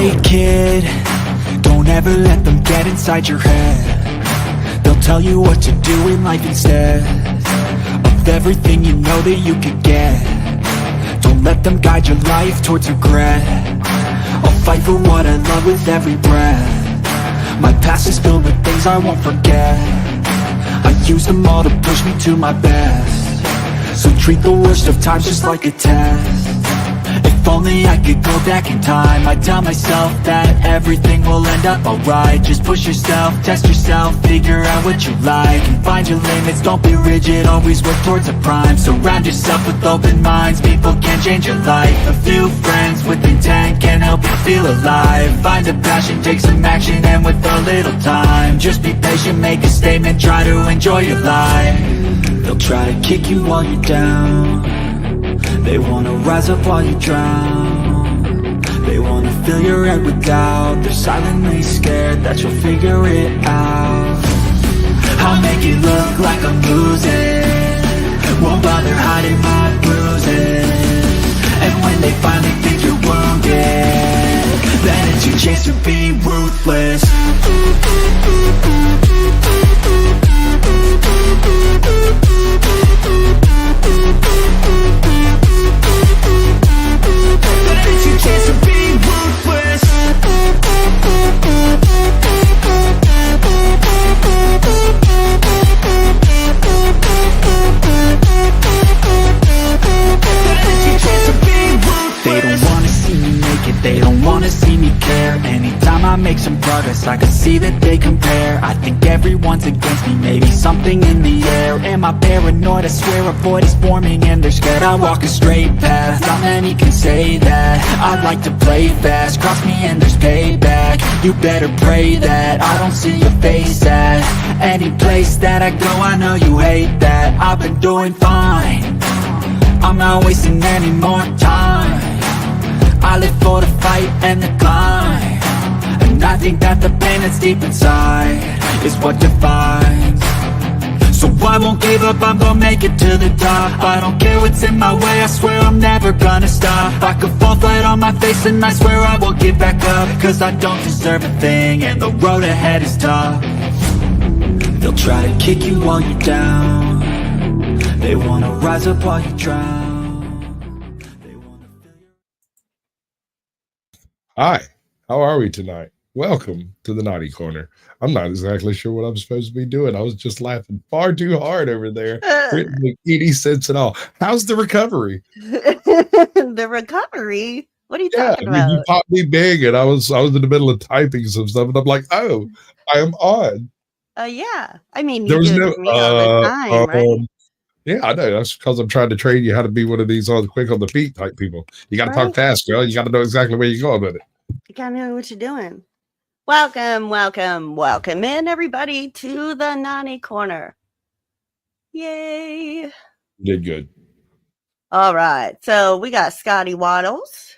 Hey kid, don't ever let them get inside your head. They'll tell you what to do in life instead of everything you know that you could get. Don't let them guide your life towards regret. I'll fight for what I love with every breath. My past is filled with things I won't forget. I use them all to push me to my best. So treat the worst of times just like a test. If only I could go back in time, I'd tell myself that everything will end up alright. Just push yourself, test yourself, figure out what you like, and find your limits, don't be rigid, always work towards a prime. Surround yourself with open minds, people can change your life. A few friends with intent can help you feel alive. Find a passion, take some action, and with a little time, just be patient, make a statement, try to enjoy your life. They'll try to kick you while you're down. They wanna rise up while you drown. They wanna fill your head with doubt. They're silently scared that you'll figure it out. I'll make it look like I'm losing, won't bother hiding my bruises. And when they finally think you're wounded, then it's your chance to be ruthless. It's your chance to be ruthless. They don't wanna see me make it, they don't wanna see me care. Anytime I make some progress, I can see that they compare. I think everyone's against me, maybe something in the air. Am I paranoid? I swear a void is forming and they're scared. I walk a straight path, not many can say that. I like to play fast, cross me and there's payback. You better pray that I don't see your face at any place that I go. I know you hate that. I've been doing fine, I'm not wasting any more time. I live for the fight and the climb, and I think that the pain that's deep inside is what defines. So I won't give up, I'm gonna make it to the top. I don't care what's in my way, I swear I'm never gonna stop. I could fall flat on my face and I swear I won't give back up, cause I don't deserve a thing and the road ahead is tough. They'll try to kick you while you're down. They wanna rise up while you drown. Hi, how are we tonight? Welcome to the Naughty Corner. I'm not exactly sure what I'm supposed to be doing. I was just laughing far too hard over there. Didn't make any sense at all. How's the recovery? The recovery? What are you talking about? You popped me big, and I was in the middle of typing some stuff, and I'm like, oh, I am on. Yeah. I mean, There you was do it no to me all the time, right? Yeah, I know. That's because I'm trying to train you how to be one of these on the quick on the feet type people. You got to talk fast, girl. You got to know exactly where you're going with it. You got to know what you're doing. Welcome in, everybody, to the Naughty Corner. Yay. Did good. All right. So we got Scotty Waddles.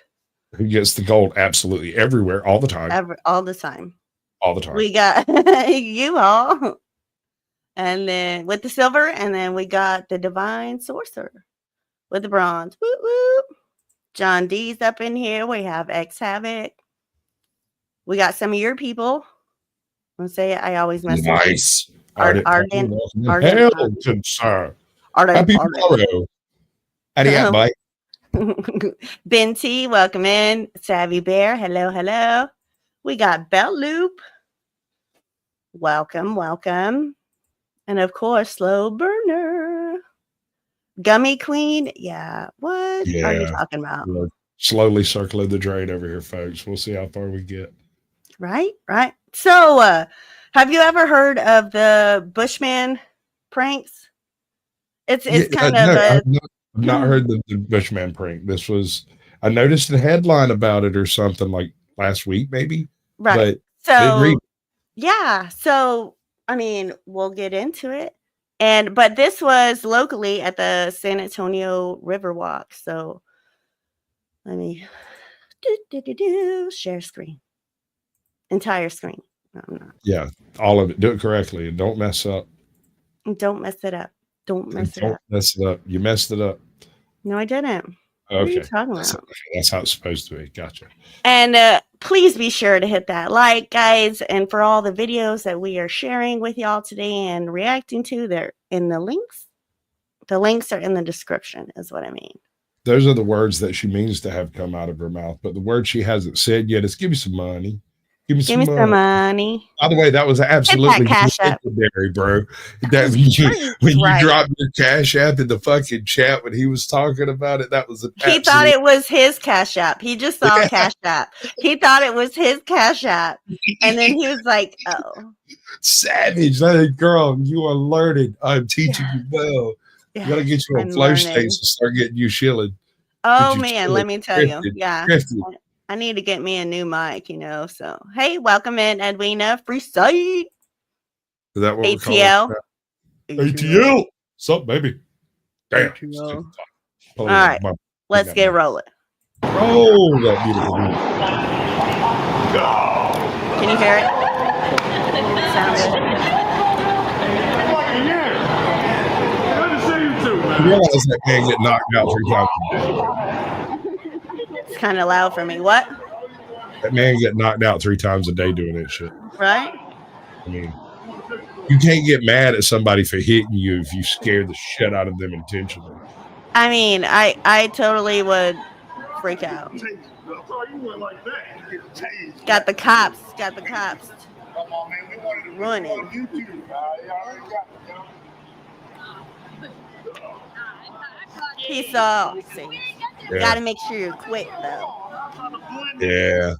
Who gets the gold absolutely everywhere, all the time. All the time. All the time. We got you all. And then with the silver, and then we got the Divine Sorcerer with the bronze. Woo woo. John D's up in here. We have X Havoc. We got some of your people. I'm gonna say it. I always mess up. Nice. Arden, sir. Arden. Happy tomorrow. How do you Mike? Ben T, welcome in. Savvy Bear, hello. We got Bell Loop. Welcome. And of course, Slow Burner. Gummy Queen. Yeah. What are you talking about? We're slowly circling the drain over here, folks. We'll see how far we get. Right. So, have you ever heard of the Bushman pranks? It's kind of I've not heard the Bushman prank. I noticed a headline about it or something like last week, maybe. Right. But So, I mean, we'll get into it. But this was locally at the San Antonio Riverwalk. So let me share screen. Entire screen. No, I'm not. Yeah, all of it. Do it correctly and don't mess up. Don't mess it up. Don't mess it up. You messed it up. No, I didn't. Okay. What are you talking about? That's how it's supposed to be. Gotcha. And please be sure to hit that like, guys. And for all the videos that we are sharing with y'all today and reacting to, they're in the links. The links are in the description, is what I mean. Those are the words that she means to have come out of her mouth. But the word she hasn't said yet is give me some money. Give me some money. By the way, that was absolutely legendary, bro. That when you dropped your Cash App in the fucking chat when he was talking about it, that was he thought it was his Cash App. He just saw Cash App. He thought it was his Cash App. And then he was like, oh. Savage. That girl, you are learning. I'm teaching you well. You gotta get you on flow states to start getting you shilling. Oh man, let me tell you. Yeah. I need to get me a new mic, you know. So hey, welcome in, Edwina. Free site. Is that what ATL? ATL. What's up, baby? Damn. All right. Let's get rolling. Oh, that beautiful music. Can you hear it? Sound good? You realize that man get knocked out 3 times a day. It's kind of loud for me. What? That man get knocked out 3 times a day doing that shit. Right? I mean, you can't get mad at somebody for hitting you if you scare the shit out of them intentionally. I mean, I totally would freak out. Got the cops. Running. Peace off. See, you gotta make sure you're quick though. Yeah.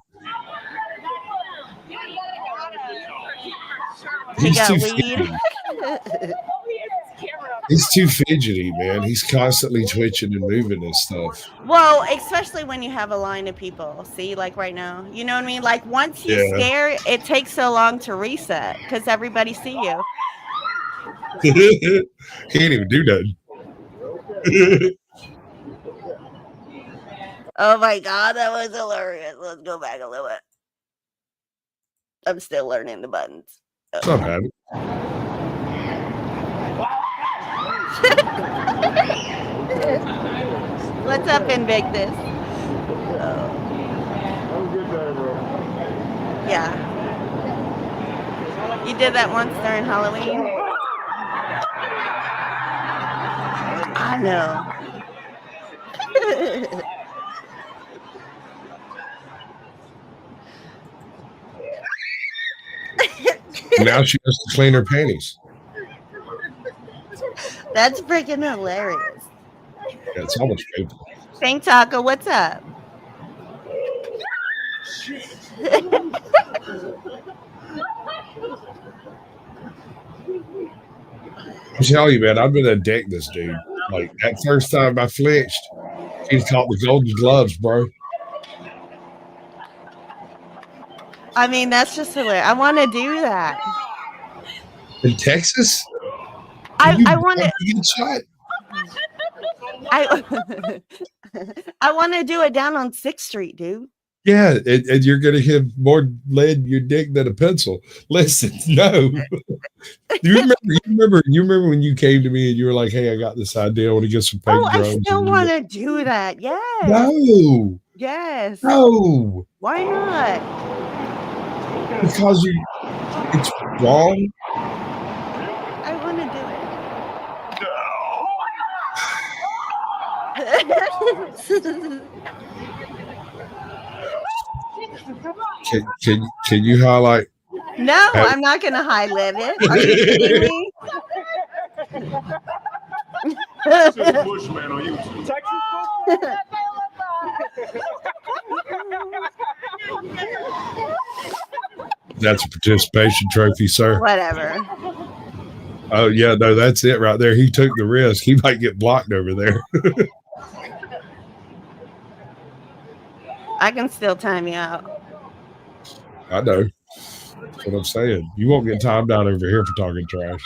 He got weed. He's too fidgety, man. He's constantly twitching and moving and stuff. Well, especially when you have a line of people. See, like right now, you know what I mean? Like once he's scared, it takes so long to reset because everybody see you. He ain't even do nothing. Oh my god, that was hilarious. Let's go back a little bit. I'm still learning the buttons. What's up, Abby? What's up, Invictus? Yeah. You did that once during Halloween? I know. Now she has to clean her panties. That's freaking hilarious. Yeah, it's almost painful. Pink Taco, what's up? I tell you, man, I've been a dick this dude. Like that first time I flinched, he caught the golden gloves, bro. I mean, that's just hilarious. I want to do that. In Texas? I want to get shot. I want to do it down on 6th Street, dude. Yeah, and you're gonna have more lead in your dick than a pencil. Listen, no. You remember when you came to me and you were like, "Hey, I got this idea. I want to get some fake drones." I still want to do that. Yes. No. Yes. No. Why not? Because it's wrong. I want to do it. Can you highlight? No, I'm not going to highlight it. Are you kidding me? Bushman on YouTube. Texas That's a participation trophy, sir. Whatever. Oh yeah, no, that's it right there. He took the risk. He might get blocked over there. I can still time you out. I know. That's what I'm saying. You won't get timed out over here for talking trash.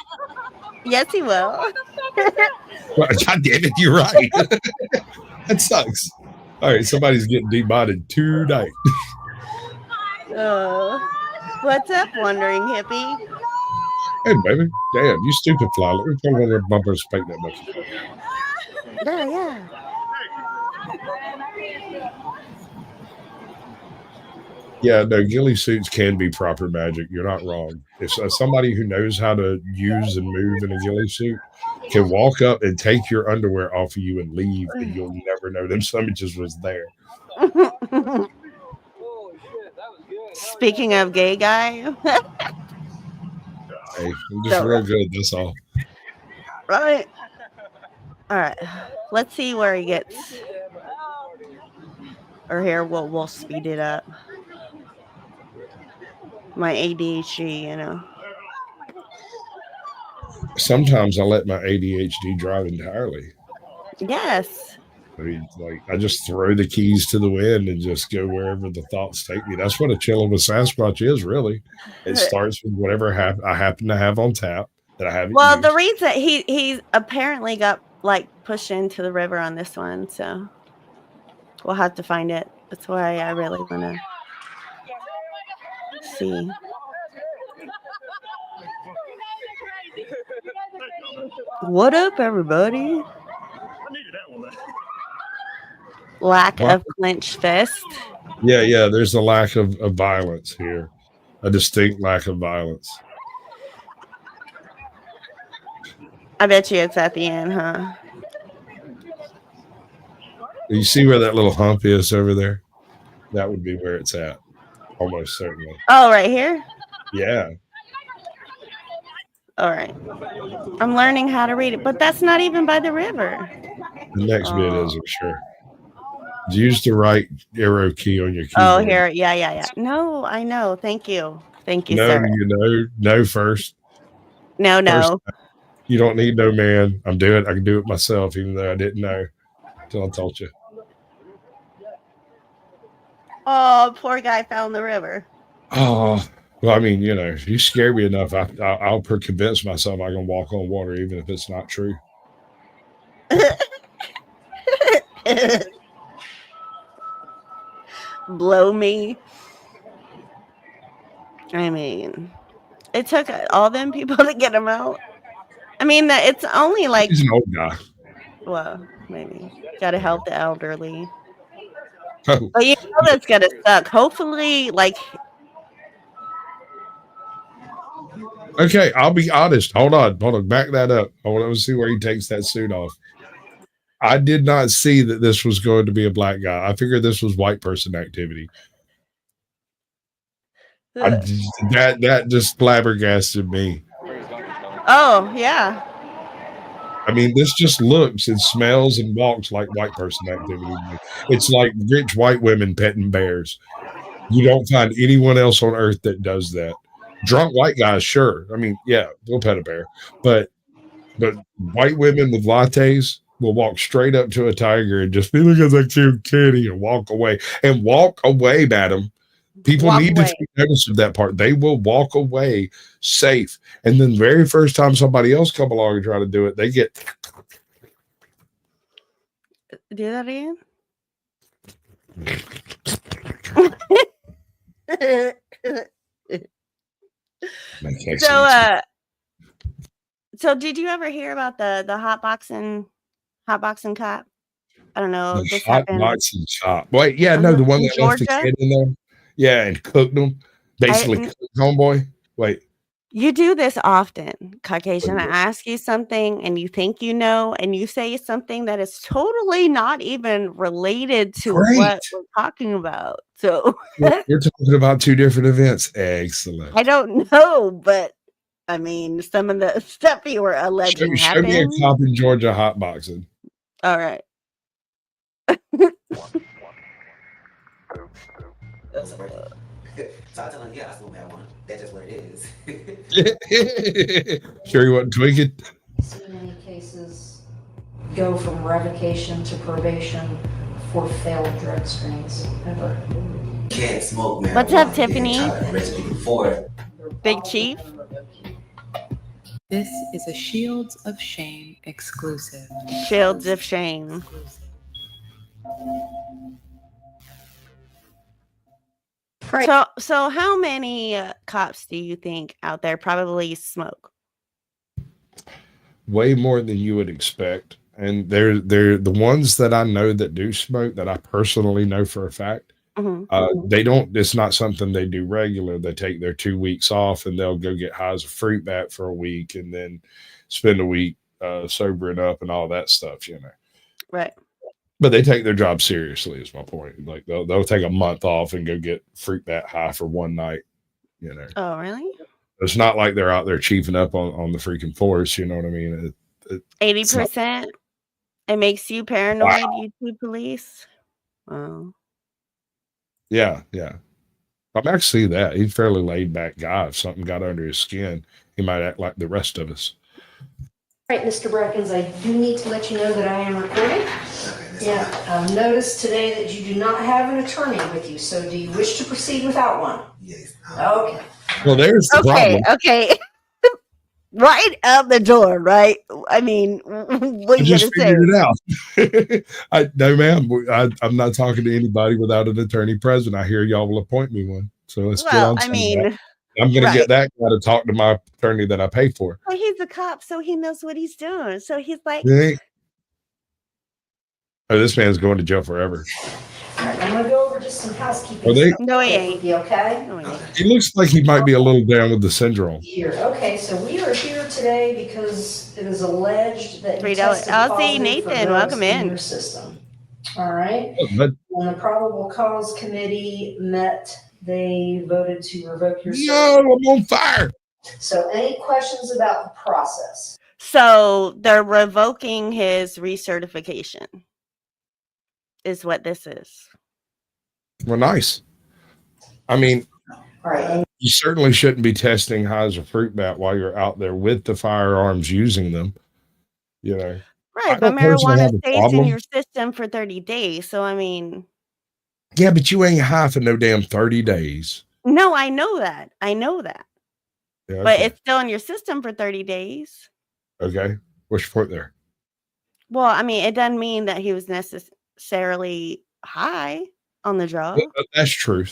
Yes, he will. God damn it, you're right. That sucks. All right, somebody's getting demodded tonight. What's up, wandering hippie? Hey, baby. Damn, you stupid fly. Let me put on that bumper and spank that much. Yeah. Yeah, no, ghillie suits can be proper magic. You're not wrong. If somebody who knows how to use and move in a ghillie suit can walk up and take your underwear off of you and leave, and you'll never know them sandwiches was there. Speaking of gay guy, Hey, I'm just so real good. That's all. right. All right, let's see where he gets. Or here, we'll speed it up. My ADHD, you know. Sometimes I let my ADHD drive entirely. Yes. I mean, like I just throw the keys to the wind and just go wherever the thoughts take me. That's what a chilling with Sasquatch is, really. It starts with whatever I happen to have on tap that I haven't Well, the used. reason he apparently got like pushed into the river on this one, so we'll have to find it. That's why I really want to see. What up, everybody? Lack What? of clenched fist. Yeah. There's a lack of violence here, a distinct lack of violence. I bet you it's at the end, huh? You see where that little hump is over there? That would be where it's at, almost certainly. Oh, right here? Yeah. All right. I'm learning how to read it, but that's not even by the river. The next bit is, I'm sure. Use the right arrow key on your keyboard. Oh, here. Yeah. No, I know. Thank you, No, sir. no first. No. First, you don't need no man. I can do it myself, even though I didn't know until I told you. Oh, poor guy fell in the river. Oh, well, I mean, if you scare me enough, I'll convince myself I can walk on water, even if it's not true. Blow me. I mean, it took all them people to get him out. I mean, it's only like He's an old guy. Well, maybe gotta help the elderly. Oh. But that's gonna suck. Hopefully, like. Okay, I'll be honest. Hold on. Back that up. I want to see where he takes that suit off. I did not see that this was going to be a black guy. I figured this was white person activity. That just flabbergasted me. Oh, yeah. I mean, this just looks and smells and walks like white person activity. It's like rich white women petting bears. You don't find anyone else on earth that does that. Drunk white guys, sure. I mean, yeah, they'll pet a bear. But white women with lattes will walk straight up to a tiger and just be, look at that cute kitty, and walk away. And walk away, madam. People need to take notice of that part. They will walk away safe. And then the very first time somebody else come along and try to do it, they get. Do that again? So did you ever hear about the hot boxing cop? I don't know. The hot boxing shop. Wait, yeah, no, the one that left the kid in there. Yeah, and cooked them. Basically, cooked homeboy. Wait. You do this often, Caucasian. I ask you something and you think you know, and you say something that is totally not even related to what we're talking about. So you're talking about two different events. Excellent. I don't know, but I mean, some of the stuff you were alleging show me a cop in Georgia hot boxing. All right. So I tell him, yeah, I still have one. That's just what it is. Sure you wasn't tweaking? So many cases go from revocation to probation for failed drug screens. Ever. Can't smoke marijuana. What's up, Tiffany? Big Chief? This is a Shields of Shame exclusive. Shields of Shame. Right. So how many cops do you think out there probably smoke? Way more than you would expect. And they're the ones that I know that do smoke, that I personally know for a fact. They don't. It's not something they do regular. They take their 2 weeks off and they'll go get high as a fruit bat for a week and then spend a week sobering up and all that stuff. Right. But they take their job seriously. Is my point. Like they'll take a month off and go get fruit bat high for one night. Oh, really? It's not like they're out there chiefing up on the freaking force. You know what I mean? 80%. It makes you paranoid. YouTube police. Wow. Yeah. I can see that. He's a fairly laid back guy. If something got under his skin, he might act like the rest of us. All right, Mr. Brackens, I do need to let you know that I am recording. Yeah, notice today that you do not have an attorney with you, so do you wish to proceed without one? Yes. Okay. Well, there's the problem. Okay. Right out the door, right? I mean, what are you just going to say? figured it out. No, ma'am. I'm not talking to anybody without an attorney present. I hear y'all will appoint me one. So let's get on to that. I'm going to get that guy to talk to my attorney that I pay for. Well, he's a cop, so he knows what he's doing. So he's like, oh, this man's going to jail forever. All right, I'm going to go over just some housekeeping stuff. No, he ain't. Okay? No, he ain't. He looks like he might be a little down with the syndrome. Here. Okay, so we are here today because it is alleged that you tested I'll see positive Nathan. for drugs Welcome in. your system. All right. But When the probable cause committee met, they voted to revoke your no, I'm on fire. So any questions about the process? So they're revoking his recertification is what this is. Well, nice. I mean, all right. You certainly shouldn't be testing high as a fruit bat while you're out there with the firearms using them. Right, but marijuana stays in your system for 30 days. So, I mean. Yeah, but you ain't high for no damn 30 days. No, I know that. Yeah, okay. But it's still in your system for 30 days. Okay. What's your point there? Well, I mean, it doesn't mean that he was necessarily high on the drug. That's true.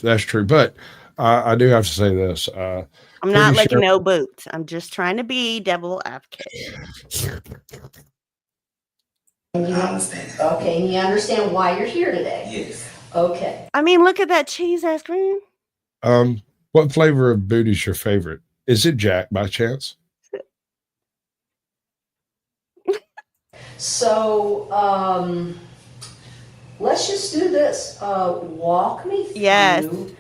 But I do have to say this. I'm not licking no boots. I'm just trying to be devil advocate. I understand. Okay, and you understand why you're here today? Yes. Okay. I mean, look at that cheese ice cream. What flavor of boot is your favorite? Is it Jack by chance? So, let's just do this. Walk me through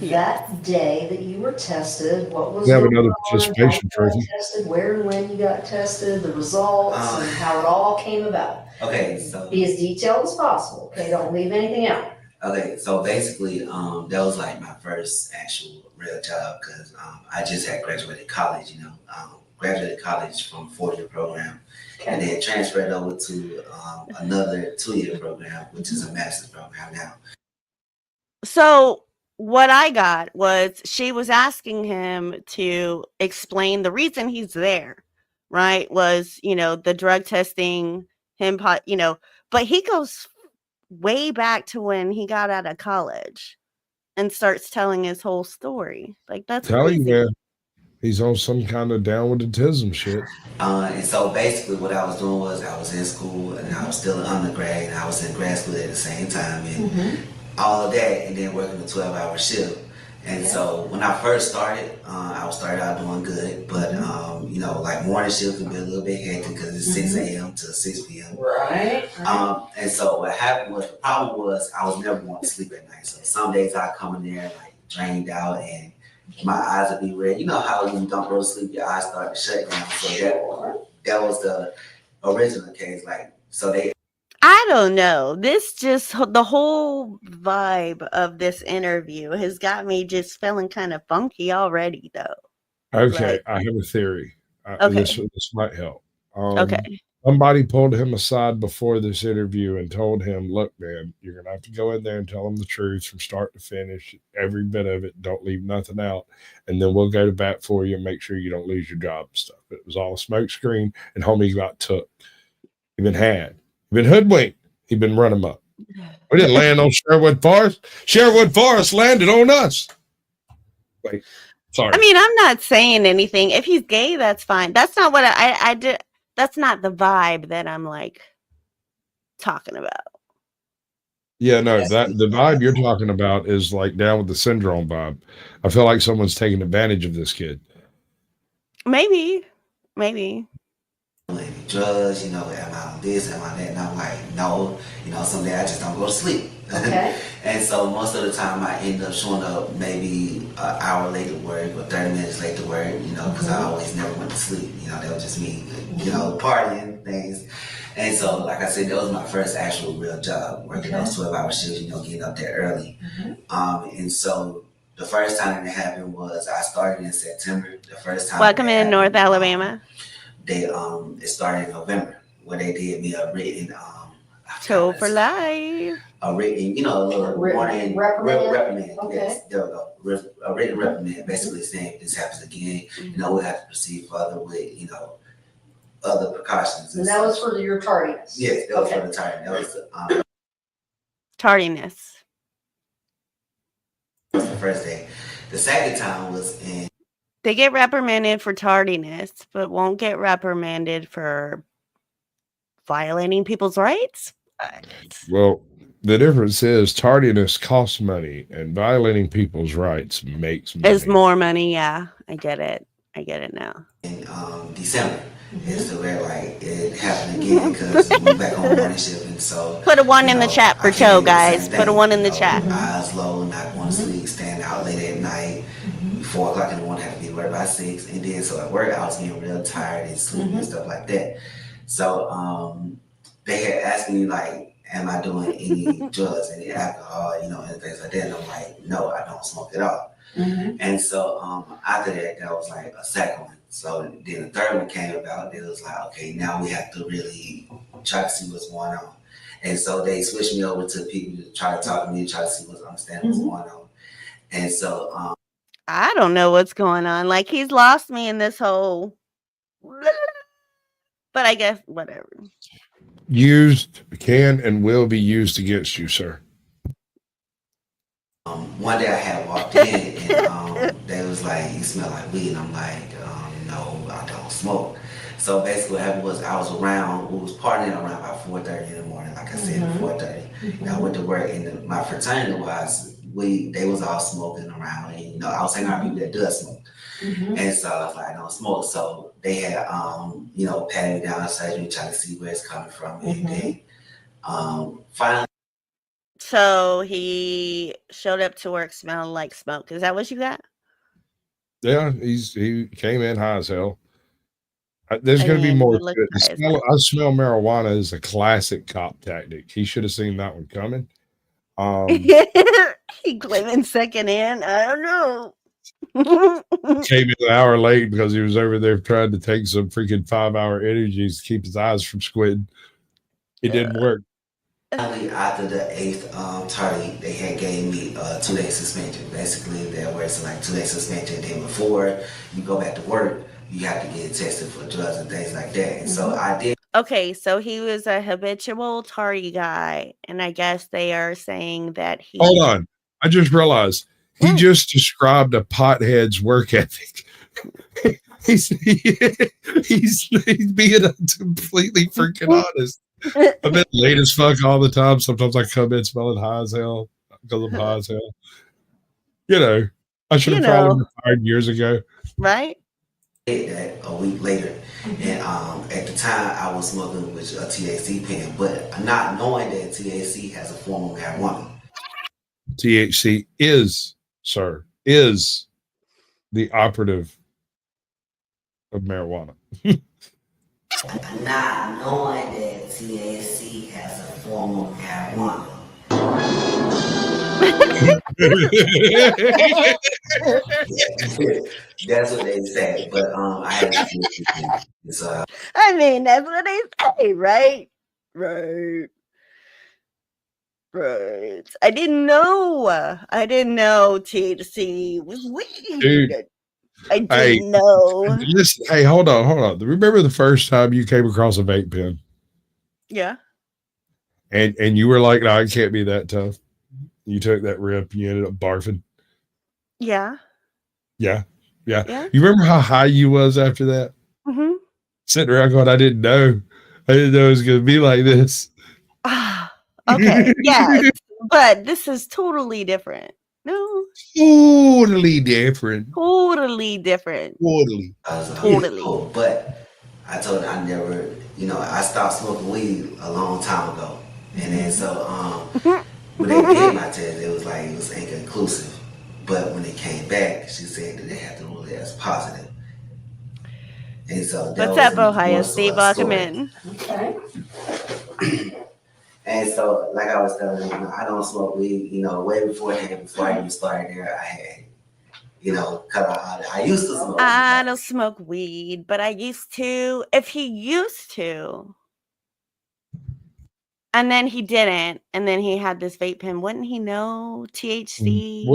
that day that you were tested. What was another participation trophy? Tested, where and when you got tested, the results, and how it all came about. Okay, so be as detailed as possible. Okay, don't leave anything out. Okay, so basically, that was like my first actual real job because I just had graduated college. Graduated college from a 4-year program, and then transferred over to another 2-year program, which is a master's program now. So what I got was she was asking him to explain the reason he's there, right? Was, the drug testing, him, but he goes way back to when he got out of college and starts telling his whole story. Like, that's crazy. You, he's on some kind of downwardism shit. And so basically what I was doing was I was in school and I was still an undergrad and I was in grad school at the same time and all of that and then working a 12-hour shift. And so when I first started, I started out doing good, but like morning shift can be a little bit hectic because it's 6 a.m. to 6 p.m. Right. And so what happened was, the problem was I was never going to sleep at night. So some days I'd come in there like drained out and my eyes would be red. You know how when you don't go to sleep, your eyes start to shut down. So that was the original case. I don't know. The whole vibe of this interview has got me just feeling kind of funky already, though. Okay, I have a theory. Okay. This might help. Okay. Somebody pulled him aside before this interview and told him, look, man, you're going to have to go in there and tell them the truth from start to finish, every bit of it. Don't leave nothing out. And then we'll go to bat for you and make sure you don't lose your job and stuff. It was all a smoke screen and homie got took. He been hoodwinked. He been running up. We didn't land on Sherwood Forest. Sherwood Forest landed on us. Wait, sorry. I mean, I'm not saying anything. If he's gay, that's fine. That's not what I did. That's not the vibe that I'm like talking about. Yeah, no, that the vibe you're talking about is like down with the syndrome vibe. I feel like someone's taking advantage of this kid. Maybe. Drugs, am I on this, am I that? And I'm like, no, someday I just don't go to sleep. Okay. And so most of the time I end up showing up maybe an hour late to work or 30 minutes late to work, because I always never went to sleep. That was just me, partying things. And so, like I said, that was my first actual real job, working those 12-hour shifts, getting up there early. And so the first time it happened was I started in September. The first time. Welcome in North Alabama. It started in November where they did me a written Toe for life. A written, a little warning reprimand. Okay. Yes, there we go. A written reprimand, basically saying if this happens again, we'll have to proceed further with, other precautions. And that was for your tardiness. Yes, that was for the tardiness. That was Tardiness. the first day. The second time was in. They get reprimanded for tardiness, but won't get reprimanded for violating people's rights. Well, the difference is tardiness costs money and violating people's rights makes money. It's more money, yeah. I get it now. In December. It's the way like it happened again because we back on morning shift, and so put a 1 in the chat for Toe, guys. Put a 1 in the chat. Eyes low, not going to sleep, staying out late at night. 4 o'clock in the morning, have to be to work by 6, and then so at work I was getting real tired and sleepy and stuff like that. So they had asked me like, am I doing any drugs, any alcohol, and things like that. And I'm like, no, I don't smoke at all. And so after that was like a second one. So then the third one came about. It was like, okay, now we have to really try to see what's going on. And so they switched me over to people to try to talk to me, try to see understand what's going on. And so I don't know what's going on. Like, he's lost me in this whole. But I guess whatever. Used can and will be used against you, sir. One day I had walked in and they was like, you smell like weed. And I'm like, no, I don't smoke. So basically what happened was I was partying around about 4:30 in the morning, like I said, 4:30. And I went to work and my fraternity they was all smoking around, and I was hanging around people that does smoke. And so I was like, I don't smoke. So they had patted me down, started me trying to see where it's coming from. And then finally. So he showed up to work smelling like smoke. Is that what you got? Yeah, he came in high as hell. There's going to be more to it. I smell marijuana is a classic cop tactic. He should have seen that one coming. He claiming second hand. I don't know. Came in an hour late because he was over there trying to take some freaking 5-hour energies to keep his eyes from squinting. It didn't work. Finally, after the 8th tardy, they had gave me a 2-day suspension. Basically, there was like 2-day suspension. Then before you go back to work, you have to get tested for drugs and things like that. And so I did. Okay, so he was a habitual tardy guy, and I guess they are saying that he. Hold on, I just realized he just described a pothead's work ethic. he's being completely freaking honest. I've been late as fuck all the time. Sometimes I come in smelling high as hell because I'm high as hell. I should have probably retired years ago. Right? That a week later, and at the time I was smoking with a THC pen, but not knowing that THC has a form of marijuana. THC is the operative of marijuana. Not knowing that THC has a form of marijuana. That's what they say, but I had to so. I mean, that's what they say, right? Right. I didn't know THC was weed. Dude, I didn't know. Listen, hey, hold on. Remember the first time you came across a vape pen? Yeah. And you were like, no, it can't be that tough. You took that rip and you ended up barfing. Yeah. Yeah. You remember how high you was after that? Mm-hmm. Sitting around going, I didn't know it was going to be like this. Okay. Yeah. But this is totally different. No, Totally different. totally different. Totally. Totally. Cool. But I told her I never, I stopped smoking weed a long time ago. And then so when they did my test, it was inconclusive. But when it came back, she said that they had to rule it as positive. And so that What's was up, Ohio more so State? a Welcome story. in. Okay. And so, like I was telling you, I don't smoke weed, way beforehand, before I even started there, I had, cause I used to smoke. I don't smoke weed, but I used to. If he used to, and then he didn't, and then he had this vape pen, wouldn't he know THC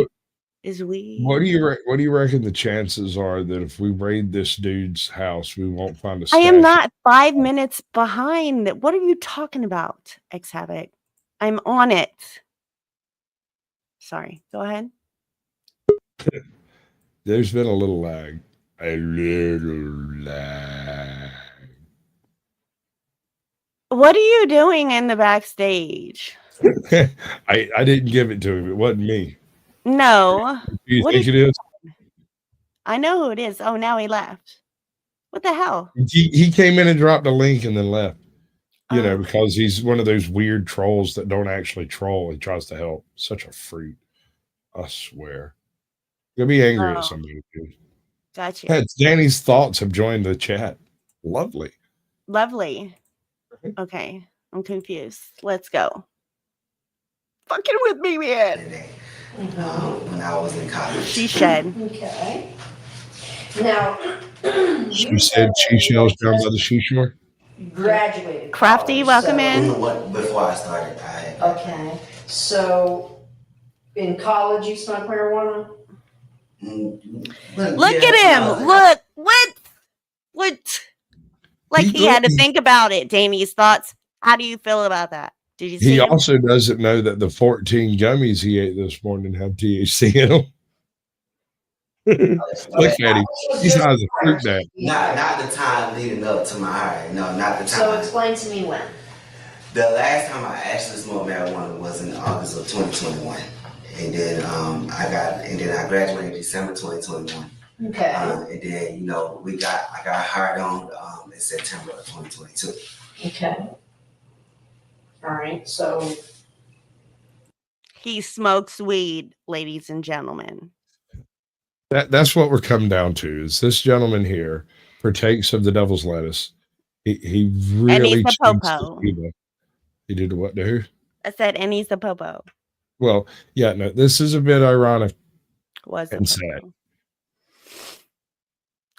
is weed? What do you reckon the chances are that if we raid this dude's house, we won't find a I stash? am not 5 minutes behind. What are you talking about, X-Havoc? I'm on it. Sorry, go ahead. There's been a little lag. A little lag. What are you doing in the backstage? I didn't give it to him. It wasn't me. No. Do you What think is- it is? I know who it is. Oh, now he left. What the hell? He came in and dropped a link and then left. Oh. Because he's one of those weird trolls that don't actually troll. He tries to help. Such a freak. I swear. You'll be angry at somebody, dude. Gotcha. Yeah, it's Danny's thoughts have joined the chat. Lovely. Lovely. Okay. I'm confused. Let's go. Fucking with me, man. When I was in college. She shed. Okay. Now, She said she shells down by the seashore. graduated. Crafty, college, welcome so- in. Before I started, I had. Okay. So, in college, you smoked marijuana? Look at him. Look. What? Like he had to think about it. Danny's thoughts. How do you feel about that? Did you see He him? also doesn't know that the 14 gummies he ate this morning have THC in them. Look at him. He's high as a fruit bat. Not the time leading up to my hire. No, not the time. So explain to me when. The last time I actually smoked marijuana was in August of 2021, and then I graduated December 2021. Okay. And then I got hired on in September of 2022. Okay. All right. So He smokes weed, ladies and gentlemen. That's what we're coming down to. Is this gentleman here partakes of the devil's lettuce? He really he's a cheats popo. He did what to who? I said, and he's a popo. Well, yeah, no, this is a bit ironic Was a and sad. popo.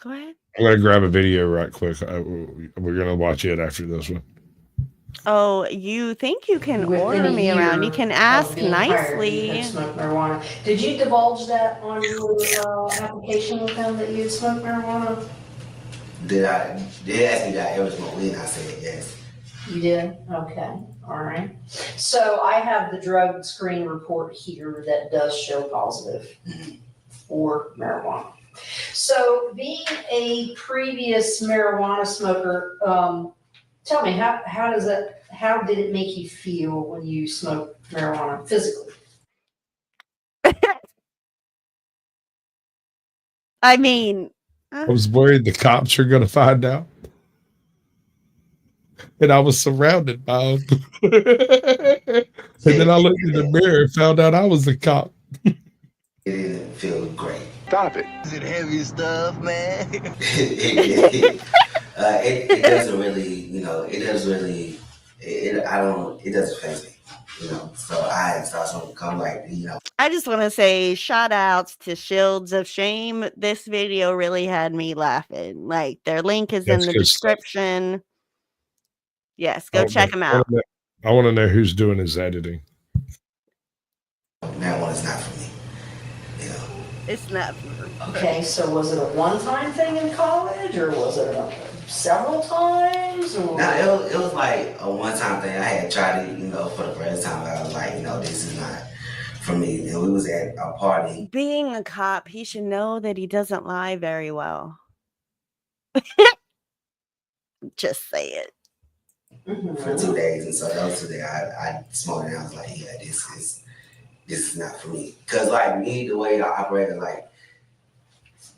Go ahead. I'm going to grab a video right quick. We're going to watch it after this one. Oh, you think you can within order a me around? You year can of ask being hired, nicely. you had smoked marijuana. Did you divulge that on your application with them that you had smoked marijuana? They asked me did I ever smoke weed, and I said yes. You did? Okay. All right. So I have the drug screen report here that does show positive for marijuana. So being a previous marijuana smoker, tell me, how did it make you feel when you smoked marijuana physically? I mean, I was worried the cops are going to find out. And I was surrounded by them. And then I looked in the mirror and found out I was the cop. It didn't feel great. Stop it. Is it heavy stuff, man? It doesn't really, it doesn't faze me, so I start something come I just want to say shout outs to Shields of Shame. This video really had me laughing. Like their link is That's in the good stuff. description. Yes, go check them I out. want to know who's doing his editing. marijuana's not for me, It's not. Okay, so was it a one-time thing in college, or was it several times? Or? No, it was like a one-time thing. I had tried it, for the first time. I was like, this is not for me. And we was at a party. Being a cop, he should know that he doesn't lie very well. Just say it. for 2 days, and so those 2 days I smoked, and I was like, yeah, this is not for me. Cause like me, the way I operate, like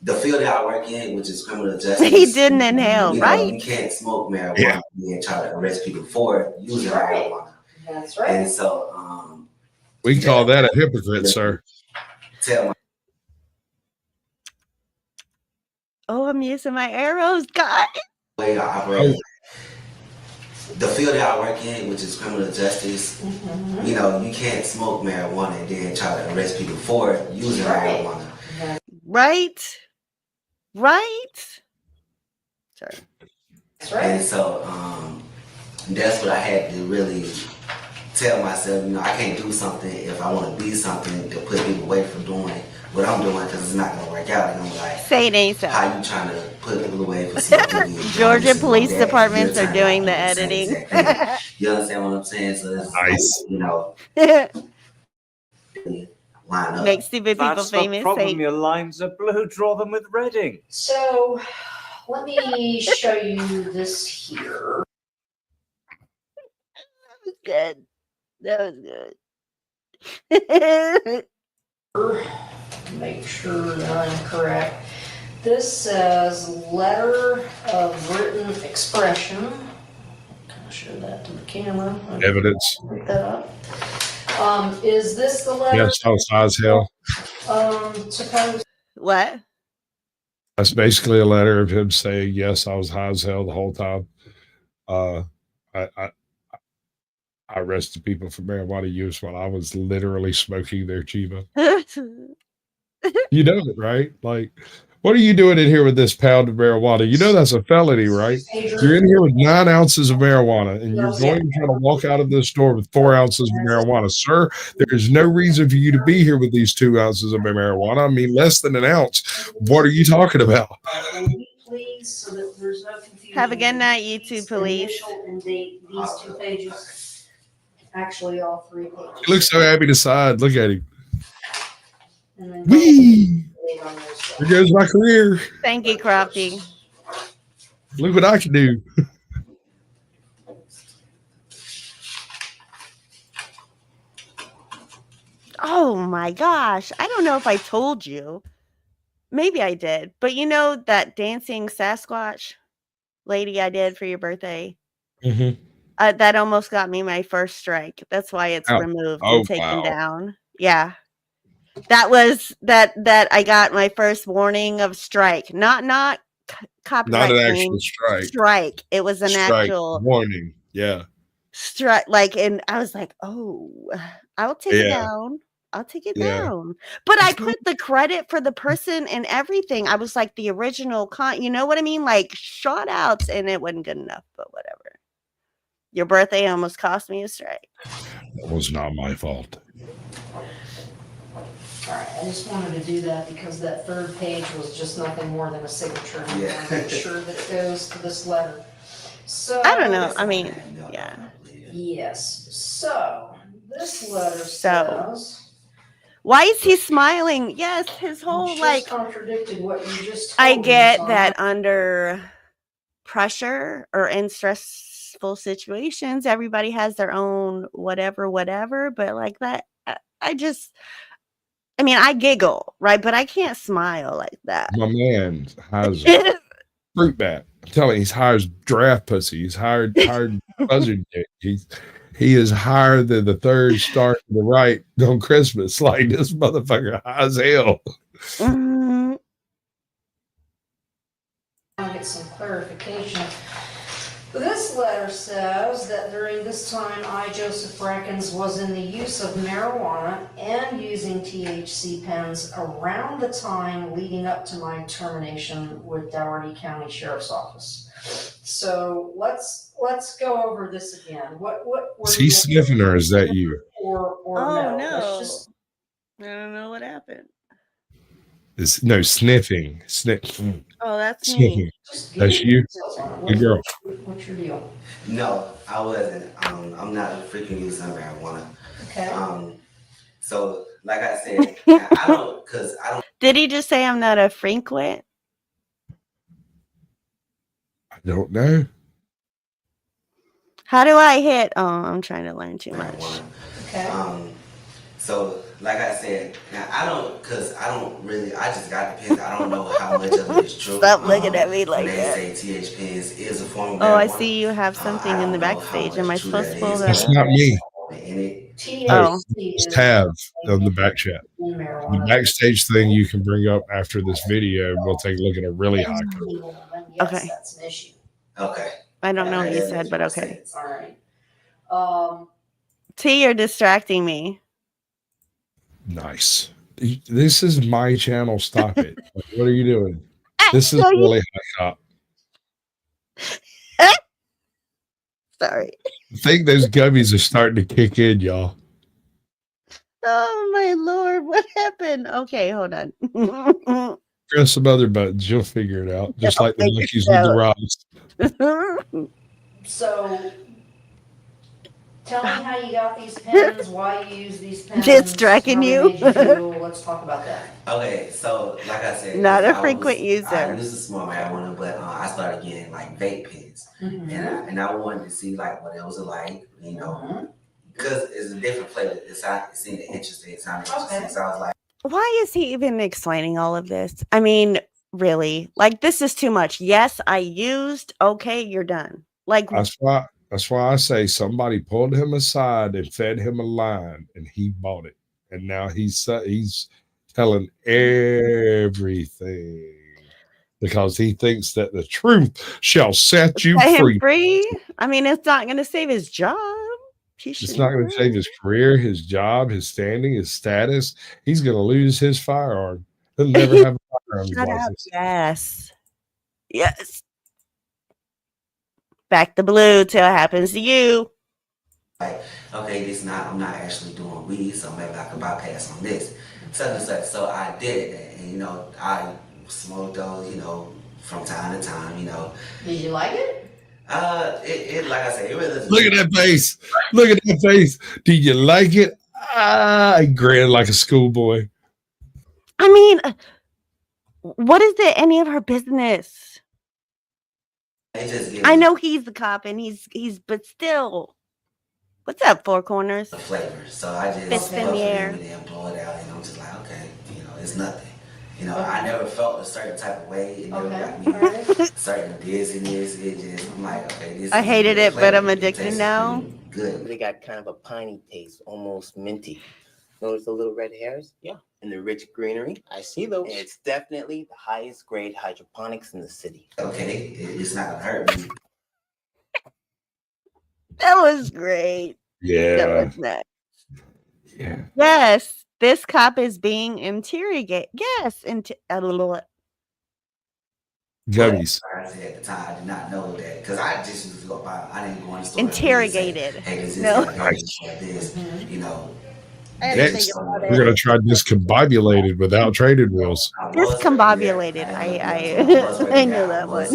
the field that I work in, which is criminal justice, He didn't inhale, you know, right? you can't smoke marijuana Yeah. and try to arrest people for using marijuana. That's right. And so, We call that a hypocrite, sir. tell my Oh, I'm using my arrows, guys. way I operate. The field that I work in, which is criminal justice, you know, you can't smoke marijuana and then try to arrest people for using marijuana. Right? Sorry. That's right. And so that's what I had to really tell myself, you know, I can't do something if I want to be something to put people away from doing what I'm doing, because it's not going to work out. And I'm like, Say it ain't so. how you trying to put people away for smoking weed? Georgia police departments are doing the editing. You understand what I'm saying? So it's Nice. you know, line up. Make stupid people That's famous. the problem. Say, Your lines are blue. Draw them with red ink. So let me show you this here. good. That was good. Make sure that I'm correct. This says letter of written expression. Can I show that to the camera? Evidence. Pick that up. Is this the letter? Yes, I was high as hell. Suppose. What? That's basically a letter of him saying, yes, I was high as hell the whole time. I arrested people for marijuana use while I was literally smoking their Chiba. You know it, right? Like, what are you doing in here with this pound of marijuana? You know that's a felony, right? You're in here with 9 ounces of marijuana, and you're going to try to walk out of this store with 4 ounces of marijuana. Sir, there is no reason for you to be here with these 2 ounces of marijuana. I mean, less than an ounce. What are you talking about? Please, so that there's no confusion. Have a good night, YouTube police. Initial and date, these 2 pages. Actually, all 3 pages. He looks so happy to side. Look at him. And then Whee! There goes my career. Thank you, Crofty. Look what I can do. Oh my gosh. I don't know if I told you. Maybe I did. But you know that dancing Sasquatch lady I did for your birthday? Mm-hmm. That almost got me my first strike. That's why it's removed and taken down. Yeah. That was that I got my first warning of strike. Not copyright. Not an actual strike. Strike. It was an actual warning. Yeah. Strike. Like, and I was like, oh, I'll take it down. I'll take it down. But I put the credit for the person and everything. I was like the original you know what I mean? Like shout outs, and it wasn't good enough, but whatever. Your birthday almost cost me a strike. That was not my fault. All right, I just wanted to do that because that 3rd page was just nothing more than a signature. And I want to make sure that it goes to this letter. So I don't know. I mean, yeah. Yes. So this letter says. Why is he smiling? Yes, his whole like contradicted what you just. I get that under pressure or in stressful situations, everybody has their own whatever, but like that, I mean, I giggle, right? But I can't smile like that. My man has fruit bat. I'm telling you, he's high as giraffe pussy. He's higher buzzard dick. He is higher than the 3rd star to the right on Christmas. Like this motherfucker high as hell. Mm-hmm. I'll get some clarification. This letter says that during this time, I, Joseph Brackens, was in the use of marijuana and using THC pens around the time leading up to my termination with Dougherty County Sheriff's Office. So let's go over this again. What is he sniffing, or is that you? Or oh no. I don't know what happened. No, sniffing. Sniff. Oh, that's sniffing. Me. That's you. Good girl. What's your deal? No, I wasn't. I'm not a freaking user of marijuana. Okay. So, like I said, I don't. Did he just say I'm not a frequent? I don't know. How do I hit? Oh, I'm trying to learn too much. marijuana. Okay. So, like I said, now I just got the pens. I don't know how much of it is true. Stop looking at me When like they that. say TH pens is a form of Oh, I marijuana, see you have something I in the don't know how backstage. Am I much true supposed that to pull is. that That's up? not me. In it. Oh, THC just is have on the back chat. in The marijuana. backstage thing you can bring up after this video. We'll take a look at a really high code. Illegal, then yes, Okay. that's an issue. Okay. I don't know Okay, what you that said, makes but more okay. sense. All right. T, you're distracting me. Nice. This is my channel. Stop it. Like, what are you doing? This is So you- really high cop. Sorry. I think those gummies are starting to kick in, y'all. Oh my lord, what happened? Okay, hold on. Press some other buttons. You'll figure it out. Just I'll like the figure monkeys it with the out. rods. So tell me how you got these pens, why you use these pens. Just tracking how they you. made you feel. Let's talk about that. Okay, so like I said, Not a I frequent I user. used to smoke marijuana, but I started getting like vape pens, Mhm. and I wanted to see like what it was like, because it's a different flavor. It seemed interesting. It sounded interesting. Okay. So I was like, Why is he even explaining all of this? I mean, really? Like, this is too much. Yes, I used. Okay, you're done. Like, That's why I say somebody pulled him aside and fed him a line, and he bought it, and now he's telling everything because he thinks that the truth shall set you set him free. free. I mean, it's not going to save his job. It's not going to save his career, his job, his standing, his status. He's going to lose his firearm. He'll never have a firearms Shut up. license. Yes. Yes. Back the blue till it happens to you. okay, I'm not actually doing weed, so maybe I could bypass on this. Such and such. So I did that, and I smoked those, from time to time, Did you like it? It like I said, it really doesn't. Look at that face. Look at that face. Do you like it? I grin like a schoolboy. I mean, what is it any of her business? I know he's the cop and he's but still. What's up, Four Corners? The flavor. So I just Fist in the air. and blow it out, and I'm just like, okay, it's nothing. I never felt a certain type of way. It never got me certain dizziness. I'm like, okay, this. I hated it, but I'm addicted now. Good. They got kind of a piney taste, almost minty. Notice the little red hairs? Yeah. And the rich greenery? I see those. It's definitely the highest grade hydroponics in the city. Okay, it's not gonna hurt me. That was great. Yeah. That was nice. Yeah. Yes, this cop is being interrogated. Yes, a little. Gummies. Like I said at the time, I did not know that because I just used to go by. I didn't go in the store. Interrogated. Hey, this is No. like this. Next, we're going to try discombobulated without traded wheels. Discombobulated. I knew that one.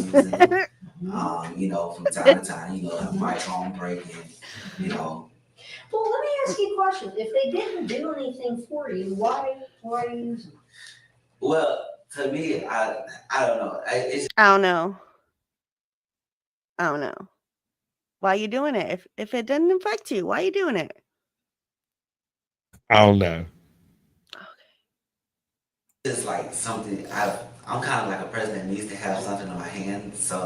From time to time, my phone breaking, Well, let me ask you a question. If they didn't do anything for you, why use them? Well, to me, I don't know. I don't know. Why are you doing it? If it didn't affect you, why are you doing it? I don't know. It's like something I'm kind of like a person that needs to have something in my hand, so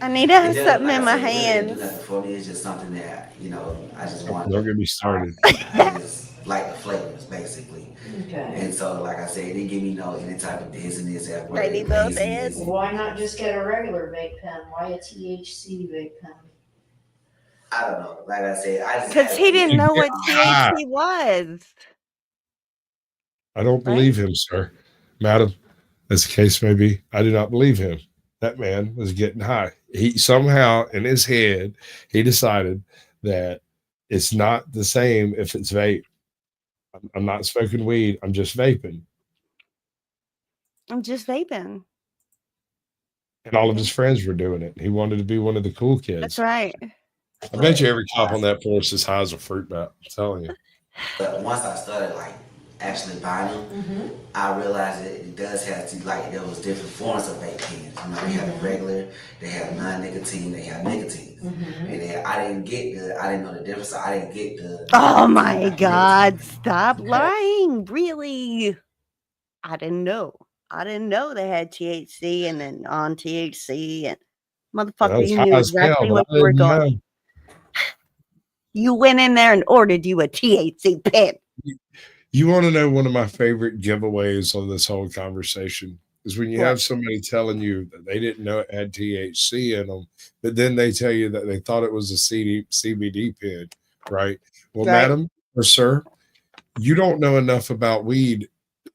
I need to have something in my hands. For me, it's just something that I just want. Don't get me started. I just like the flavors, basically. Okay. And so, like I said, it didn't give me any type of dizziness. I need those hands. Why not just get a regular vape pen? Why a THC vape pen? I don't know. Like I said, because he didn't know what THC was. I don't believe him, sir. Madam, as the case may be, I do not believe him. That man was getting high. He somehow in his head, he decided that it's not the same if it's vape. I'm not smoking weed. I'm just vaping. I'm just vaping. And all of his friends were doing it. He wanted to be one of the cool kids. That's right. I bet you every cop on that force is high as a fruit bat. I'm telling you. But once I started actually buying them, I realized that it does have to there was different forms of vape pens. They have the regular, they have non-nicotine, they have nicotine. Mhm. And then I didn't know the difference. So I didn't get the. Oh my God. nicotine. Stop Okay. lying. Really? I didn't know. I didn't know they had THC and then non THC. And That motherfucker, was you high knew as hell, exactly but what I you were didn't doing. know. You went in there and ordered you a THC pen. You want to know one of my favorite giveaways on this whole conversation is when you What? have somebody telling you that they didn't know it had THC in them, but then they tell you that they thought it was a CBD pen, right? Well, Right. madam or sir, you don't know enough about weed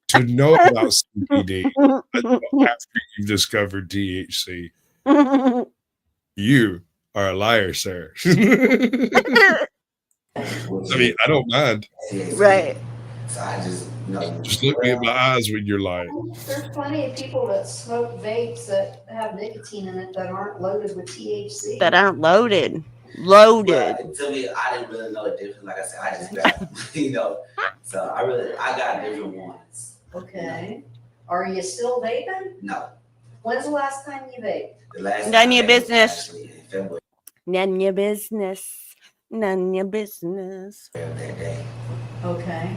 to know about CBD after you've discovered THC. You are a liar, sir. I mean, I don't mind. Right. So I just, Just look me in my eyes when you're lying. There's plenty of people that smoke vapes that have nicotine in it that aren't loaded with THC. That aren't loaded. Loaded. Well, to me, I didn't really know the difference. Like I said, I just grabbed them, So I got different ones. Okay. Are you still vaping? No, When's the last time you vaped? the last None time your I was business. actually in February None your business. None your business. of that day. Okay.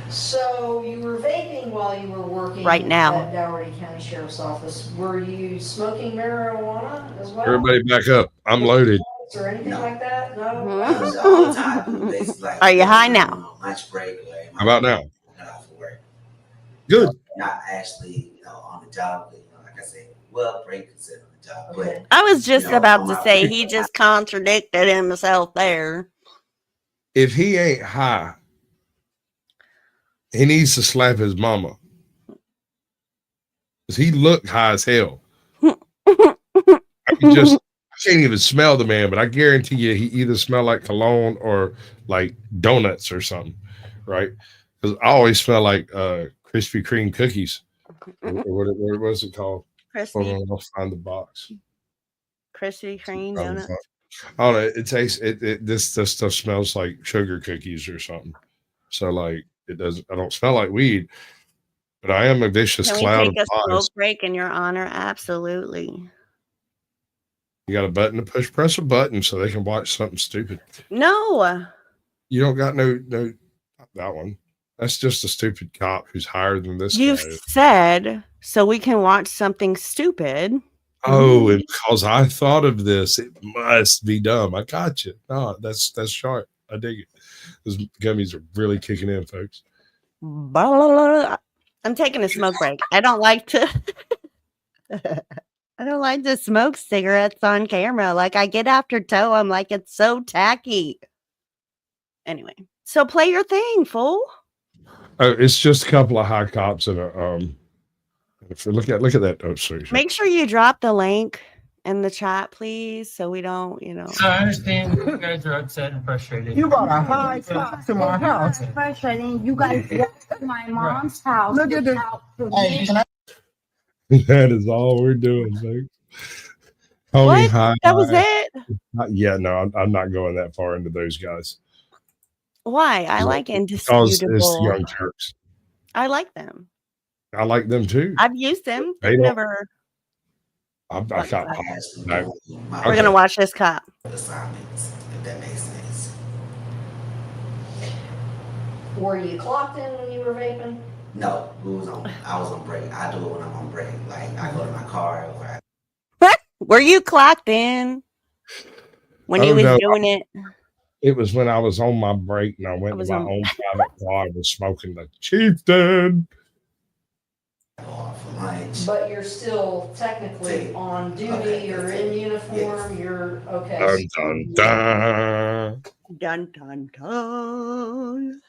So you were vaping while you were working Right now. at Dougherty County Sheriff's Office. Were you smoking marijuana as well? Everybody back up. I'm loaded. Or anything No. like that? No? Mhm. The only time I do basically like Are you high on now? a lunch break or How about now? Not out for work. Good. Not actually, on the job, but, like I said, well, break considered on the job. Okay. I was just about on to my say break, he just contradicted himself there. If he ain't high, he needs to slap his mama. Because he looked high as hell. I can't even smell the man, but I guarantee you he either smelled like cologne or like donuts or something, right? Because I always smell like Krispy Kreme cookies. Or what was it called? Hold Crispy, on, I'll find the box. Krispy Kreme donuts. I don't know. It tastes this stuff smells like sugar cookies or something. So like it doesn't. I don't smell like weed, but I am a vicious Can we cloud take of a lies. smoke break in your honor? Absolutely. You got a button to push. Press a button so they can watch something stupid. No. You don't got no not that one. That's just a stupid cop who's higher than this You guy. said so we can watch something stupid. Oh, and because I thought of this, it must be dumb. I got you. No, that's sharp. I dig it. Those gummies are really kicking in, folks. I'm taking a smoke break. I don't like to I don't like to smoke cigarettes on camera. Like I get after toe, I'm like, it's so tacky. Anyway, so play your thing, fool. Oh, it's just a couple of high cops and if you look at that. Oh, sorry. Make sure you drop the link in the chat, please, so we don't, I understand you guys are upset and frustrated. You brought a high cop to my house. Frustrating. You guys walked to my mom's house. Look at this. Hey, can I? That is all we're doing, folks. Call me What? high. That was it? Yeah, no, I'm not going that far into those guys. Why? I like Because it's indisputable. Young Turks. I like them. I like them too. I've used them. They They've don't- never. I got popped. No. We're gonna watch this cop. Assignments, if that makes sense. Were you clocked in when you were vaping? No, I was on break. I do it when I'm on break. Like I go to my car or I Were you clocked in when you Oh, was no. doing it? It was when I was on my break and I went to was my on- own private car and was smoking the Chieftain. go off for lunch. But you're still technically on duty, Okay. you're in uniform, Yes. you're, okay. Dun, dun, dun. Dun dun dun.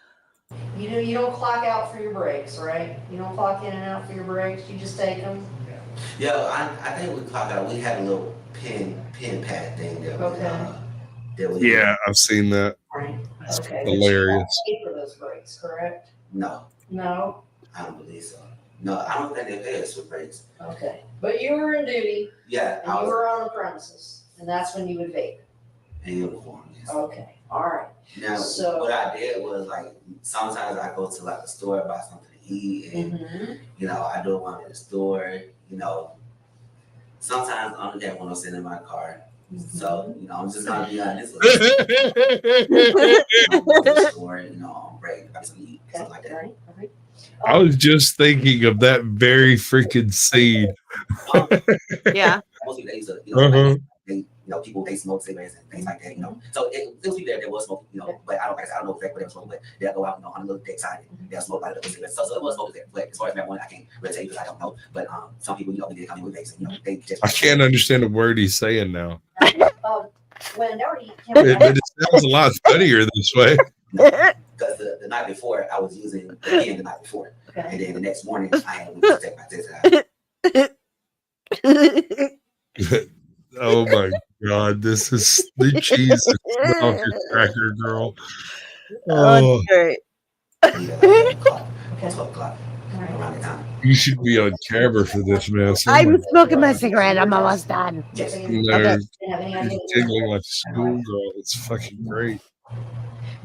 You don't clock out for your breaks, right? You don't clock in and out for your breaks, you just take them? Yeah, I think we clocked out. We had a little pin pad thing that Okay. we Yeah, I've seen that. Right, okay. Hilarious. But you don't pay for those breaks, correct? No, No? I don't believe so. No, I don't think they pay us for breaks. Okay. But you were in duty Yeah, and I you was were on the premises, and that's when you would vape? in uniform. Yes. Okay, all right. Now, So- what I did was like sometimes I go to like the store buy something to eat, and I do it while I'm in the store. Sometimes on the day when I'm sitting in my car, So, I'm just gonna be honest. Go to the store, on break, I get something to eat, something like that. Right. I was just thinking of that very freaking scene. Yeah. Mostly they used to, Uh-huh. people they smoke cigarettes and things like that, So it was people there that was smoking, but I don't know exactly what they were smoking, but they'll go out, on a little deck side and they'll smoke like a little cigarettes. So it was smokers there. But as far as marijuana, I can't really tell you because I don't know. But some people, they did come in with vapes, they just I can't understand a word he's saying now. When Doherty But it sounds a lot funnier this way. because the night before I was using again the night before, and then the next morning I had to take my test out. Oh my God, this is the cheese off your cracker, girl. Oh, great. 12 o'clock around the time. You should be on camera for this mess. Oh I'm my smoking my cigarette. I'm almost done. Yes. No, Okay. he's jiggling like a schoolgirl. It's fucking great.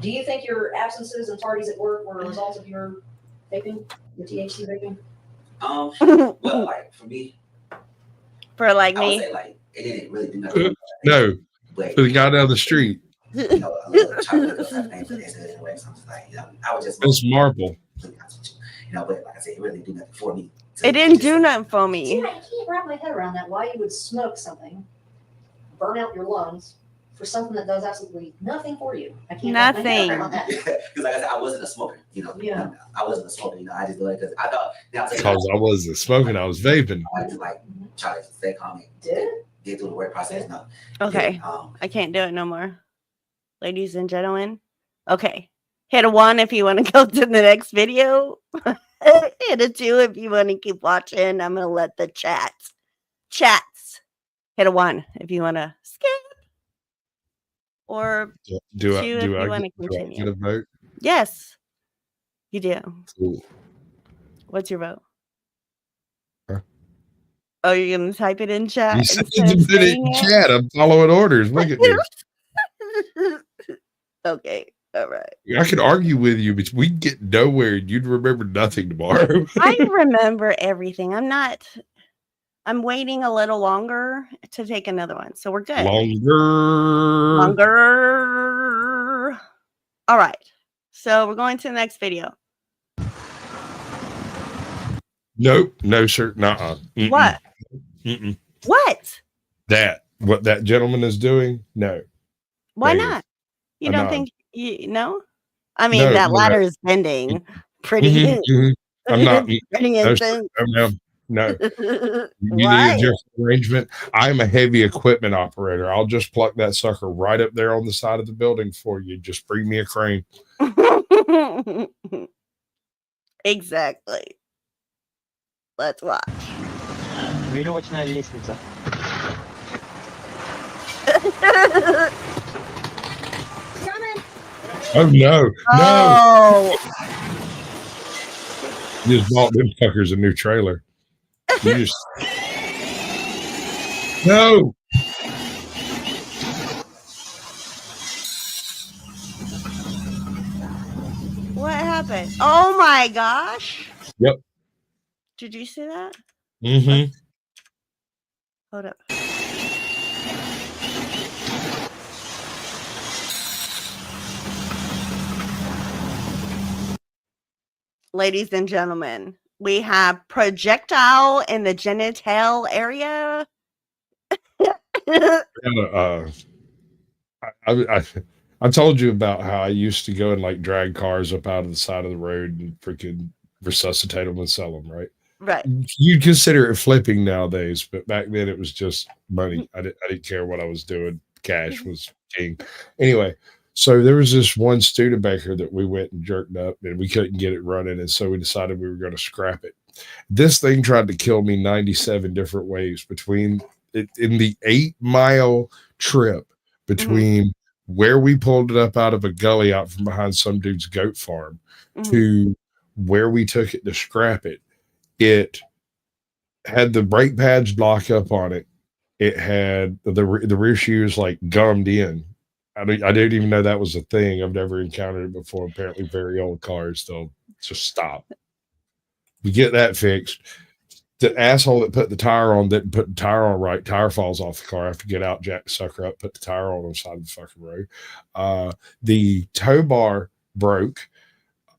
Do you think your absences and tardies at work were a result of your vaping, your THC vaping? Well, like for me, For like I would me. say like it didn't really do nothing. No, But for the guy down the street. a little chocolate type of thing, but it's good anyway. So I'm just like, I was just It's marble. but like I said, it really didn't do nothing for me. It didn't do nothing for me. See, I can't wrap my head around that. Why you would smoke something, burn out your lungs for something that does absolutely nothing for you. I can't wrap my head around that. Because like I said, I wasn't a smoker. Yeah. I wasn't a smoker. I just do it because I thought. Because I wasn't smoking, I was vaping. I had to like try to stay calm and get through the work process. No. Okay. Yeah, I can't do it no more. Ladies and gentlemen. Okay. Hit a 1 if you want to go to the next video. Hit a 2 if you want to keep watching. I'm going to let the chats. Hit a 1 if you want to skip. Or Do I 2 if you want to get continue. a vote? Yes, you do. Cool. What's your vote? Huh? Oh, you're going to type it in chat? You said instead to of put it saying in chat. I'm following orders. Look at me. Okay. All right. I could argue with you, but we'd get nowhere and you'd remember nothing tomorrow. I remember everything. I'm waiting a little longer to take another one. So we're good. Longer. All right. So we're going to the next video. Nope. No, sir. Nuh-uh. What? Mm-mm. What? What that gentleman is doing? No. Why Negative. not? You I'm don't not. think you know? I mean, No, that no. ladder is bending pretty Mhm, mhm. I'm not. pretty No, sir. intense. No. You need Why? a different arrangement. I'm a heavy equipment operator. I'll just pluck that sucker right up there on the side of the building for you. Just bring me a crane. Exactly. Let's watch. Вірювач на лестница. Oh no. No. Oh, You just bought them fuckers a new trailer. You just no. what happened? Oh my gosh. Yep. Did you see that? Mm-hmm. Hold up. Ladies and gentlemen, we have projectile in the genital area. I told you about how I used to go and like drag cars up out of the side of the road and freaking resuscitate them and sell them, right? Right. You'd consider it flipping nowadays, but back then it was just money. I didn't care what I was doing. Cash was king. Anyway, so there was this one Studebaker that we went and jerked up and we couldn't get it running. And so we decided we were going to scrap it. This thing tried to kill me 97 different ways between it in the 8-mile trip between where we pulled it up out of a gully out from behind some dude's goat farm to where we took it to scrap it. It had the brake pads lock up on it. It had the rear shoes like gummed in. I didn't even know that was a thing. I've never encountered it before. Apparently, very old cars they'll just stop. We get that fixed. the asshole that put the tire on didn't put the tire on right. Tire falls off the car. I have to get out, jack the sucker up, put the tire on the side of the fucking road. The tow bar broke.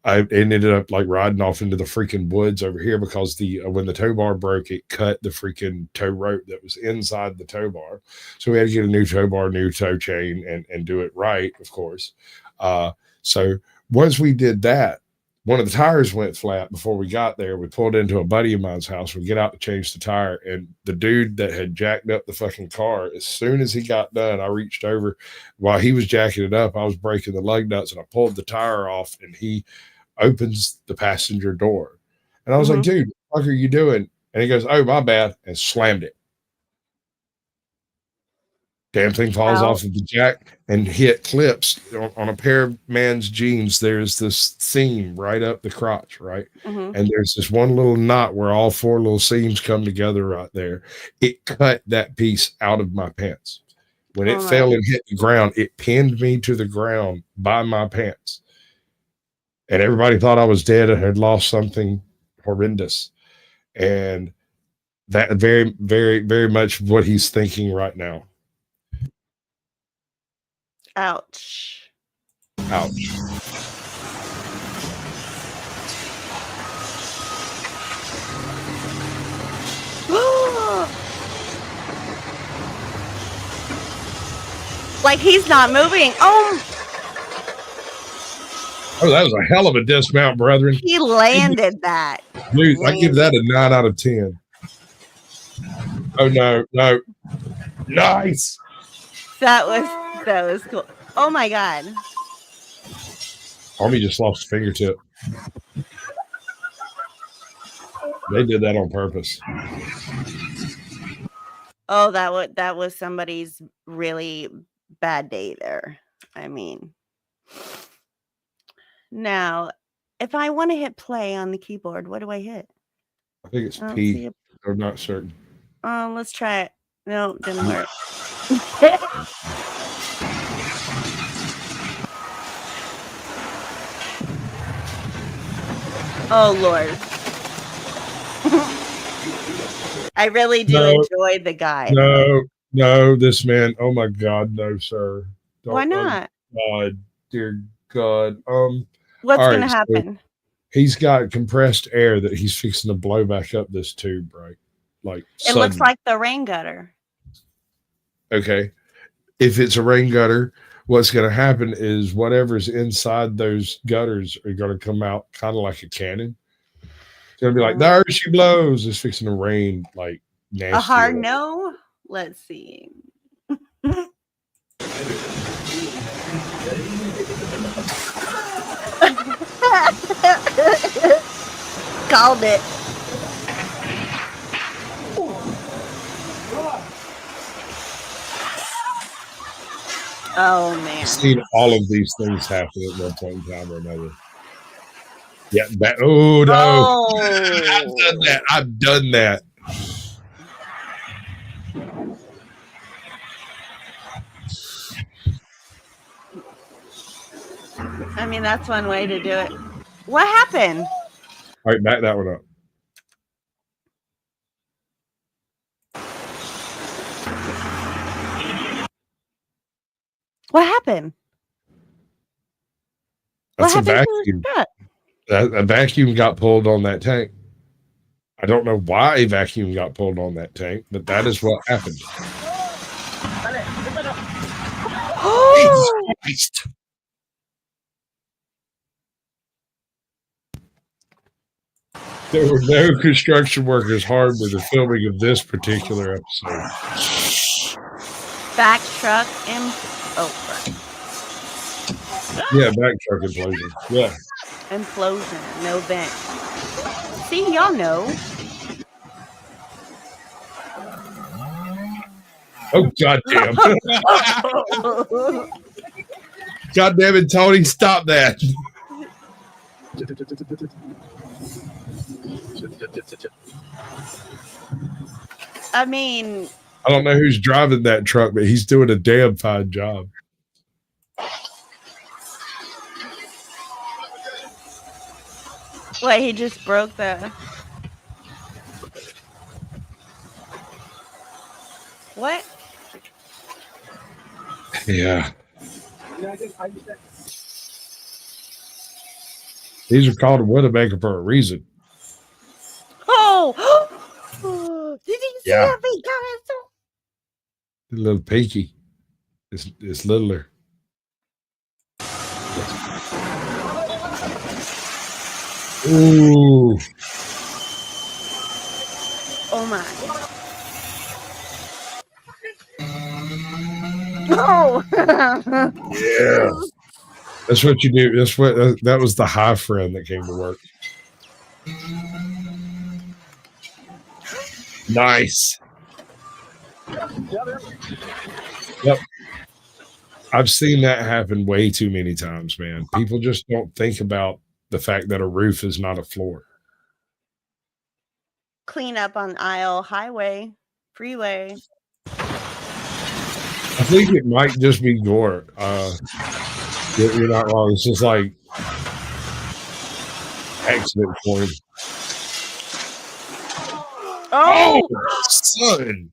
I ended up like riding off into the freaking woods over here because when the tow bar broke, it cut the freaking tow rope that was inside the tow bar. So we had to get a new tow bar, new tow chain, and do it right, of course. So once we did that, one of the tires went flat before we got there. We pulled into a buddy of mine's house. We get out to change the tire, and the dude that had jacked up the fucking car, as soon as he got done, I reached over while he was jacking it up. I was breaking the lug nuts, and I pulled the tire off, and he opens the passenger door. And I was like, dude, what the fuck are you doing? And he goes, oh, my bad, and slammed it. Damn thing falls off of the jack and hit clips on a pair of man's jeans. There's this seam right up the crotch, right? And there's this one little knot where all four little seams come together right there. It cut that piece out of my pants. When it fell and hit the ground, it pinned me to the ground by my pants. And everybody thought I was dead and had lost something horrendous. And that very, very, very much what he's thinking right now. Ouch. Ouch. Like he's not moving. Oh, that was a hell of a dismount, brethren. he landed that. Dude, I give that a 9 out of 10. Oh, no. Nice. That was cool. Oh my God. Army just lost a fingertip. They did that on purpose. Oh, that was somebody's really bad day there. I mean, now, if I want to hit play on the keyboard, what do I hit? I think it's P. I'm not certain. Let's try it. No, didn't work. Oh, Lord. I really do enjoy the guy. No, this man. Oh, my God. No, sir. Why not? God, dear God. What's going to happen? So he's got compressed air that he's fixing to blow back up this tube, right? Like it looks like the rain gutter. Okay. If it's a rain gutter, what's going to happen is whatever's inside those gutters are going to come out kind of like a cannon. It's going to be like, there she blows. It's fixing to rain like nasty. A hard no? Let's see. Called it. Oh man! I've seen all of these things happen at one point in time or another. Yeah. Oh no! Oh. I've done that. I mean, that's one way to do it. What happened? All right, back that one up. What happened? That's a vacuum. A vacuum got pulled on that tank. I don't know why a vacuum got pulled on that tank, but that is what happened. Jesus Christ. There were no construction workers harmed in the filming of this particular episode. Back truck Yeah, back truck implosion. Yeah. Implosion. No vent. See, y'all know. Oh, goddamn. God damn it, Tony, stop that. I mean, I don't know who's driving that truck, but he's doing a damn fine job. what, he just broke the... What? Yeah. These are called a Widowmaker for a reason. Oh! Did you see Yeah. that big dinosaur? The little pinky. It's littler. Ooh. Oh my. Oh! Yeah. That's what you do. That's what that was the high friend that came to work. Nice. Yep. I've seen that happen way too many times, man. People just don't think about the fact that a roof is not a floor. Clean up on aisle, highway, freeway. I think it might just be gore. You're not wrong. It's just like accident point. Oh, son.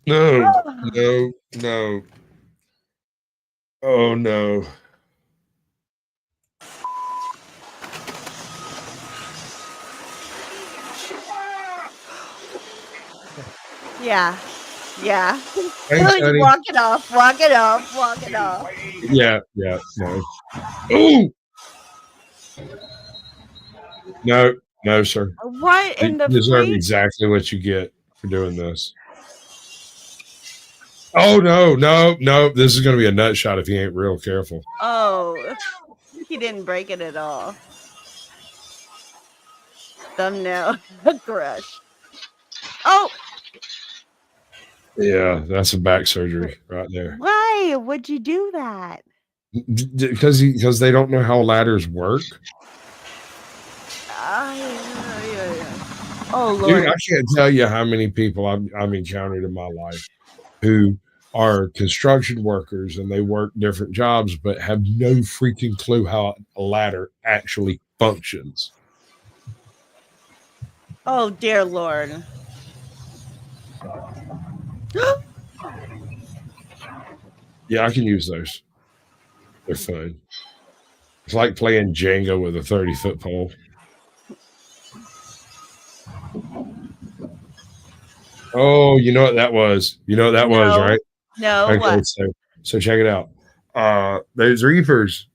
No. Oh no. yeah. Thanks, honey. Walk it off. Yeah, no. Ooh! No, sir. What in the You deserve freak? exactly what you get for doing this. Oh no. This is gonna be a nut shot if he ain't real careful. Oh, he didn't break it at all. Thumbnail crush. Oh, Yeah, that's a back surgery right there. why would you do that? Because they don't know how ladders work. Oh Lord. Dude, I can't tell you how many people I've encountered in my life who are construction workers and they work different jobs but have no freaking clue how a ladder actually functions. Oh dear Lord. Yeah, I can use those. They're fun. It's like playing Jenga with a 30-foot pole. Oh, you know what that was? You know what that was, right? No, Okay, what? so check it out. Those reefers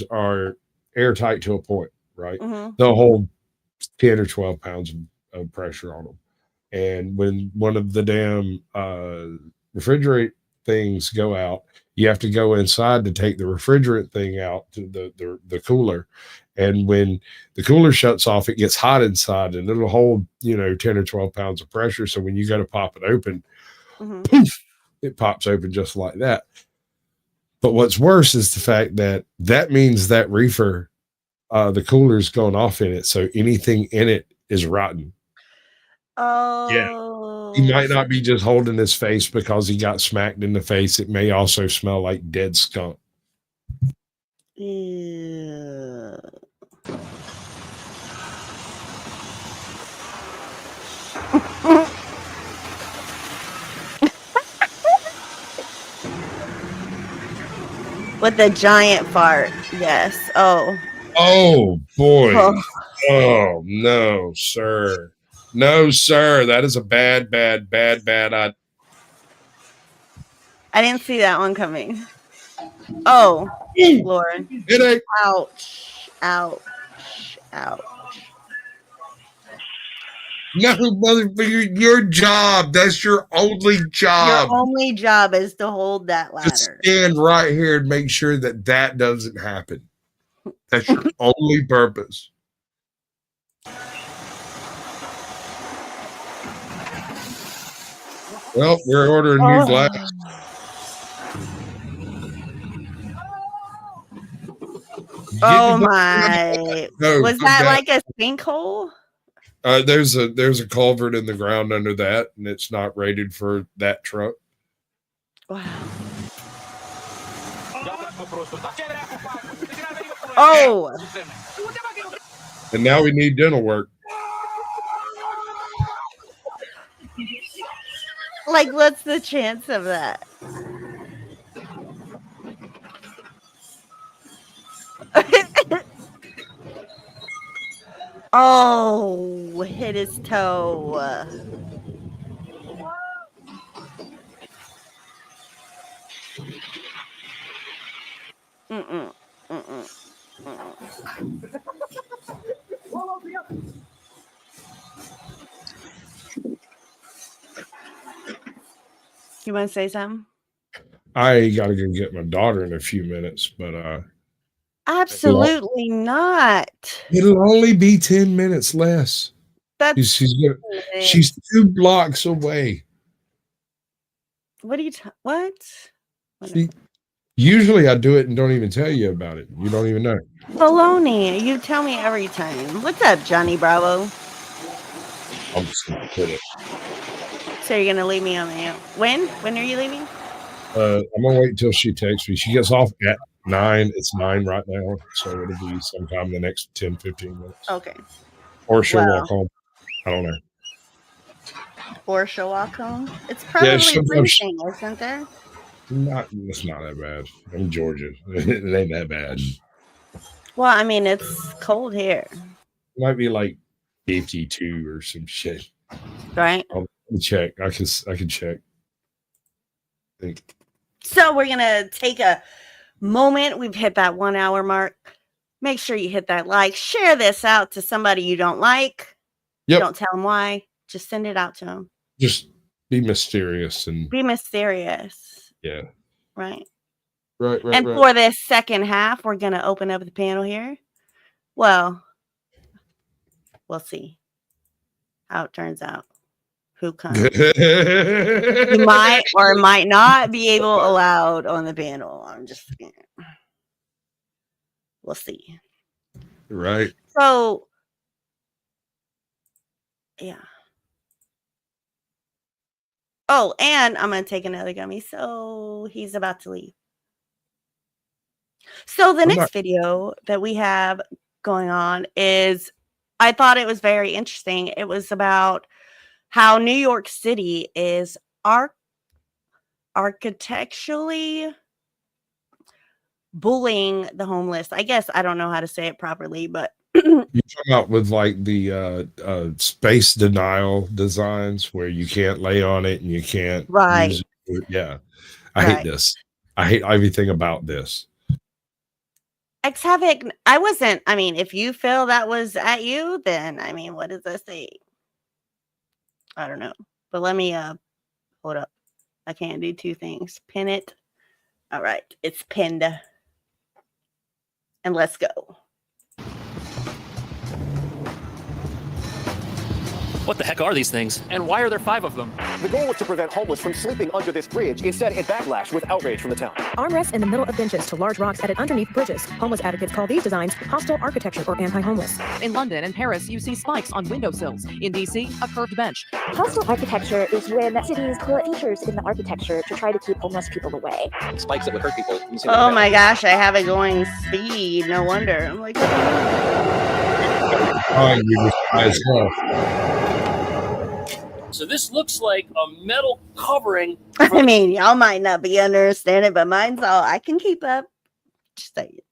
are airtight to a point, right? Mm-hmm. They'll hold 10 or 12 pounds of pressure on them. And when one of the damn refrigerate things go out, you have to go inside to take the refrigerant thing out to the cooler. And when the cooler shuts off, it gets hot inside and it'll hold, 10 or 12 pounds of pressure. So when you go to pop it open, poof, it pops open just like that. But what's worse is the fact that means that reefer, the cooler's going off in it. So anything in it is rotten. Oh. He might not be just holding his face because he got smacked in the face. It may also smell like dead skunk. Yeah. With the giant fart. Yes. Oh. Oh boy. Oh. Oh no, sir. No, sir. That is a bad. I didn't see that one coming. Oh, Lord. Headache. Ouch. No, motherfucker, your job. That's your only job. Your only job is to hold that To ladder. stand right here and make sure that doesn't happen. That's your only purpose. Well, we're ordering new glass. Oh my. No, was that like a sinkhole? There's a culvert in the ground under that, and it's not rated for that truck. Wow. Oh. And now we need dental work. Like, what's the chance of that? Oh, hit his toe. Mm-mm. Mm-mm. Mm-mm. You want to say something? I gotta go get my daughter in a few minutes, but Absolutely not. it'll only be 10 minutes less. That's She's 2 blocks away. what are you what? Usually I do it and don't even tell you about it. You don't even know. Baloney. You tell me every time. What's up, Johnny Bravo? I'm just gonna put it. So you're gonna leave me on the when? When are you leaving? I'm gonna wait until she texts me. She gets off at 9. It's 9 right now, so it'll be sometime in the next 10, 15 minutes. Okay. Or she'll walk home. I don't know. Or she'll walk home. It's probably freezing, isn't there? It's not that bad. I'm in Georgia. It ain't that bad. Well, I mean, it's cold here. It might be like 52 or some shit. Right? I'll check. I can check. So we're gonna take a moment. We've hit that 1 hour mark. Make sure you hit that like. Share this out to somebody you don't like. Yep. Don't tell them why. Just send it out to them. Just be mysterious and be mysterious. Yeah. Right. Right. And for this second half, we're gonna open up the panel here. Well, we'll see how it turns out. Who comes? You might or might not be allowed on the panel. I'm just we'll see. Right. So yeah. Oh, and I'm gonna take another gummy. So he's about to leave. So the next video that we have going on is, I thought it was very interesting. It was about how New York City is architecturally bullying the homeless. I guess I don't know how to say it properly, but you come out with like the space denial designs where you can't lay on it and you can't use it. Yeah. I hate this. I hate everything about this. Havoc, I wasn't. I mean, if you feel that was at you, then I mean, what does that say? I don't know. But let me hold up. I can't do two things. Pin it. All right, it's pinned. And let's go. What the heck are these things? And why are there 5 of them? The goal was to prevent homeless from sleeping under this bridge. Instead, it backlashed with outrage from the town. Armrests in the middle of benches to large rocks added underneath bridges. Homeless advocates call these designs hostile architecture or anti-homeless. In London and Paris, you see spikes on windowsills. In DC, a curved bench. Hostile architecture is when cities put features in the architecture to try to keep homeless people away. Spikes that would hurt people. Oh my gosh, I have it going speed. No wonder. I'm like, So this looks like a metal covering. I mean, y'all might not be understanding, but mine's all I can keep up. Just say it.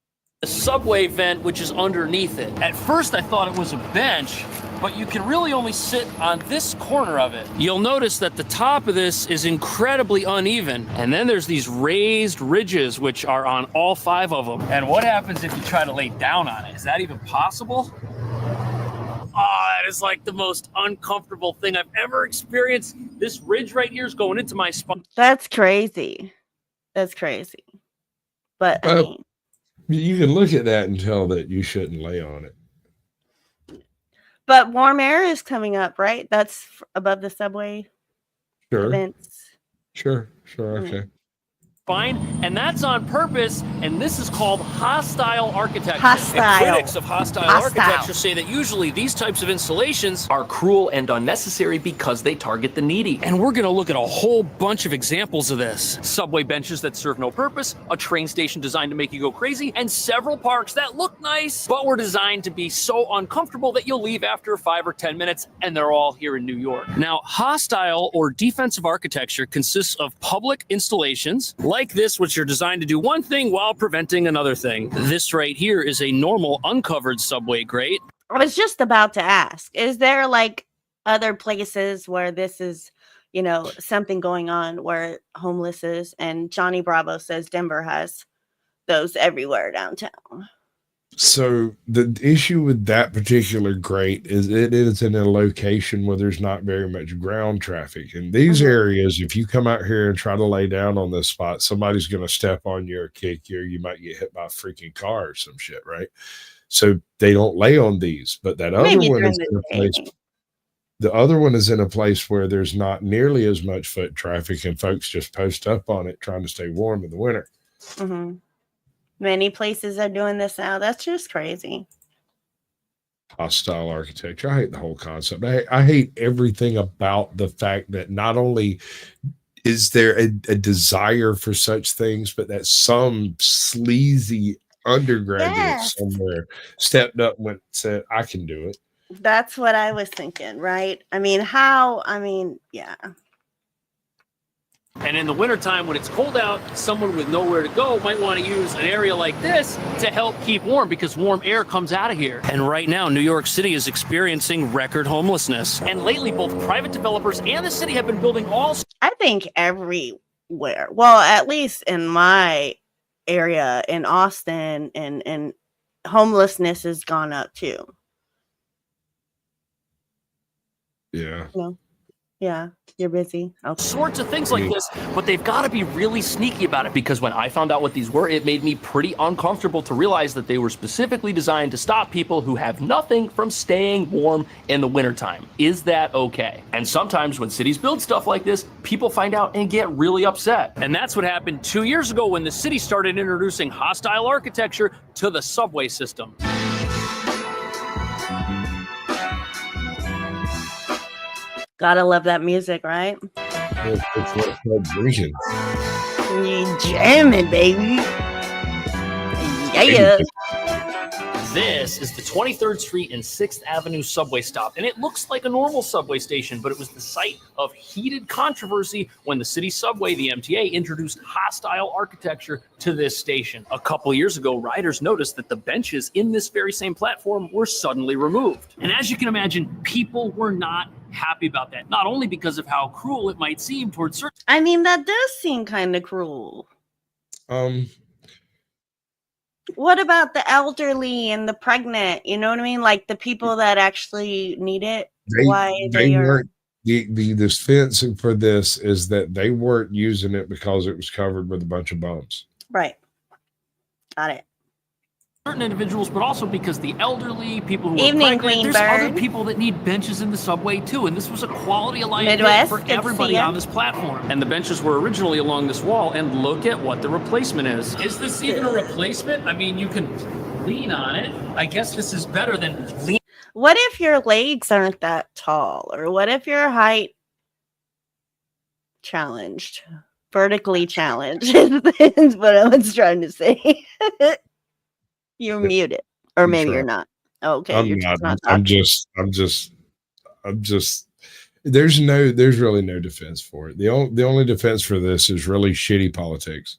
A subway vent, which is underneath it. At first, I thought it was a bench, but you can really only sit on this corner of it. You'll notice that the top of this is incredibly uneven, and then there's these raised ridges, which are on all 5 of them. And what happens if you try to lay down on it? Is that even possible? Oh, that is like the most uncomfortable thing I've ever experienced. This ridge right here is going into my spine. That's crazy. That's crazy. But I mean, you can look at that and tell that you shouldn't lay on it. But warm air is coming up, right? That's above the subway Sure. events. Sure. Okay. find, and that's on purpose, and this is called hostile architecture. Hostile. And critics of hostile architecture say that usually these types of installations are cruel and unnecessary because they target the needy. And we're gonna look at a whole bunch of examples of this. Subway benches that serve no purpose, a train station designed to make you go crazy, and several parks that look nice, but were designed to be so uncomfortable that you'll leave after 5 or 10 minutes, and they're all here in New York. Now, hostile or defensive architecture consists of public installations like this, which are designed to do one thing while preventing another thing. This right here is a normal uncovered subway grate. I was just about to ask, is there like other places where this is, you know, something going on where homeless is? And Johnny Bravo says Denver has those everywhere downtown. So the issue with that particular grate is it is in a location where there's not very much ground traffic. In these areas, if you come out here and try to lay down on this spot, somebody's going to step on you or kick you, or you might get hit by a freaking car or some shit, right? So they don't lay on these. But that other one is in a place. The other one is in a place where there's not nearly as much foot traffic, and folks just post up on it trying to stay warm in the winter. Mm-hmm. Many places are doing this now. That's just crazy. Hostile architecture. I hate the whole concept. I hate everything about the fact that not only is there a desire for such things, but that some sleazy undergraduate somewhere stepped up and said, I can do it. That's what I was thinking, right? Yeah. And in the wintertime, when it's cold out, someone with nowhere to go might want to use an area like this to help keep warm, because warm air comes out of here. And right now, New York City is experiencing record homelessness. And lately, both private developers and the city have been building I think everywhere. Well, at least in my area in Austin, and homelessness has gone up too. Yeah. No. Yeah, you're busy. Okay. Sorts of things like this, but they've got to be really sneaky about it, because when I found out what these were, it made me pretty uncomfortable to realize that they were specifically designed to stop people who have nothing from staying warm in the wintertime. Is that okay? And sometimes when cities build stuff like this, people find out and get really upset. And that's what happened 2 years ago when the city started introducing hostile architecture to the subway system. Gotta love that music, right? It's drinking. You jamming, baby. Yeah. This is the 23rd Street and 6th Avenue subway stop, and it looks like a normal subway station, but it was the site of heated controversy when the city subway, the MTA, introduced hostile architecture to this station. A couple years ago, riders noticed that the benches in this very same platform were suddenly removed. And as you can imagine, people were not happy about that, not only because of how cruel it might seem towards certain... I mean, that does seem kind of cruel. What about the elderly and the pregnant? You know what I mean? Like the people that actually need it. The defense for this is that they weren't using it because it was covered with a bunch of bumps. Right. Got it. Certain individuals, but also because the elderly, people who Evening, are pregnant, Queen there's Bird. other people that need benches in the subway too, and this was a quality of life Midwest, for good to everybody see ya. on this platform. And the benches were originally along this wall, and look at what the replacement is. Is this even a replacement? I mean, you can lean on it. I guess this is better than lean. What if your legs aren't that tall? Or what if your height challenged? Vertically challenged is what I was trying to say. You're muted. Or maybe you're not. Okay. I'm not. I'm just there's really no defense for it. The only defense for this is really shitty politics.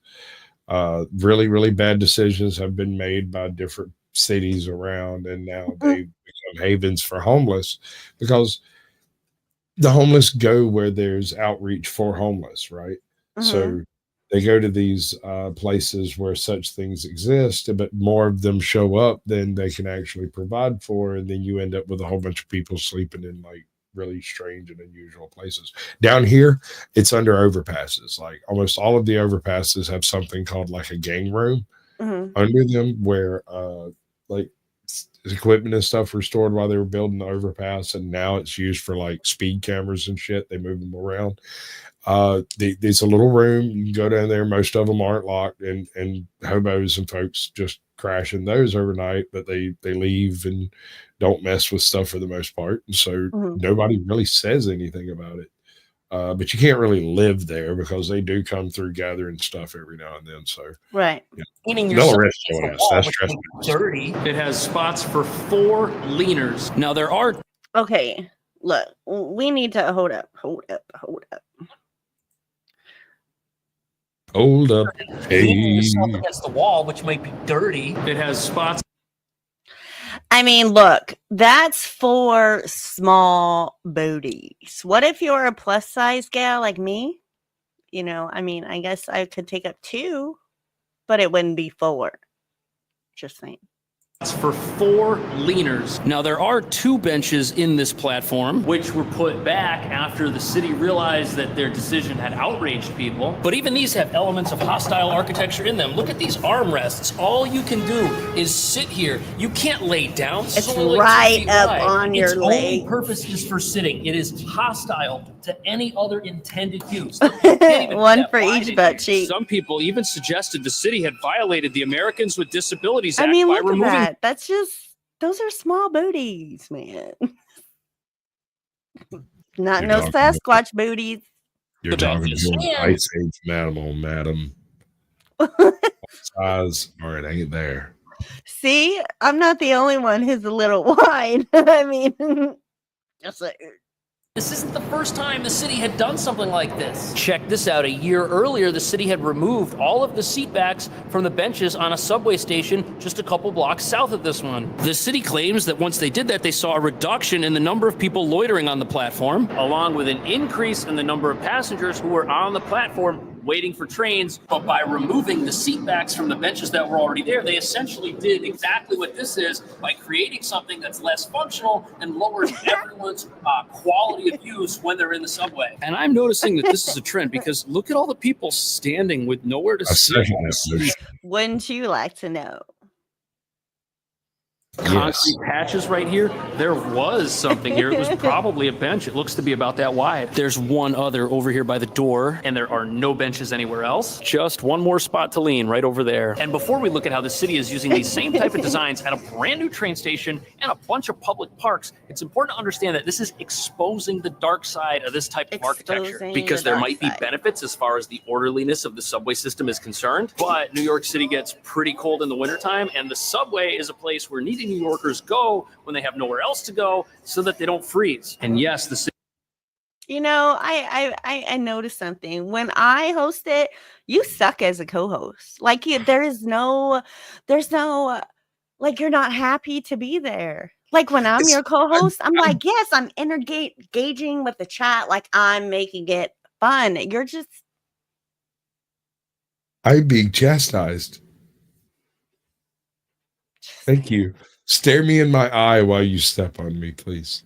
Really, really bad decisions have been made by different cities around, and now they've become havens for homeless, because the homeless go where there's outreach for homeless, right? So they go to these places where such things exist, but more of them show up than they can actually provide for, and then you end up with a whole bunch of people sleeping in like really strange and unusual places. Down here, it's under overpasses. Like almost all of the overpasses have something called like a gang room under them, where like equipment and stuff were stored while they were building the overpass, and now it's used for like speed cameras and shit. They move them around. There's a little room. You can go down there. Most of them aren't locked, and hobos and folks just crash in those overnight, but they leave and don't mess with stuff for the most part. And so nobody really says anything about it. But you can't really live there because they do come through gathering stuff every now and then. So right. They'll arrest your ass. That's dirty. It has spots for 4 leaners. Now there are. Okay, look, we need to hold up. Hold up. Hey. Against the wall, which might be dirty. It has spots. I mean, look, that's for small booties. What if you're a plus size gal like me? You know, I mean, I guess I could take up 2, but it wouldn't be 4. Just saying. For 4 leaners. Now there are 2 benches in this platform, which were put back after the city realized that their decision had outraged people. But even these have elements of hostile architecture in them. Look at these armrests. All you can do is sit here. You can't lay down. It's right up on your leg. Its only purpose is for sitting. It is hostile to any other intended use. One for each butt cheek. Some people even suggested the city had violated the Americans with Disabilities Act I mean, by look removing. at that. That's just, those are small booties, man. Not no Sasquatch booties. You're talking to an Ice Age mammal, madam. Size, or it ain't there. See, I'm not the only one who's a little wide. I mean, just like. This isn't the first time the city had done something like this. Check this out. A year earlier, the city had removed all of the seat backs from the benches on a subway station just a couple blocks south of this one. The city claims that once they did that, they saw a reduction in the number of people loitering on the platform, along with an increase in the number of passengers who were on the platform waiting for trains. But by removing the seat backs from the benches that were already there, they essentially did exactly what this is by creating something that's less functional and lowers everyone's quality of use when they're in the subway. And I'm noticing that this is a trend because look at all the people standing with nowhere to sit. Wouldn't you like to know? Concrete patches right here. There was something here. It was probably a bench. It looks to be about that wide. There's one other over here by the door, and there are no benches anywhere else. Just one more spot to lean right over there. And before we look at how the city is using these same type of designs at a brand new train station and a bunch of public parks, it's important to understand that this is exposing the dark side of this type of architecture, because there might be benefits as far as the orderliness of the subway system is concerned. But New York City gets pretty cold in the wintertime, and the subway is a place where needing New Yorkers go when they have nowhere else to go so that they don't freeze. And yes, the city. You know, I noticed something. When I host it, you suck as a co-host. Like there's no, like you're not happy to be there. Like when I'm your co-host, I'm like, yes, I'm engaging with the chat. Like I'm making it fun. You're just. I'm being chastised. Thank you. Stare me in my eye while you step on me, please.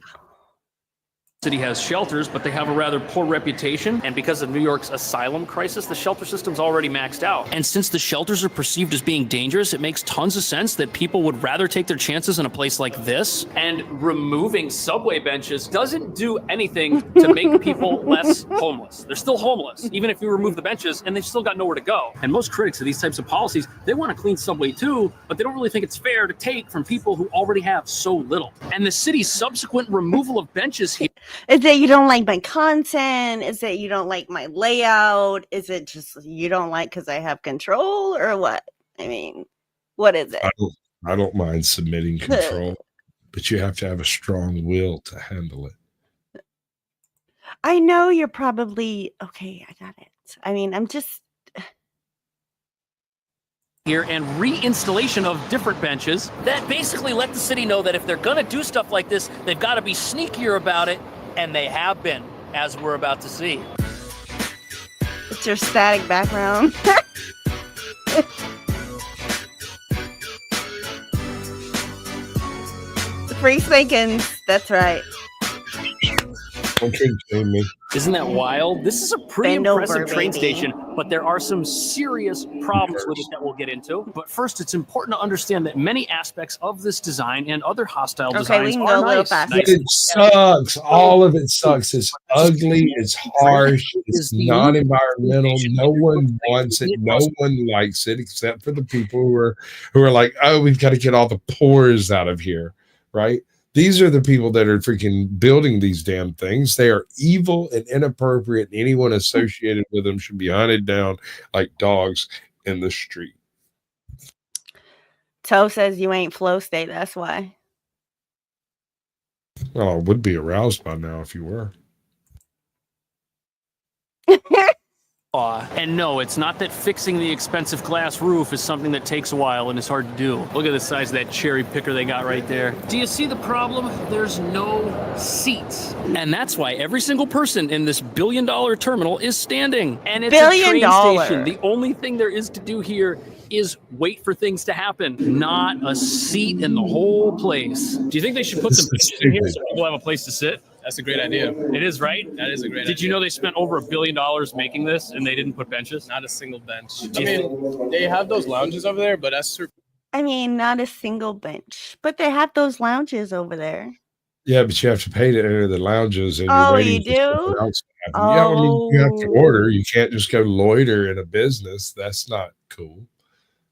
City has shelters, but they have a rather poor reputation. And because of New York's asylum crisis, the shelter system's already maxed out. And since the shelters are perceived as being dangerous, it makes tons of sense that people would rather take their chances in a place like this. And removing subway benches doesn't do anything to make people less homeless. They're still homeless, even if you remove the benches, and they've still got nowhere to go. And most critics of these types of policies, they want a clean subway too, but they don't really think it's fair to take from people who already have so little. And the city's subsequent removal of benches here. Is it you don't like my content? Is it you don't like my layout? Is it just you don't like because I have control or what? I mean, what is it? I don't mind submitting control, but you have to have a strong will to handle it. I know you're probably okay. I got it. I mean, I'm just here and reinstallation of different benches that basically let the city know that if they're going to do stuff like this, they've got to be sneakier about it. And they have been, as we're about to see. It's your static background. Free spankings. That's right. Don't kink shame me. Isn't that wild? This is a pretty Bend impressive over, train baby. station, but there are some serious problems with it that we'll get into. But first, it's important to understand that many aspects of this design and other hostile Okay, we designs can are go a little nice. faster. But it sucks. All of it sucks. It's ugly. It's harsh. It's non-environmental. No one wants it. No one likes it except for the people who are like, oh, we've got to get all the pores out of here, right? These are the people that are freaking building these damn things. They are evil and inappropriate, and anyone associated with them should be hunted down like dogs in the street. Toe says you ain't flow state. That's why. Well, I would be aroused by now if you were. And no, it's not that fixing the expensive glass roof is something that takes a while and is hard to do. Look at the size of that cherry picker they got right there. Do you see the problem? There's no seats. And that's why every single person in this billion-dollar terminal is standing. And it's a train station. The only thing there is to do here is wait for things to happen, not a seat in the whole place. Do you think they should put some benches in here so people have a place to sit? That's a great idea. It is, right? That is a great idea. Did you know they spent over $1 billion making this and they didn't put benches? Not a single bench. I mean, they have those lounges over there, but that's I mean, not a single bench, but they have those lounges over there. Yeah, but you have to pay to enter the lounges, and Oh, you're waiting you for something do? else to happen. Yeah, I mean, you have to order. You can't just go loiter in a business. That's not cool,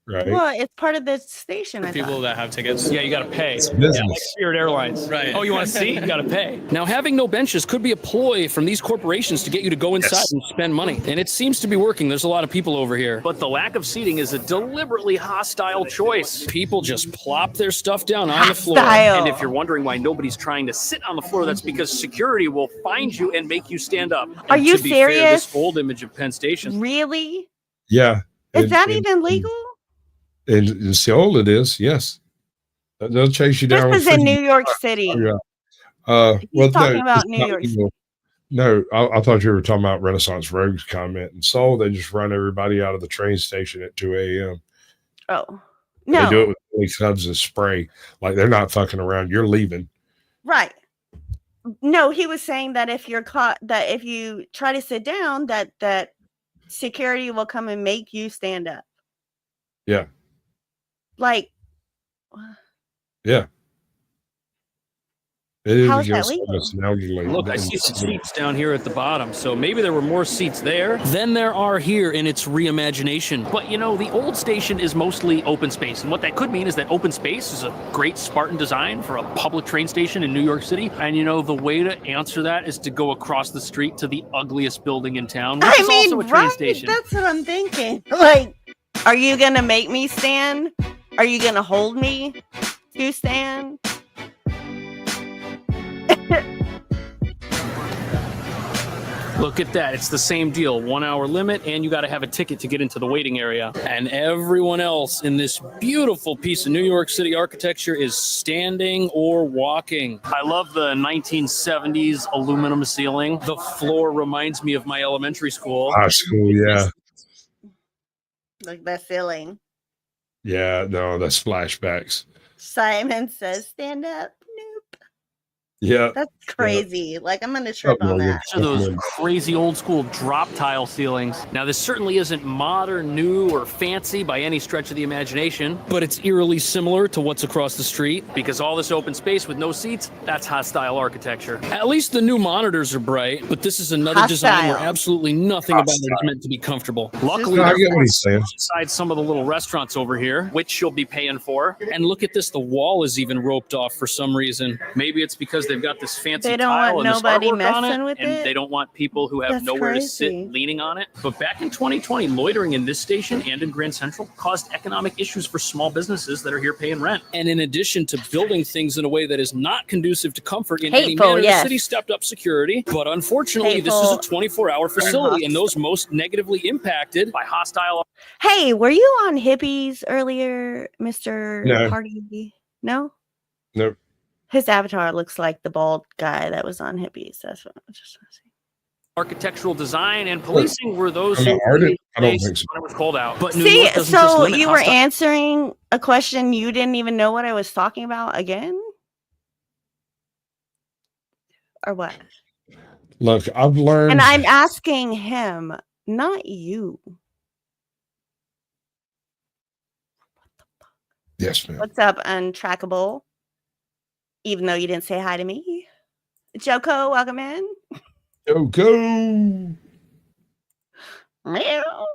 right? Well, it's part of the station. I people thought. that have tickets. Yeah, you got to pay. It's Yeah, business. like Spirit Airlines. Right. Oh, you want to see? You got to pay. Now, having no benches could be a ploy from these corporations to get you to go inside and spend money. And it seems to be working. There's a lot of people over here. But the lack of seating is a deliberately hostile choice. People just plop their stuff down on the floor. Hostile. And if you're wondering why nobody's trying to sit on the floor, that's because security will find you and make you stand up. Are And you to be fair, serious? this old image of Penn Station. Really? Yeah. Is that even legal? In Seoul, it is. Yes, they'll chase you down. This is in New York City. Well, talking about it's New not York legal. No, I thought you were talking about Renaissance Rogue's comment. In Seoul, they just run everybody out of the train station at 2 a.m. Oh, They no. do it with Billy Subs and spray. Like they're not fucking around. You're leaving. Right. No, he was saying that if you're caught, that if you try to sit down, that security will come and make you stand up. Yeah. Like, Yeah. It is How is that against legal? us now, like, Look, I see some seats down here at the bottom, so maybe there were more seats there than there are here in its reimagination. But you know, the old station is mostly open space, and what that could mean is that open space is a great Spartan design for a public train station in New York City. And you know, the way to answer that is to go across the street to the ugliest building in town, which is also a train station. That's what I'm thinking. Like, are you gonna make me stand? Are you gonna hold me to stand? Look at that. It's the same deal. 1 hour limit, and you got to have a ticket to get into the waiting area. And everyone else in this beautiful piece of New York City architecture is standing or walking. I love the 1970s aluminum ceiling. The floor reminds me of my elementary school. High school, yeah. Like that ceiling. Yeah, no, that's flashbacks. Simon says, "Stand up." Yeah. That's crazy. Like, I'm gonna trip on that. These are those crazy old school drop tile ceilings. Now, this certainly isn't modern, new, or fancy by any stretch of the imagination, but it's eerily similar to what's across the street, because all this open space with no seats, that's hostile architecture. At least the new monitors are bright, but this is another design where absolutely nothing about it is meant to be comfortable. Luckily, I get what he's saying. Inside some of the little restaurants over here, which you'll be paying for. And look at this, the wall is even roped off for some reason. Maybe it's because they've got this fancy They don't tile want and this nobody artwork on messing it, with and it? they don't want people who have That's nowhere to crazy. sit leaning on it. But back in 2020, loitering in this station and in Grand Central caused economic issues for small businesses that are here paying rent. And in addition to building things in a way that is not conducive to comfort in any Hateful, manner, yes. the city stepped up security. But unfortunately, this is a 24-hour facility, and those most negatively impacted by hostile. Hey, were you on hippies earlier, Mr. No. Party? No? Nope. His avatar looks like the bald guy that was on hippies. That's what I was just Architectural design and policing were those I'm who an artist? I don't faced think so. when it was called out. But New See, York doesn't just so limit you were hostile- answering a question you didn't even know what I was talking about again? Or what? Look, I've learned. And I'm asking him, not you. Yes, ma'am. What's up, Untrackable? Even though you didn't say hi to me. Joko, welcome in. Joko. Meow.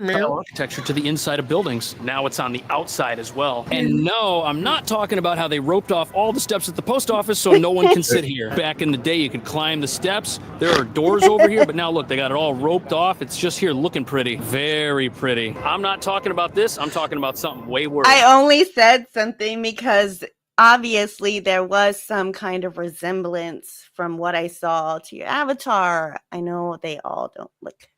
Architecture to the inside of buildings. Now it's on the outside as well. And no, I'm not talking about how they roped off all the steps at the post office so no one can sit here. Back in the day, you could climb the steps. There are doors over here, but now look, they got it all roped off. It's just here looking pretty. Very pretty. I'm not talking about this. I'm talking about something way worse. I only said something because obviously there was some kind of resemblance from what I saw to your avatar. I know they all don't look.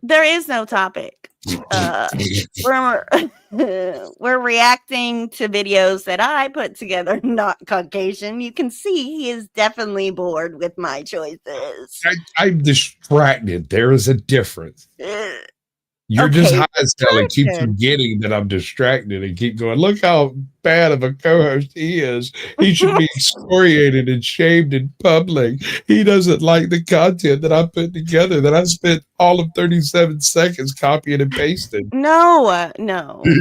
There is no topic. We're reacting to videos that I put together, not Caucasian. You can see he is definitely bored with my choices. I'm distracted. There is a difference. You're just high as hell and keep forgetting that I'm distracted and keep going, look how bad of a co-host he is. He should be excoriated and shamed in public. He doesn't like the content that I put together that I spent all of 37 seconds copying and pasting. No.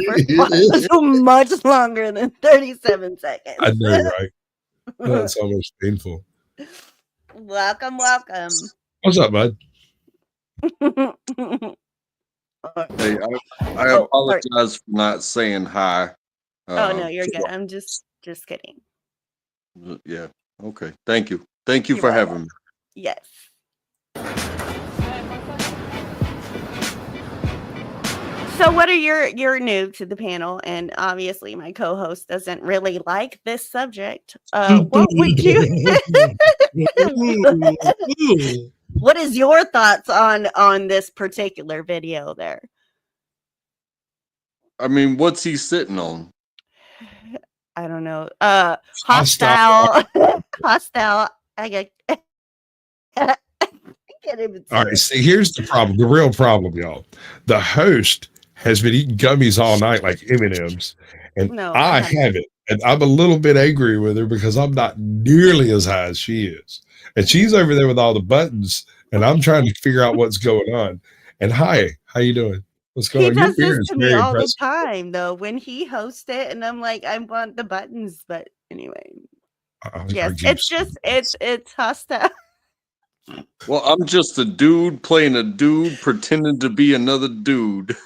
First of all, it was much longer than 37 seconds. I know, right? That's almost painful. Welcome. What's up, bud? Hey, I apologize for not saying hi. Oh no, you're good. I'm just kidding. Yeah. Okay. Thank you. Thank you for having me. Yes. So what are you're new to the panel, and obviously my co-host doesn't really like this subject. What would you What is your thoughts on this particular video there? I mean, what's he sitting on? I don't know. Hostile. I can't even say All right, see, here's the problem. The real problem, y'all. The host has been eating gummies all night like M&Ms, and No, I haven't. And I'm a little bit angry with her because I'm not nearly as high as she is. And she's over there with all the buttons, and I'm trying to figure out what's going on. And hi, how you doing? What's going on? He does Your beer this is to me very all impressive. the time, though. When he hosts it, and I'm like, I want the buttons, but anyway. Yes, it's hostile. Well, I'm just a dude playing a dude pretending to be another dude.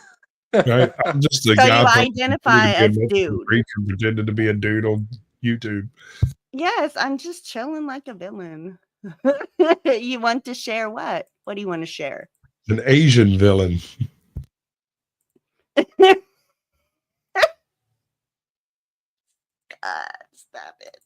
Right? I'm just a So guy you identify as dude. pretending to be a dude on YouTube. Yes, I'm just chilling like a villain. You want to share what? What do you want to share? An Asian villain. Stop it.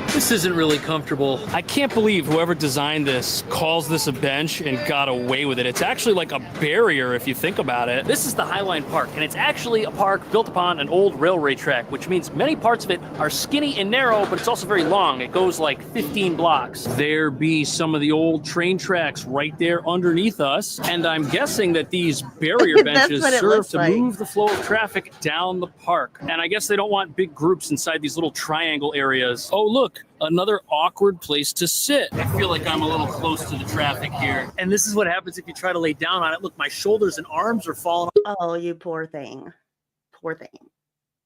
This isn't really comfortable. I can't believe whoever designed this calls this a bench and got away with it. It's actually like a barrier if you think about it. This is the Highline Park, and it's actually a park built upon an old railway track, which means many parts of it are skinny and narrow, but it's also very long. It goes like 15 blocks. There be some of the old train tracks right there underneath us, and I'm guessing that these barrier benches serve to move the flow of traffic down the park. And I guess they don't want big groups inside these little triangle areas. Oh, look. Another awkward place to sit. I feel like I'm a little close to the traffic here. And this is what happens if you try to lay down on it. Look, my shoulders and arms are falling off. Oh, you poor thing. Poor thing.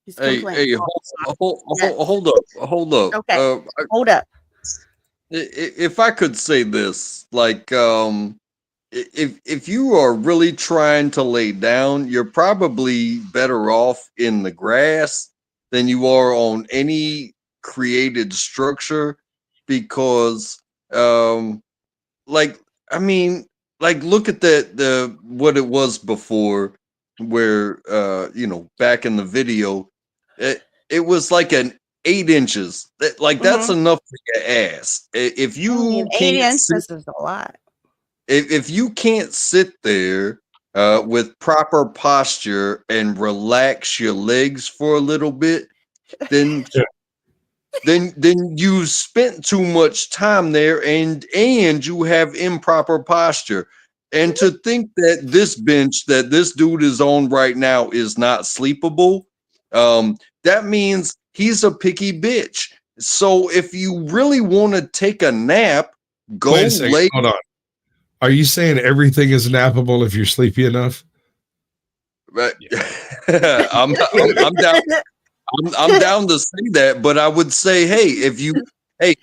He's Hey, hold up. Okay, hold up. If I could say this, like, if you are really trying to lay down, you're probably better off in the grass than you are on any created structure, because look at that what it was before, where back in the video it was like an 8 inches. That's enough for your ass. If you 8 inches is a lot. If you can't sit there with proper posture and relax your legs for a little bit, then you spent too much time there, and you have improper posture. And to think that this bench that this dude is on right now is not sleepable, that means he's a picky bitch. So if you really want to take a nap, go Wait a second, lay. hold on. Are you saying everything is nappable if you're sleepy enough? Right. I'm down. I'm down to say that, but I would say,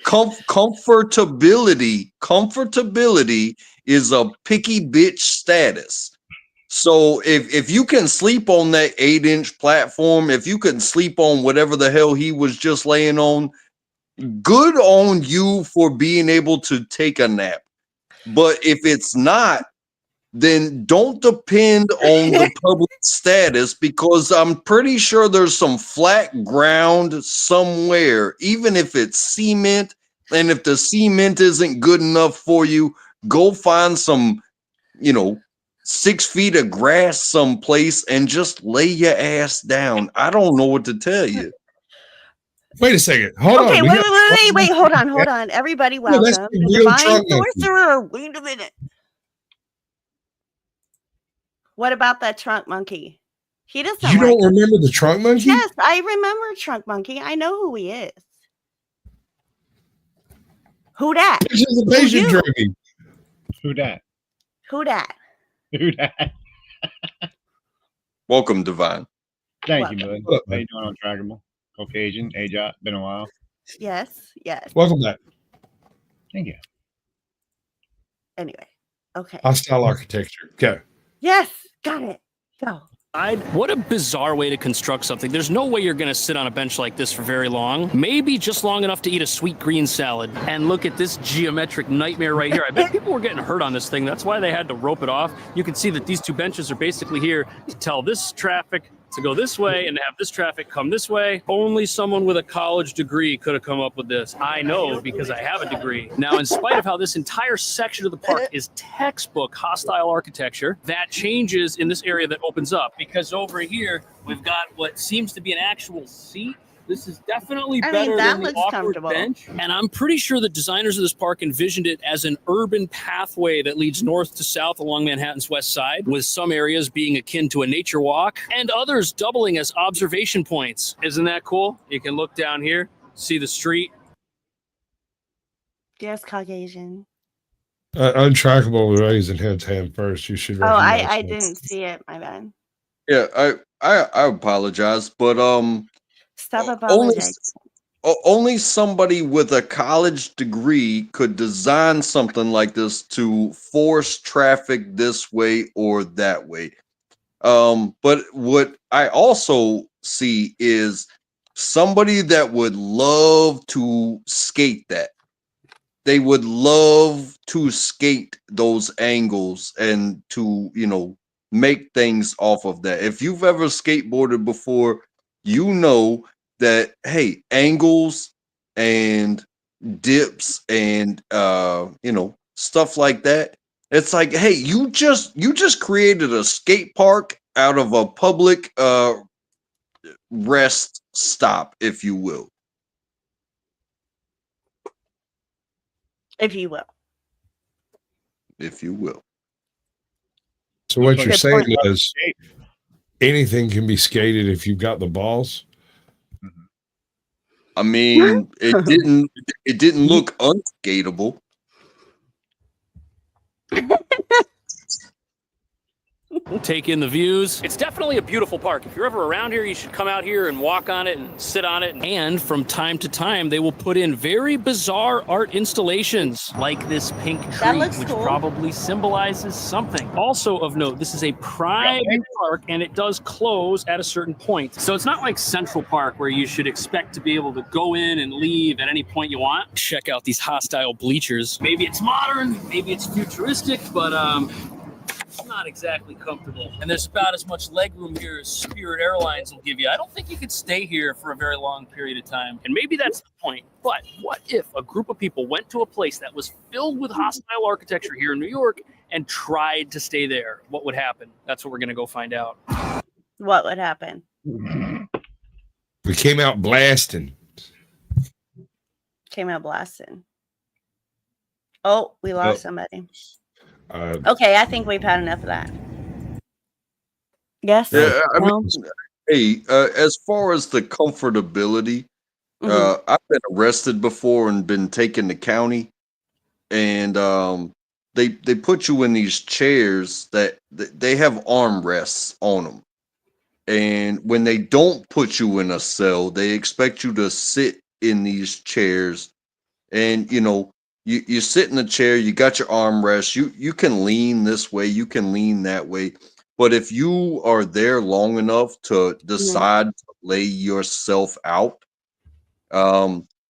comfortability is a picky bitch status. So if you can sleep on that 8-inch platform, if you can sleep on whatever the hell he was just laying on, good on you for being able to take a nap. But if it's not, then don't depend on the public status, because I'm pretty sure there's some flat ground somewhere, even if it's cement. And if the cement isn't good enough for you, go find some, 6 feet of grass someplace and just lay your ass down. I don't know what to tell you. Wait a second. Hold on. Okay, wait. Hold on. Everybody, Yeah, that's welcome. the The real Divine trunk monkey. Sorcerer. Wait a minute. What about that trunk monkey? He doesn't. You don't remember the trunk monkey? Yes, I remember Trunk Monkey. I know who he is. Who that? This is the patient druggie. Who that? Who that? Who that? Welcome, Divine. Thank you, bud. How you doing on Trackable? Caucasian, AJOT, been a while. Yes. Welcome back. Thank you. Anyway, okay. Hostile architecture. Go. Yes, got it. Go. What a bizarre way to construct something. There's no way you're going to sit on a bench like this for very long. Maybe just long enough to eat a sweet green salad. And look at this geometric nightmare right here. I bet people were getting hurt on this thing. That's why they had to rope it off. You can see that these two benches are basically here to tell this traffic to go this way and to have this traffic come this way. Only someone with a college degree could have come up with this. I know, because I have a degree. Now, in spite of how this entire section of the park is textbook hostile architecture, that changes in this area that opens up, because over here we've got what seems to be an actual seat. This is definitely better than the awkward bench. And I'm pretty sure the designers of this park envisioned it as an urban pathway that leads north to south along Manhattan's west side, with some areas being akin to a nature walk and others doubling as observation points. Isn't that cool? You can look down here, see the street. Yes, Caucasian. Untrackable was raising his hand first. You should. I didn't see it. My bad. Yeah, I apologize, but Stop apologizing. only somebody with a college degree could design something like this to force traffic this way or that way. But what I also see is somebody that would love to skate that. They would love to skate those angles and to, make things off of that. If you've ever skateboarded before, you know that, hey, angles and dips and stuff like that. It's like, hey, you just created a skate park out of a public rest stop, if you will. If you will. If you will. So what you're saying is anything can be skated if you've got the balls? I mean, it didn't look unskateable. Take in the views. It's definitely a beautiful park. If you're ever around here, you should come out here and walk on it and sit on it. And from time to time, they will put in very bizarre art installations, like this pink tree, which probably symbolizes something. Also of note, this is a private park, and it does close at a certain point. So it's not like Central Park, where you should expect to be able to go in and leave at any point you want. Check out these hostile bleachers. Maybe it's modern, maybe it's futuristic, but it's not exactly comfortable. And there's about as much legroom here as Spirit Airlines will give you. I don't think you could stay here for a very long period of time. And maybe that's the point. But what if a group of people went to a place that was filled with hostile architecture here in New York and tried to stay there? What would happen? That's what we're going to go find out. What would happen? We came out blasting. Came out blasting. Oh, we lost somebody. Okay, I think we've had enough of that. Yes. Yeah, I mean, hey, as far as the comfortability, I've been arrested before and been taken to county, and they put you in these chairs that they have armrests on them. And when they don't put you in a cell, they expect you to sit in these chairs. And you sit in the chair, you got your armrest, you can lean this way, you can lean that way. But if you are there long enough to decide to lay yourself out,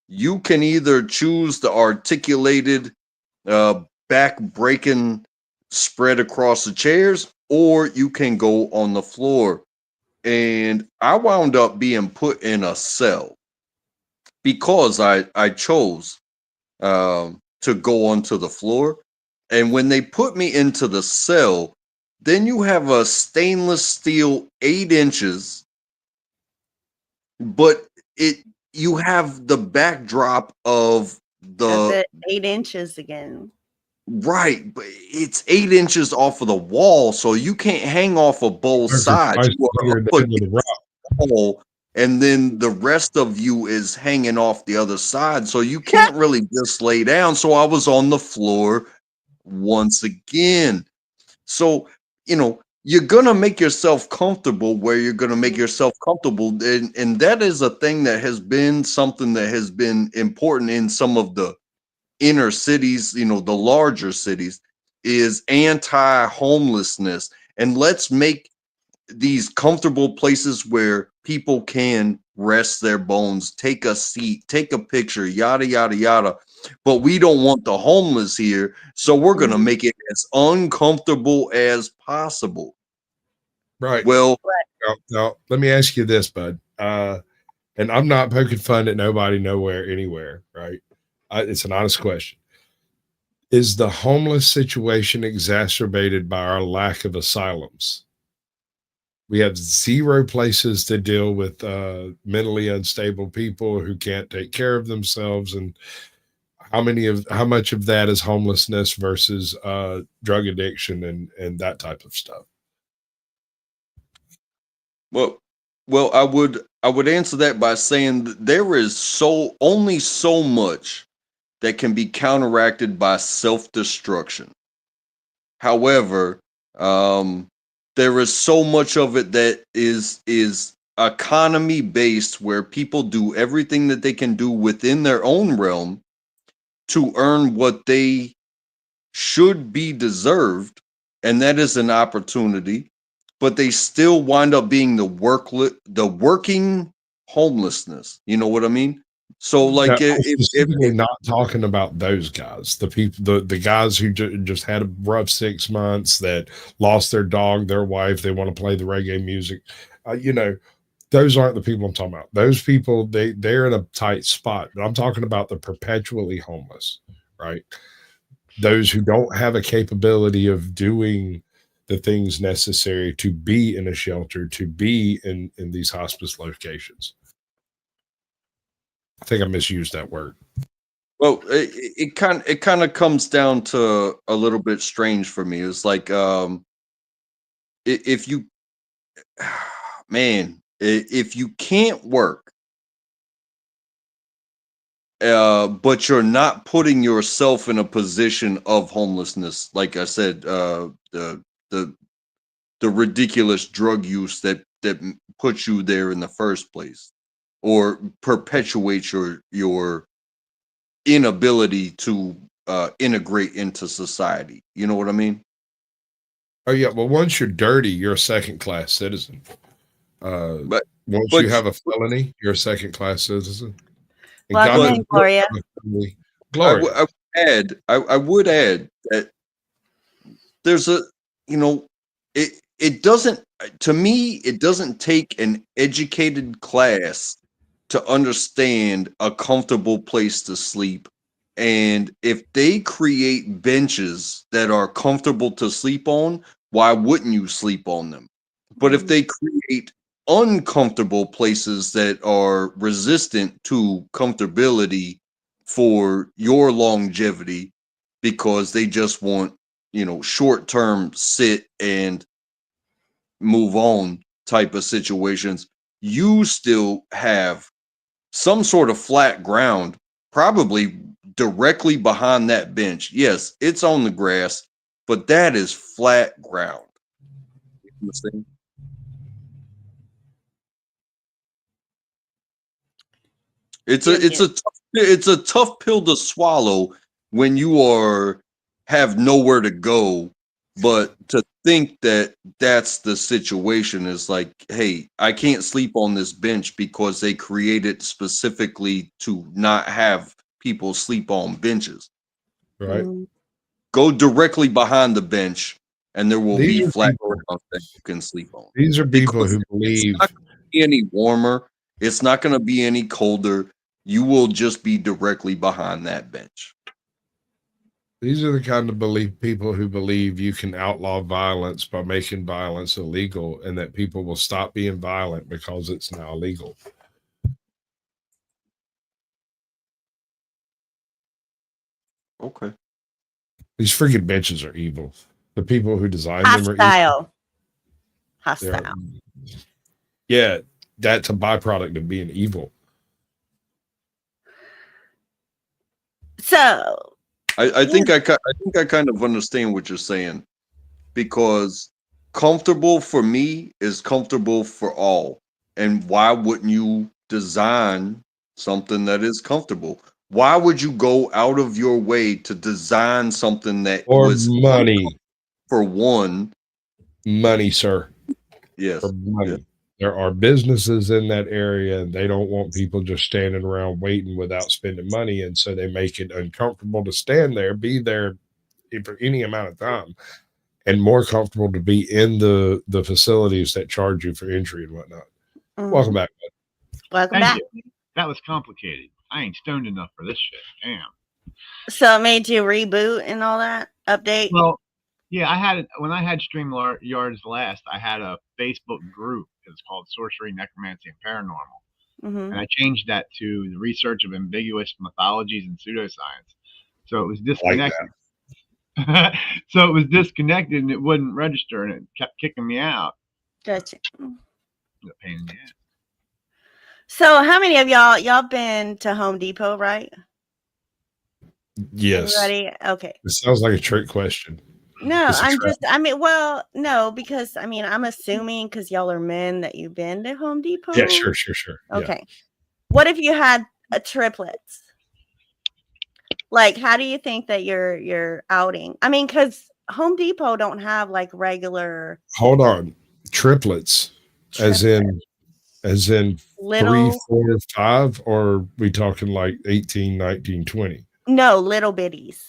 you can either choose the articulated back breaking spread across the chairs, or you can go on the floor. And I wound up being put in a cell because I chose to go onto the floor. And when they put me into the cell, then you have a stainless steel 8 inches, but you have the backdrop of That's it. 8 inches again. right, but it's 8 inches off of the wall, so you can't hang off of both sides. You are up against the wall, and then the rest of you is hanging off the other side, so you can't really just lay down. So I was on the floor once again. So, you're gonna make yourself comfortable where you're gonna make yourself comfortable. And that is a thing that has been something that has been important in some of the inner cities, the larger cities, is anti-homelessness. And let's make these comfortable places where people can rest their bones, take a seat, take a picture, yada, yada, yada. But we don't want the homeless here. So we're going to make it as uncomfortable as possible. Right. Well, now, let me ask you this, bud. And I'm not poking fun at nobody, nowhere, anywhere, right? It's an honest question. Is the homeless situation exacerbated by our lack of asylums? We have 0 places to deal with mentally unstable people who can't take care of themselves. And how much of that is homelessness versus drug addiction and that type of stuff? Well, I would answer that by saying that there is only so much that can be counteracted by self-destruction. However, there is so much of it that is economy based, where people do everything that they can do within their own realm to earn what they should be deserved, and that is an opportunity. But they still wind up being the working homelessness. You know what I mean? So, like, Now, I'm specifically not talking about those guys, the people, the guys who just had a rough 6 months, that lost their dog, their wife, they want to play the reggae music. Those aren't the people I'm talking about. Those people, they're in a tight spot. But I'm talking about the perpetually homeless, right? Those who don't have a capability of doing the things necessary to be in a shelter, to be in these hospice locations. I think I misused that word. Well, it kind of comes down to a little bit strange for me. It's like, if you, man, if you can't work, but you're not putting yourself in a position of homelessness, like I said, the ridiculous drug use that puts you there in the first place, or perpetuates your inability to integrate into society. You know what I mean? Oh yeah. Well, once you're dirty, you're a second-class citizen. But once you have a felony, you're a second-class citizen. And Welcome in, Gloria. I would add that there's it doesn't, to me, it doesn't take an educated class to understand a comfortable place to sleep. And if they create benches that are comfortable to sleep on, why wouldn't you sleep on them? But if they create uncomfortable places that are resistant to comfortability for your longevity, because they just want, short-term sit and move on type of situations, you still have some sort of flat ground, probably directly behind that bench. Yes, it's on the grass, but that is flat ground. You understand? It's a tough pill to swallow when you have nowhere to go, but to think that that's the situation is like, hey, I can't sleep on this bench because they created specifically to not have people sleep on benches. Right. Go directly behind the bench and there will These be are flat people- ground that you can sleep on. These are people Because who believe it's not going to be any warmer. It's not going to be any colder. You will just be directly behind that bench. these are the kind of people who believe you can outlaw violence by making violence illegal, and that people will stop being violent because it's now illegal. Okay. These freaking benches are evil. The people who designed them are evil. Hostile. They're- Hostile. Yeah, that's a byproduct of being evil. So I think I kind of understand what you're saying, because comfortable for me is comfortable for all. And why wouldn't you design something that is comfortable? Why would you go out of your way to design something that Or was money. for one? Money, sir. Yes. For money. Yes. There are businesses in that area, and they don't want people just standing around waiting without spending money. And so they make it uncomfortable to stand there, be there for any amount of time, and more comfortable to be in the facilities that charge you for entry and whatnot. Welcome back, bud. Welcome Thank back. you. That was complicated. I ain't stoned enough for this shit. Damn. So it made you reboot and all that update. Well, yeah, when I had StreamYards last, I had a Facebook group. It's called Sorcery, Necromancy, and Paranormal. Mm-hmm. And I changed that to the research of ambiguous mythologies and pseudoscience. So it was disconnected. So it was disconnected and it wouldn't register, and it kept kicking me out. Gotcha. A pain in the ass. So how many of y'all been to Home Depot, right? Yes. Everybody? Okay. It sounds like a trick question. No, It's a I'm trap. just, no, because I'm assuming because y'all are men that you've been to Home Depot. Yeah, sure. Yeah. Okay. What if you had triplets? Like, how do you think that you're outing? I mean, because Home Depot don't have like regular. Hold on. Triplets. As in Little. 3, 4, 5, or are we talking like 18, 19, 20? No, little bitties.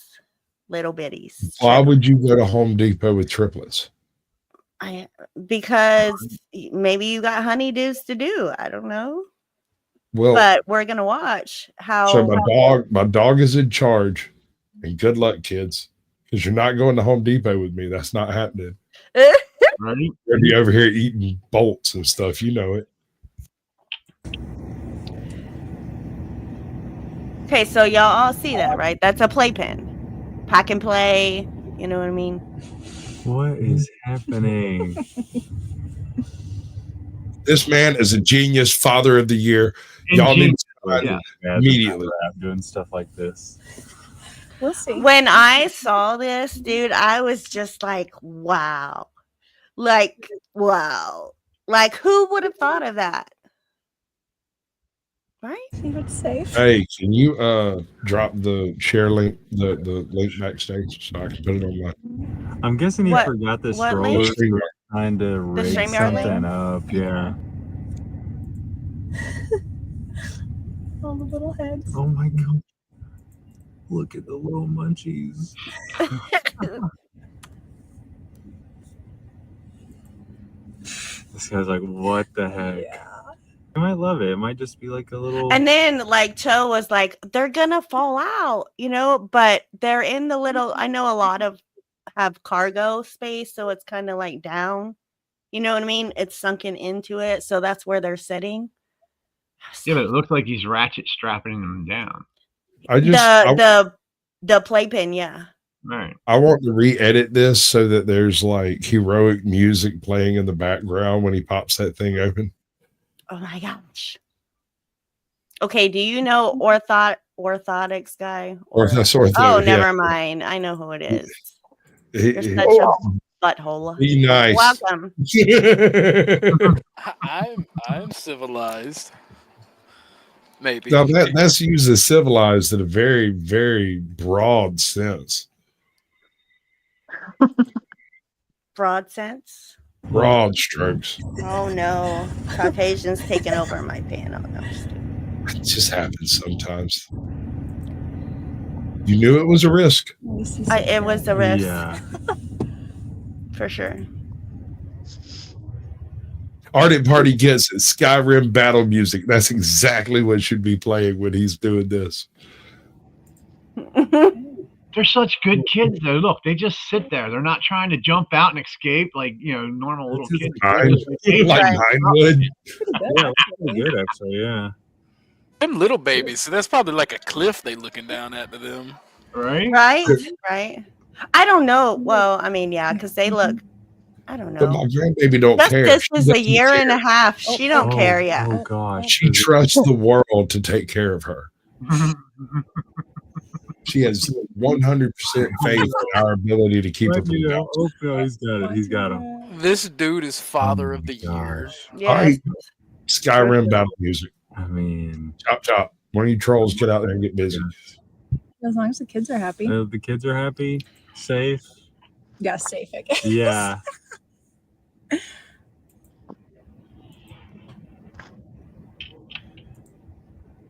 Little bitties. Why would you go to Home Depot with triplets? Because maybe you got honeydews to do. I don't know. Well, but we're gonna watch how. So my dog is in charge, and good luck, kids, because you're not going to Home Depot with me. That's not happening. Right? You'll be over here eating bolts and stuff. You know it. Okay, so y'all all see that, right? That's a playpen. Pack and play. You know what I mean? What is happening? This man is a genius, father of the year. Y'all need to find him immediately. Doing stuff like this. We'll see. When I saw this, dude, I was just like, wow. Like, wow. Like, who would have thought of that? Right? See what's safe. Hey, can you drop the share link, the link backstage so I can put it on my. I'm guessing he forgot the what stroller. link? Trying to rig StreamYard something link? up. Yeah. All the little heads. Oh my god. Look at the little munchies. This guy's like, what the heck? Yeah. I might love it. It might just be like a little. And then, like, Cho was like, they're gonna fall out, you know, but they're in the little. I know a lot of have cargo space, so it's kind of like down. You know what I mean? It's sunken into it, so that's where they're sitting. Yeah, but it looks like he's ratchet strapping them down. The playpen, yeah. Right. I want to re-edit this so that there's like heroic music playing in the background when he pops that thing open. Oh my gosh. Okay, do you know orthotics guy? Ortho, yeah. never mind. I know who it is. You're He- such a butthole. Be nice. Welcome. I'm civilized. Maybe. Now that's used as civilized in a very, very broad sense. Broad sense. Broad strokes. Oh no, Caucasians taking over my panel. No, I'm just kidding. It just happens sometimes. You knew it was a risk. It was a risk. Yeah. For sure. Arctic Party gets it. Skyrim battle music. That's exactly what should be playing when he's doing this. They're such good kids, though. Look, they just sit there. They're not trying to jump out and escape like normal little kids. Mine would. Yeah, that's pretty good actually. Yeah. Them little babies. So that's probably like a cliff they looking down at to them. Right? Right. I don't know. Well, I mean, yeah, because they look. I don't know. But my grandbaby don't care. This She is a doesn't year and a care. half. She don't care yet. Oh gosh. She trusts the world to take care of her. She has 100% faith in our ability to keep her from Oh down. no, he's got it. He's got him. This dude is father of the year. All right, Skyrim battle music. I mean, chop chop. One of you trolls get out there and get busy. As long as the kids are happy. The kids are happy, safe. Yeah, safe, I guess. Yeah.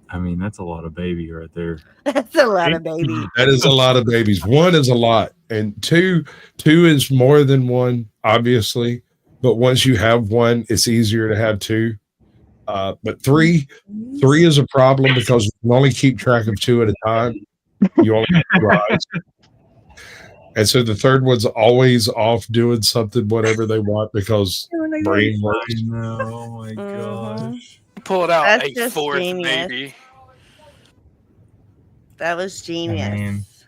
I mean, that's a lot of baby right there. That's a lot of baby. That is a lot of babies. One is a lot, and two is more than one, obviously. But once you have one, it's easier to have two. But three is a problem because you can only keep track of two at a time. You only have two eyes. And so the third one's always off doing something, whatever they want, because brain works. Oh my gosh. Pulled out That's a just fourth genius. baby. That was genius.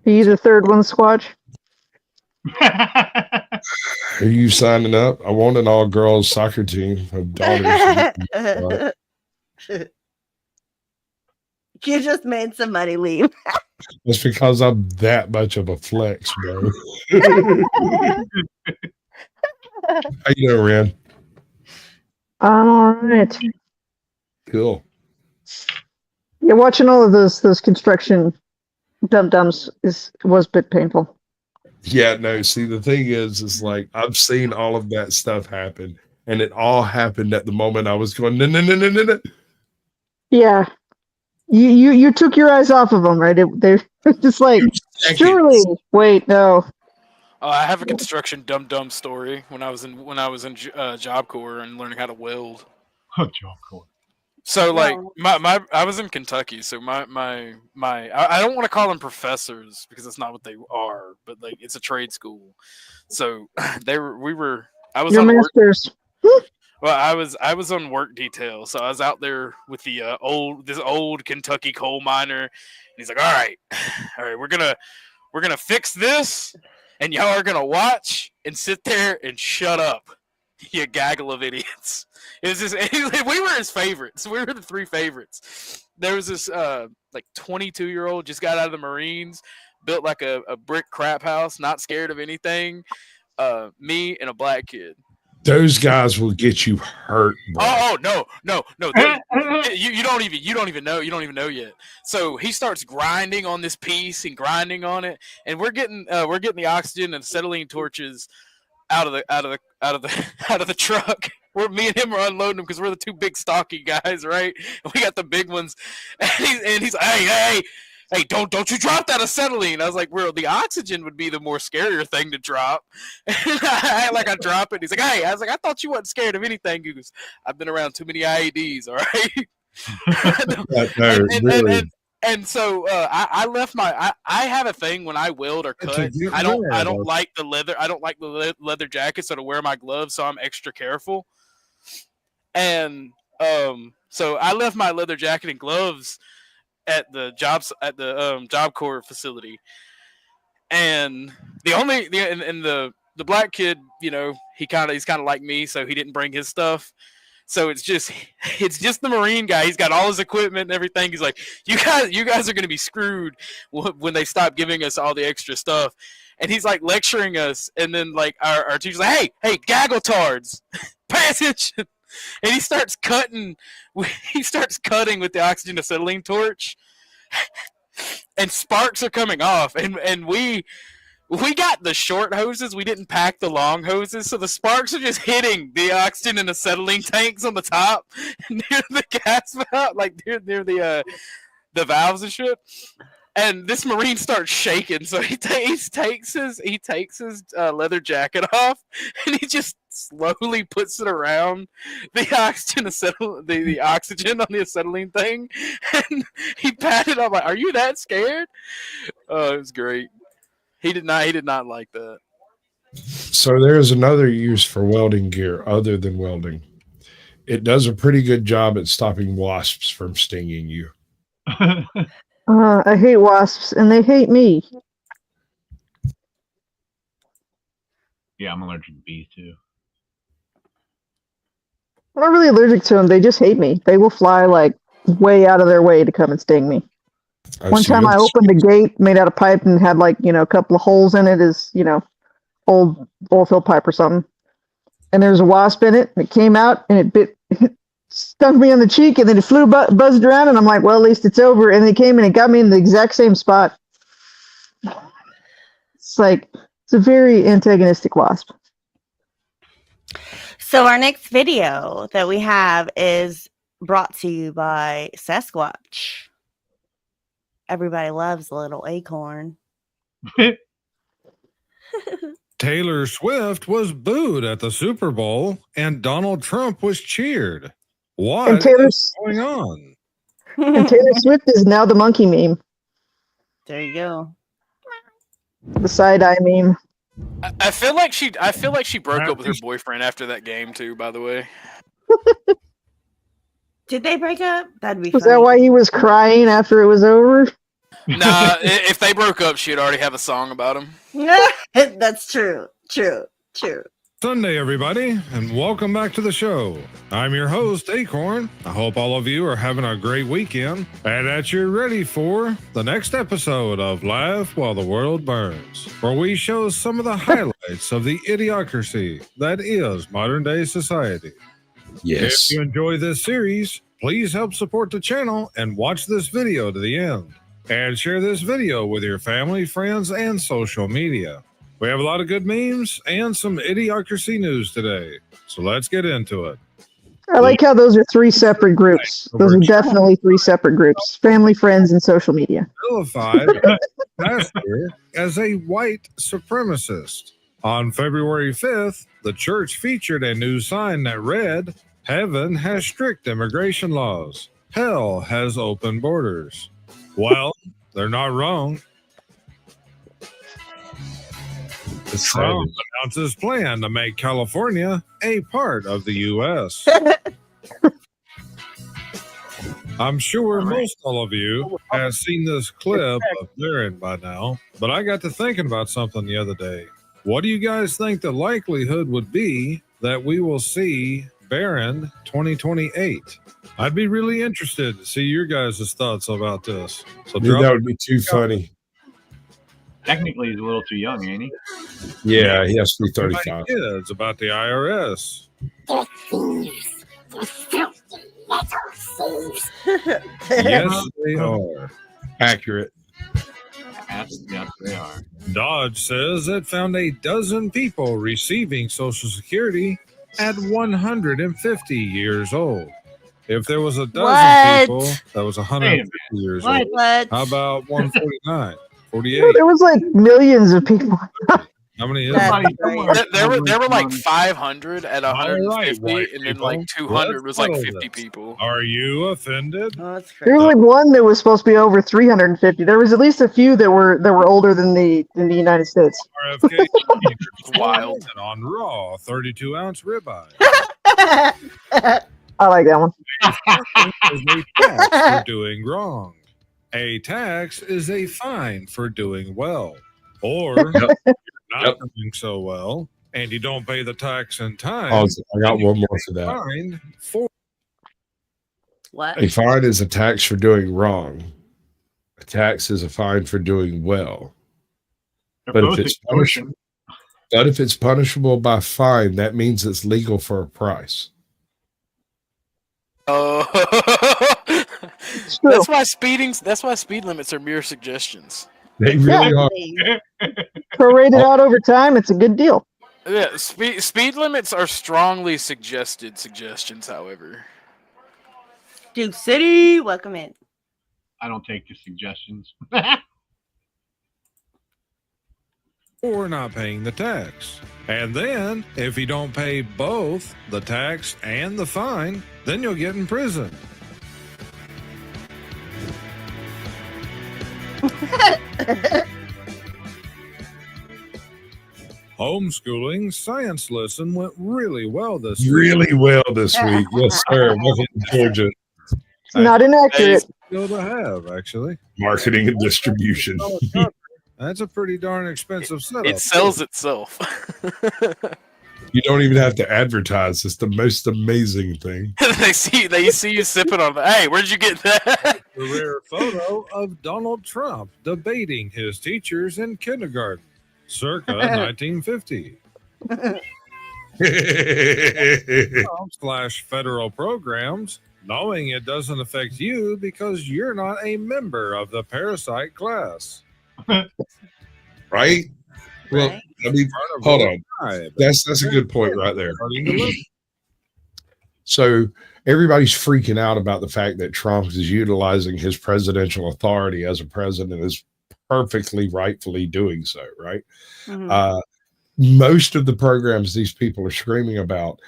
Are you the third one, Squatch? Are you signing up? I want an all-girls soccer team of daughters. You just made somebody leave. That's because I'm that much of a flex, bro. How you doing, Ren? I'm all right. Cool. Yeah, watching all of those construction dum-dums was a bit painful. Yeah, no, see, the thing is like, I've seen all of that stuff happen, and it all happened at the moment I was going, no. Yeah. You took your eyes off of them, right? They're just like, surely, wait, no. I have a construction dum story when I was in Job Corps and learning how to weld. Job Corps. So like I was in Kentucky, so my I don't want to call them professors because that's not what they are, but like it's a trade school. So I was Your on masters. Well, I was on work detail, so I was out there with the this old Kentucky coal miner, and he's like, all right, we're gonna fix this, and y'all are gonna watch and sit there and shut up, you gaggle of idiots. It was just we were his favorites. We were the three favorites. There was this like 22-year-old just got out of the Marines, built like a brick crap house, not scared of anything. Me and a black kid. Those guys will get you hurt, bro. Oh no! You don't even know yet. So he starts grinding on this piece and grinding on it, and we're getting the oxygen and acetylene torches out of the truck. Me and him are unloading them because we're the two big stocky guys, right? And we got the big ones, and he's like, hey, don't you drop that acetylene. I was like, well, the oxygen would be the more scarier thing to drop. And I drop it. He's like, hey, I was like, I thought you wasn't scared of anything. He goes, I've been around too many IEDs, all right? And so I left I have a thing when I weld or cut. I don't like the leather. I don't like the leather jacket, so to wear my gloves, so I'm extra careful. And so I left my leather jacket and gloves at the Job Corps facility, and the black kid, he's kind of like me, so he didn't bring his stuff. So it's just the Marine guy. He's got all his equipment and everything. He's like, you guys are going to be screwed when they stop giving us all the extra stuff. And he's like lecturing us, and then like our teacher's like, hey, gaggle tards, pay attention. And he starts cutting with the oxygen acetylene torch, and sparks are coming off. And we got the short hoses. We didn't pack the long hoses, so the sparks are just hitting the oxygen and acetylene tanks on the top near the gas valve, like near the valves and shit. And this Marine starts shaking, so he takes his leather jacket off, and he just slowly puts it around the oxygen the oxygen on the acetylene thing, and he patted up like, "Are you that scared?" Oh, it was great. He did not like that. So there's another use for welding gear other than welding. It does a pretty good job at stopping wasps from stinging you. I hate wasps, and they hate me. Yeah, I'm allergic to bees too. I'm not really allergic to them. They just hate me. They will fly like way out of their way to come and sting me. One time I opened a gate made out of pipe and had like, a couple of holes in it as, old oil-filled pipe or something. And there was a wasp in it. And it came out and it stung me on the cheek, and then it flew, buzzed around, and I'm like, well, at least it's over. And they came and it got me in the exact same spot. It's a very antagonistic wasp. So our next video that we have is brought to you by Sasquatch. Everybody loves a little acorn. Taylor Swift was booed at the Super Bowl, and Donald Trump was cheered. What is going on? And Taylor Swift is now the monkey meme. There you go. The side-eye meme. I feel like she broke up with her boyfriend after that game too. By the way, did they break up? That'd be. Was that why he was crying after it was over? Nah, if they broke up, she'd already have a song about him. That's true. True. Sunday, everybody, and welcome back to the show. I'm your host, Akorn. I hope all of you are having a great weekend and that you're ready for the next episode of Laugh While the World Burns, where we show some of the highlights of the idiocracy that is modern-day society. Yes. If you enjoy this series, please help support the channel and watch this video to the end. And share this video with your family, friends, and social media. We have a lot of good memes and some idiocracy news today. So let's get into it. I like how those are three separate groups. Those are definitely three separate groups. Family, friends, and social media. Vilified pastor as a white supremacist. On February 5th, the church featured a new sign that read, "Heaven has strict immigration laws. Hell has open borders." Well, they're not wrong. Trump announced his plan to make California a part of the U.S. I'm sure most all of you have seen this clip of Barron by now, but I got to thinking about something the other day. What do you guys think the likelihood would be that we will see Barron 2028? I'd be really interested to see your guys' thoughts about this. So that would be too funny. Technically, he's a little too young, ain't he? Yeah, he has to be 35. Kids about the IRS. Yes, they are. Accurate. Yes, they are. Dodge says it found a dozen people receiving Social Security at 150 years old. If there was a dozen people that was 150 years old, how about 149? 48? There was like millions of people. How many is there were like 500 at 150, and then like 200 was like 50 people. Are you offended? There was like one that was supposed to be over 350. There was at least a few that were older than the United States. RFK wild and on Raw 32-ounce ribeye. I like that one. A tax for doing wrong. A tax is a fine for doing well, or not doing so well. and you don't pay the tax in time, Oh, I got one more for that. fined for What? A fine is a tax for doing wrong. A tax is a fine for doing well. But if it's punishable by fine, that means it's legal for a price. Oh, that's why speed limits are mere suggestions. They really are. Prorated out over time, it's a good deal. Yeah, speed limits are strongly suggested suggestions, however. Duke City, welcome in. I don't take the suggestions. or not paying the tax. And then, if you don't pay both the tax and the fine, then you'll get in prison. Homeschooling science lesson went really well this week. Really well this week. Yes, sir. Welcome to Georgia. It's not inaccurate. Skill to have, actually. Marketing and distribution. That's a pretty darn expensive setup. It sells itself. You don't even have to advertise. It's the most amazing thing. they see you sipping on that. Hey, where'd you get that? A rare photo of Donald Trump debating his teachers in kindergarten, circa 1950. /federal programs, knowing it doesn't affect you because you're not a member of the parasite class. Right? Well, I mean, hold on. That's a good point right there. So everybody's freaking out about the fact that Trump is utilizing his presidential authority as a president, is perfectly rightfully doing so, right? Mm-hmm. Most of the programs these people are screaming about,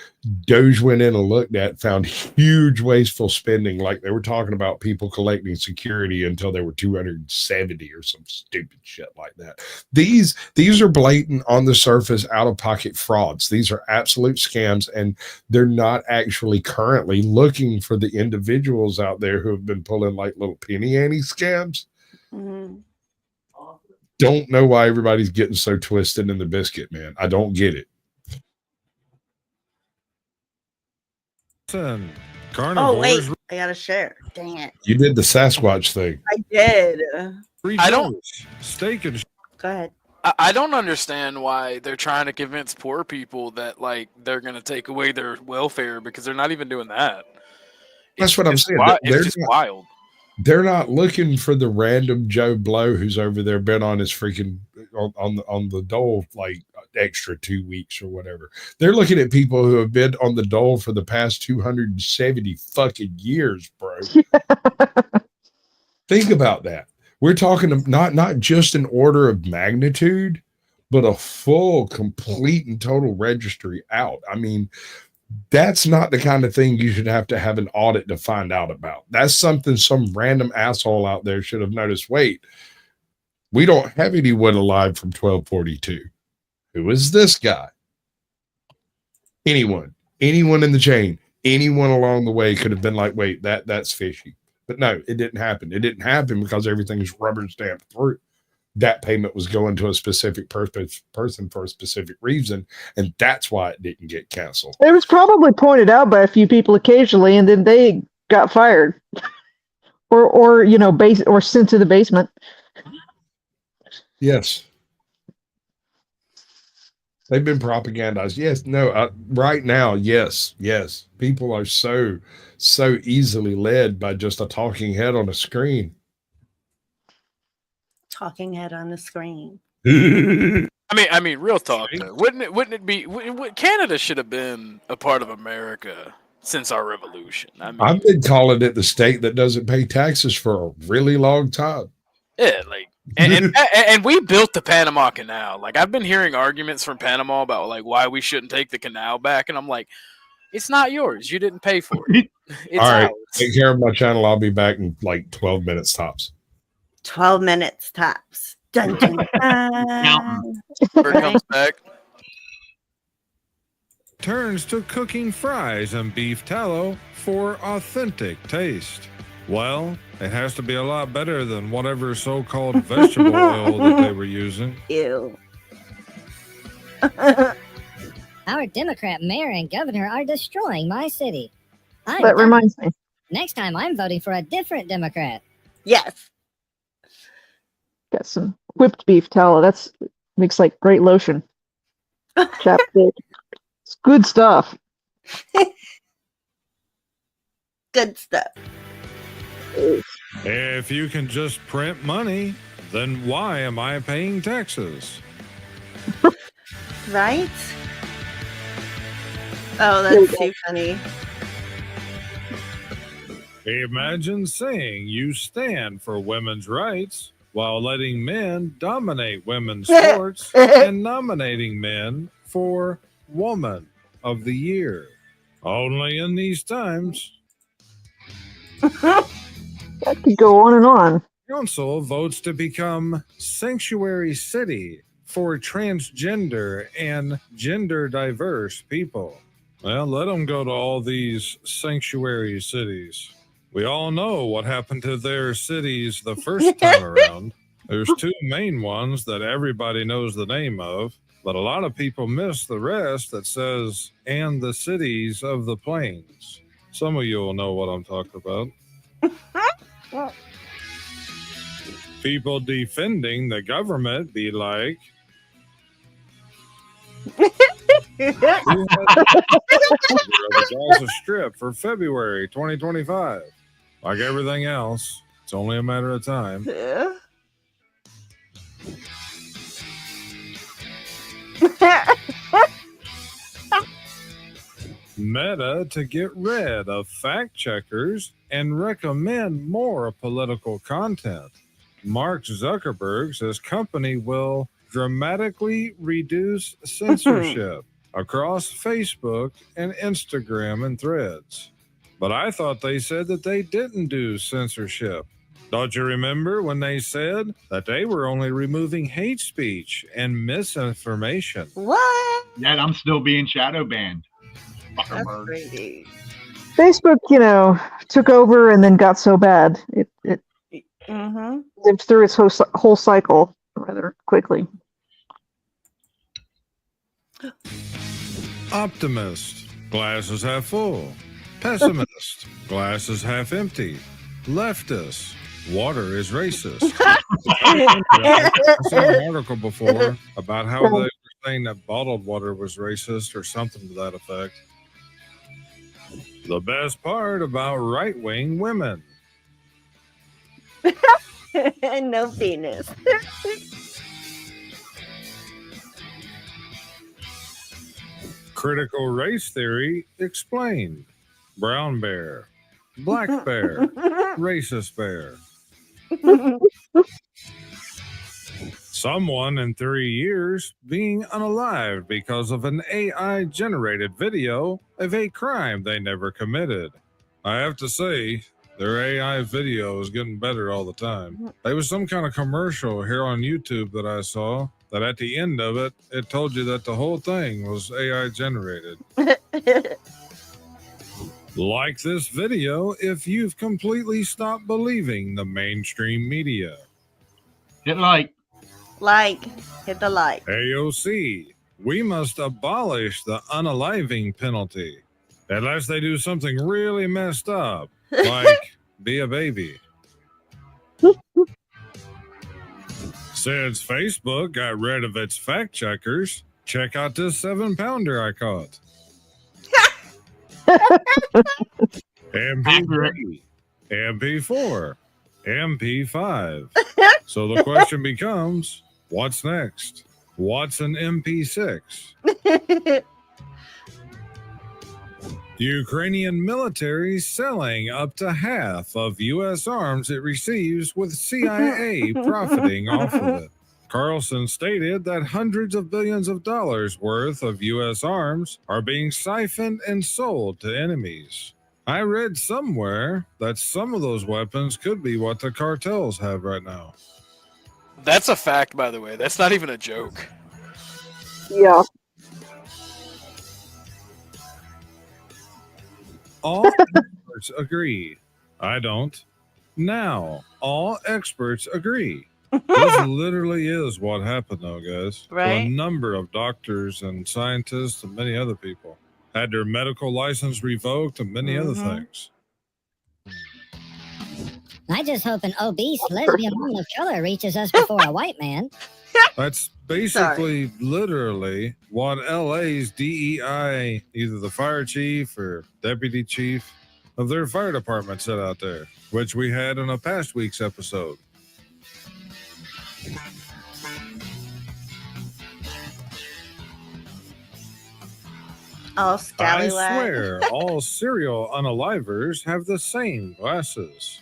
Doge went in and looked at, found huge wasteful spending. Like they were talking about people collecting security until they were 270 or some stupid shit like that. These are blatant, on the surface, out of pocket frauds. These are absolute scams, and they're not actually currently looking for the individuals out there who have been pulling like little penny ante scams. Mm-hmm. Don't know why everybody's getting so twisted in the biscuit, man. I don't get it. Oh, wait. I got to share. Dang it. You did the Sasquatch thing. I did. I don't. Steak and Go ahead. I don't understand why they're trying to convince poor people that like they're going to take away their welfare, because they're not even doing that. That's what I'm saying. It's just wild. They're not looking for the random Joe Blow who's over there been on his freaking on the dole like extra 2 weeks or whatever. They're looking at people who have been on the dole for the past 270 fucking years, bro. Think about that. We're talking not just an order of magnitude, but a full, complete, and total registry out. I mean, that's not the kind of thing you should have to have an audit to find out about. That's something some random asshole out there should have noticed. Wait, we don't have anyone alive from 1242. Who is this guy? Anyone in the chain, anyone along the way could have been like, wait, that's fishy. But no, it didn't happen. It didn't happen because everything's rubber stamped through. That payment was going to a specific person for a specific reason, and that's why it didn't get canceled. It was probably pointed out by a few people occasionally, and then they got fired, or or sent to the basement. Yes, they've been propagandized. Yes, no, right now, yes. People are so easily led by just a talking head on a screen. Talking head on the screen. I mean, real talk though. Wouldn't it be? Canada should have been a part of America since our revolution. I mean, I've been calling it the state that doesn't pay taxes for a really long time. Yeah, like, and we built the Panama Canal. Like, I've been hearing arguments from Panama about like why we shouldn't take the canal back, and I'm like, it's not yours. You didn't pay for it. It's all right, ours. take care of my channel. I'll be back in like 12 minutes tops. 12 minutes tops. Dun, dun, dun. Bird comes back. Turns to cooking fries and beef tallow for authentic taste. Well, it has to be a lot better than whatever so-called vegetable oil that they were using. Ew. Our Democrat mayor and governor are destroying my city. That reminds me. Next time I'm voting for a different Democrat. Yes. Got some whipped beef tallow. That's makes like great lotion. Chapstick. It's good stuff. Good stuff. If you can just print money, then why am I paying taxes? Right? Oh, that's too funny. Imagine saying you stand for women's rights while letting men dominate women's sports and nominating men for Woman of the Year. Only in these times. That could go on and on. Council votes to become sanctuary city for transgender and gender diverse people. Well, let them go to all these sanctuary cities. We all know what happened to their cities the first time around. There's two main ones that everybody knows the name of, but a lot of people miss the rest that says, and the cities of the plains. Some of you will know what I'm talking about. People defending the government be like, the Gaza Strip for February 2025. Like everything else, it's only a matter of time. Yeah. Meta to get rid of fact checkers and recommend more political content. Mark Zuckerberg says company will dramatically reduce censorship across Facebook and Instagram and Threads. But I thought they said that they didn't do censorship. Don't you remember when they said that they were only removing hate speech and misinformation? What? Yet I'm still being shadow banned. That's crazy. Facebook, took over and then got so bad. It lived through its whole cycle rather quickly. Optimist, glass is half full. Pessimist, glass is half empty. Leftist, water is racist. I saw an article before about how they were saying that bottled water was racist or something to that effect. The best part about right-wing women. No penis. Critical race theory explained. Brown bear, black bear, racist bear. Someone in 3 years being unalived because of an AI-generated video of a crime they never committed. I have to say, their AI video is getting better all the time. There was some kind of commercial here on YouTube that I saw that at the end of it, it told you that the whole thing was AI-generated. Like this video if you've completely stopped believing the mainstream media. Hit like. Hit the like. AOC, we must abolish the unaliving penalty unless they do something really messed up, like be a baby. Since Facebook got rid of its fact checkers, check out this 7-pounder I caught. MP3, MP4, MP5. So the question becomes, what's next? What's an MP6? Ukrainian military selling up to half of U.S. arms it receives with CIA profiting off of it. Carlson stated that hundreds of billions of dollars worth of U.S. arms are being siphoned and sold to enemies. I read somewhere that some of those weapons could be what the cartels have right now. That's a fact, by the way. That's not even a joke. Yeah. All experts agree. I don't. Now, all experts agree. This literally is what happened, though, guys. To a Right? number of doctors and scientists and many other people had their medical license revoked and many other things. I just hope an obese lesbian woman of color reaches us before a white man. That's basically literally what LA's DEI, either the fire chief or deputy chief of their fire department, said out there, which we had in a past week's episode. Oh, I scallywag. swear, all serial unalivers have the same glasses.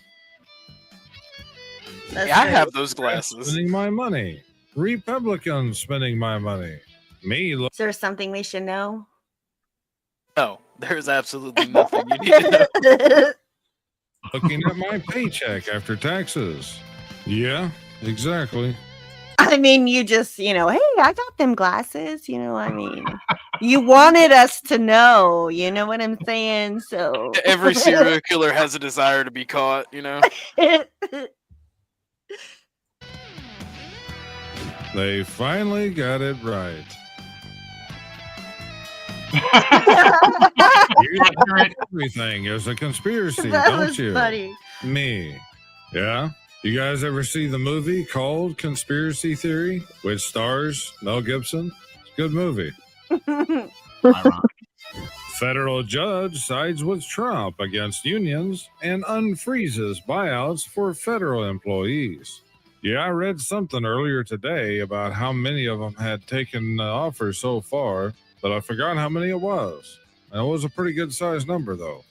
That's Yeah, I true. have those glasses. Spending my money. Republicans spending my money. Me Is there something we should know? No, there's absolutely nothing you need to know. looking at my paycheck after taxes. Yeah, exactly. I mean, you just, hey, I got them glasses. I mean, you wanted us to know. You know what I'm saying? So Every serial killer has a desire to be caught, They finally got it right. You think everything is a conspiracy, That don't was you? funny. Me. Yeah? You guys ever see the movie called Conspiracy Theory, which stars Mel Gibson? It's a good movie. Federal judge sides with Trump against unions and unfreezes buyouts for federal employees. Yeah, I read something earlier today about how many of them had taken offers so far, but I forgot how many it was. And it was a pretty good sized number, though.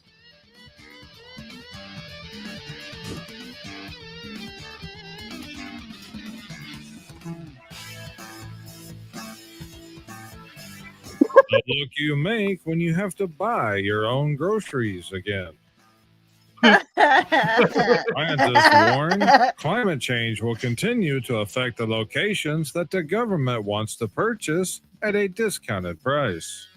The look you make when you have to buy your own groceries again. Scientists warn climate change will continue to affect the locations that the government wants to purchase at a discounted price.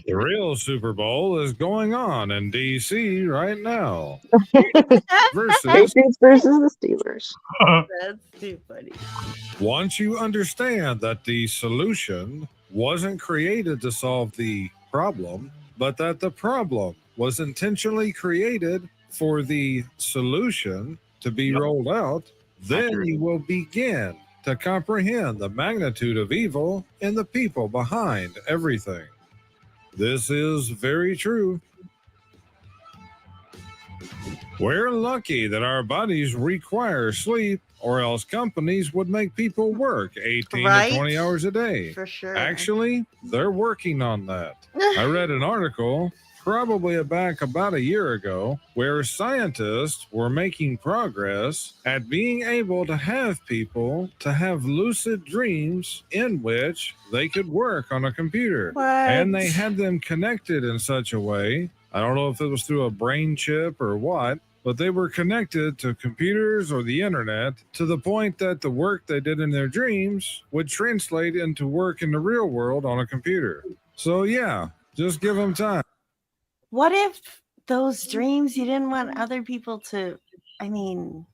The real Super Bowl is going on in D.C. right now. Versus Patriots versus the Steelers. That's too funny. once you understand that the solution wasn't created to solve the problem, but that the problem was intentionally created for the solution to be rolled out, then you will begin to comprehend the magnitude of evil and the people behind everything. This is very true. We're lucky that our bodies require sleep, or else companies would make people work 18 Right? to 20 hours a day. For sure. Actually, they're working on that. I read an article probably back about a year ago where scientists were making progress at being able to have people to have lucid dreams in which they could work on a computer. What? And they had them connected in such a way, I don't know if it was through a brain chip or what, but they were connected to computers or the internet to the point that the work they did in their dreams would translate into work in the real world on a computer. So yeah, just give them time. What if those dreams you didn't want other people to, I don't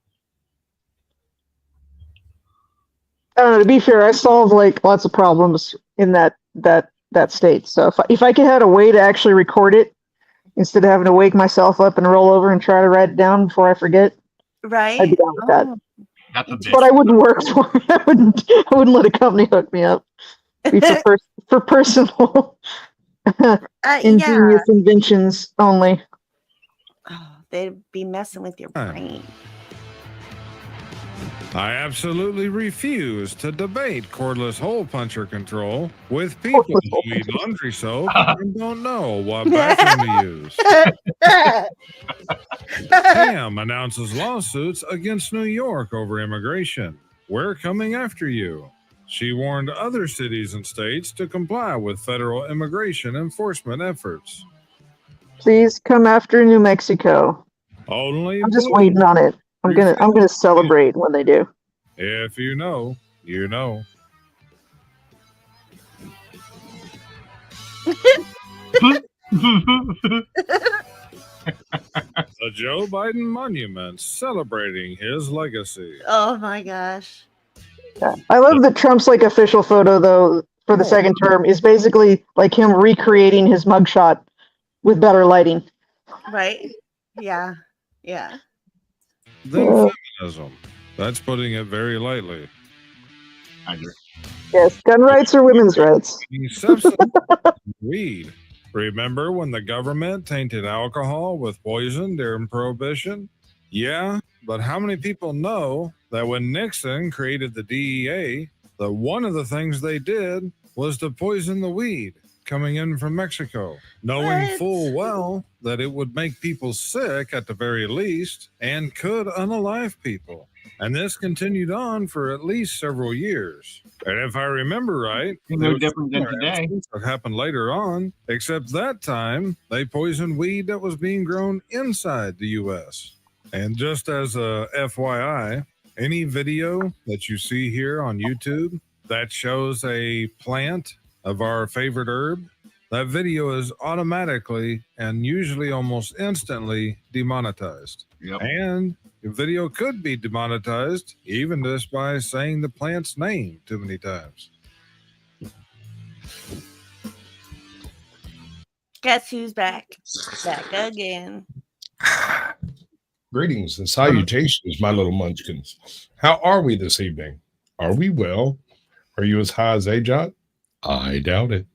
know. To be fair, I solved lots of problems in that state. So if I could have a way to actually record it instead of having to wake myself up and roll over and try to write it down before I forget, right? I'd be down with that. That's a bit. But I wouldn't work for it. I wouldn't let a company hook me up. Be for personal ingenious inventions only. They'd be messing with your brain. I absolutely refuse to debate cordless hole puncher control with people who eat laundry soap and don't know what bathroom to use. Pam announces lawsuits against New York over immigration. We're coming after you. She warned other cities and states to comply with federal immigration enforcement efforts. Please come after New Mexico. Only I'm just waiting on it. I'm gonna celebrate when they do. If you know, you know. The The Joe Biden monument celebrating his legacy. Oh my gosh. I love that Trump's like official photo though for the second term is basically like him recreating his mugshot with better lighting. Right? Yeah. Yeah. Then feminism. That's putting it very lightly. I agree. Yes, gun rights are women's rights. Weed. Remember when the government tainted alcohol with poison during Prohibition? Yeah, but how many people know that when Nixon created the DEA, that one of the things they did was to poison the weed coming in from Mexico, knowing full well that it would make people sick at the very least and could unalive people. And this continued on for at least several years. And if I remember right, no different than today. That happened later on, except that time they poisoned weed that was being grown inside the U.S. And just as a FYI, any video that you see here on YouTube that shows a plant of our favorite herb, that video is automatically and usually almost instantly demonetized. Yep. And your video could be demonetized even just by saying the plant's name too many times. Guess who's back? Back again. Greetings and salutations, my little munchkins. How are we this evening? Are we well? Are you as high as Ajot? I doubt it.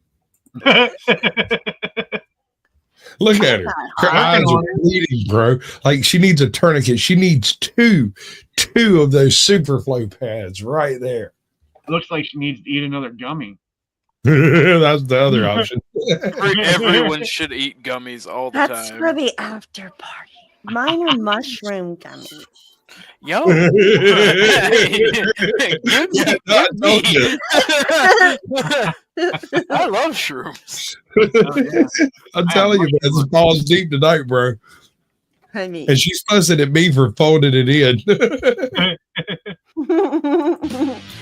Look at her. Her eyes are bleeding, bro. Like she needs a tourniquet. She needs two of those Superflow pads right there. Looks like she needs to eat another gummy. That's the other option. Everyone should eat gummies all the time. That's for the after party. Mine are mushroom gummies. Yo. I love shrooms. I'm telling you, man, this ball's deep tonight, bro. I mean, and she's fussing at me for folding it in.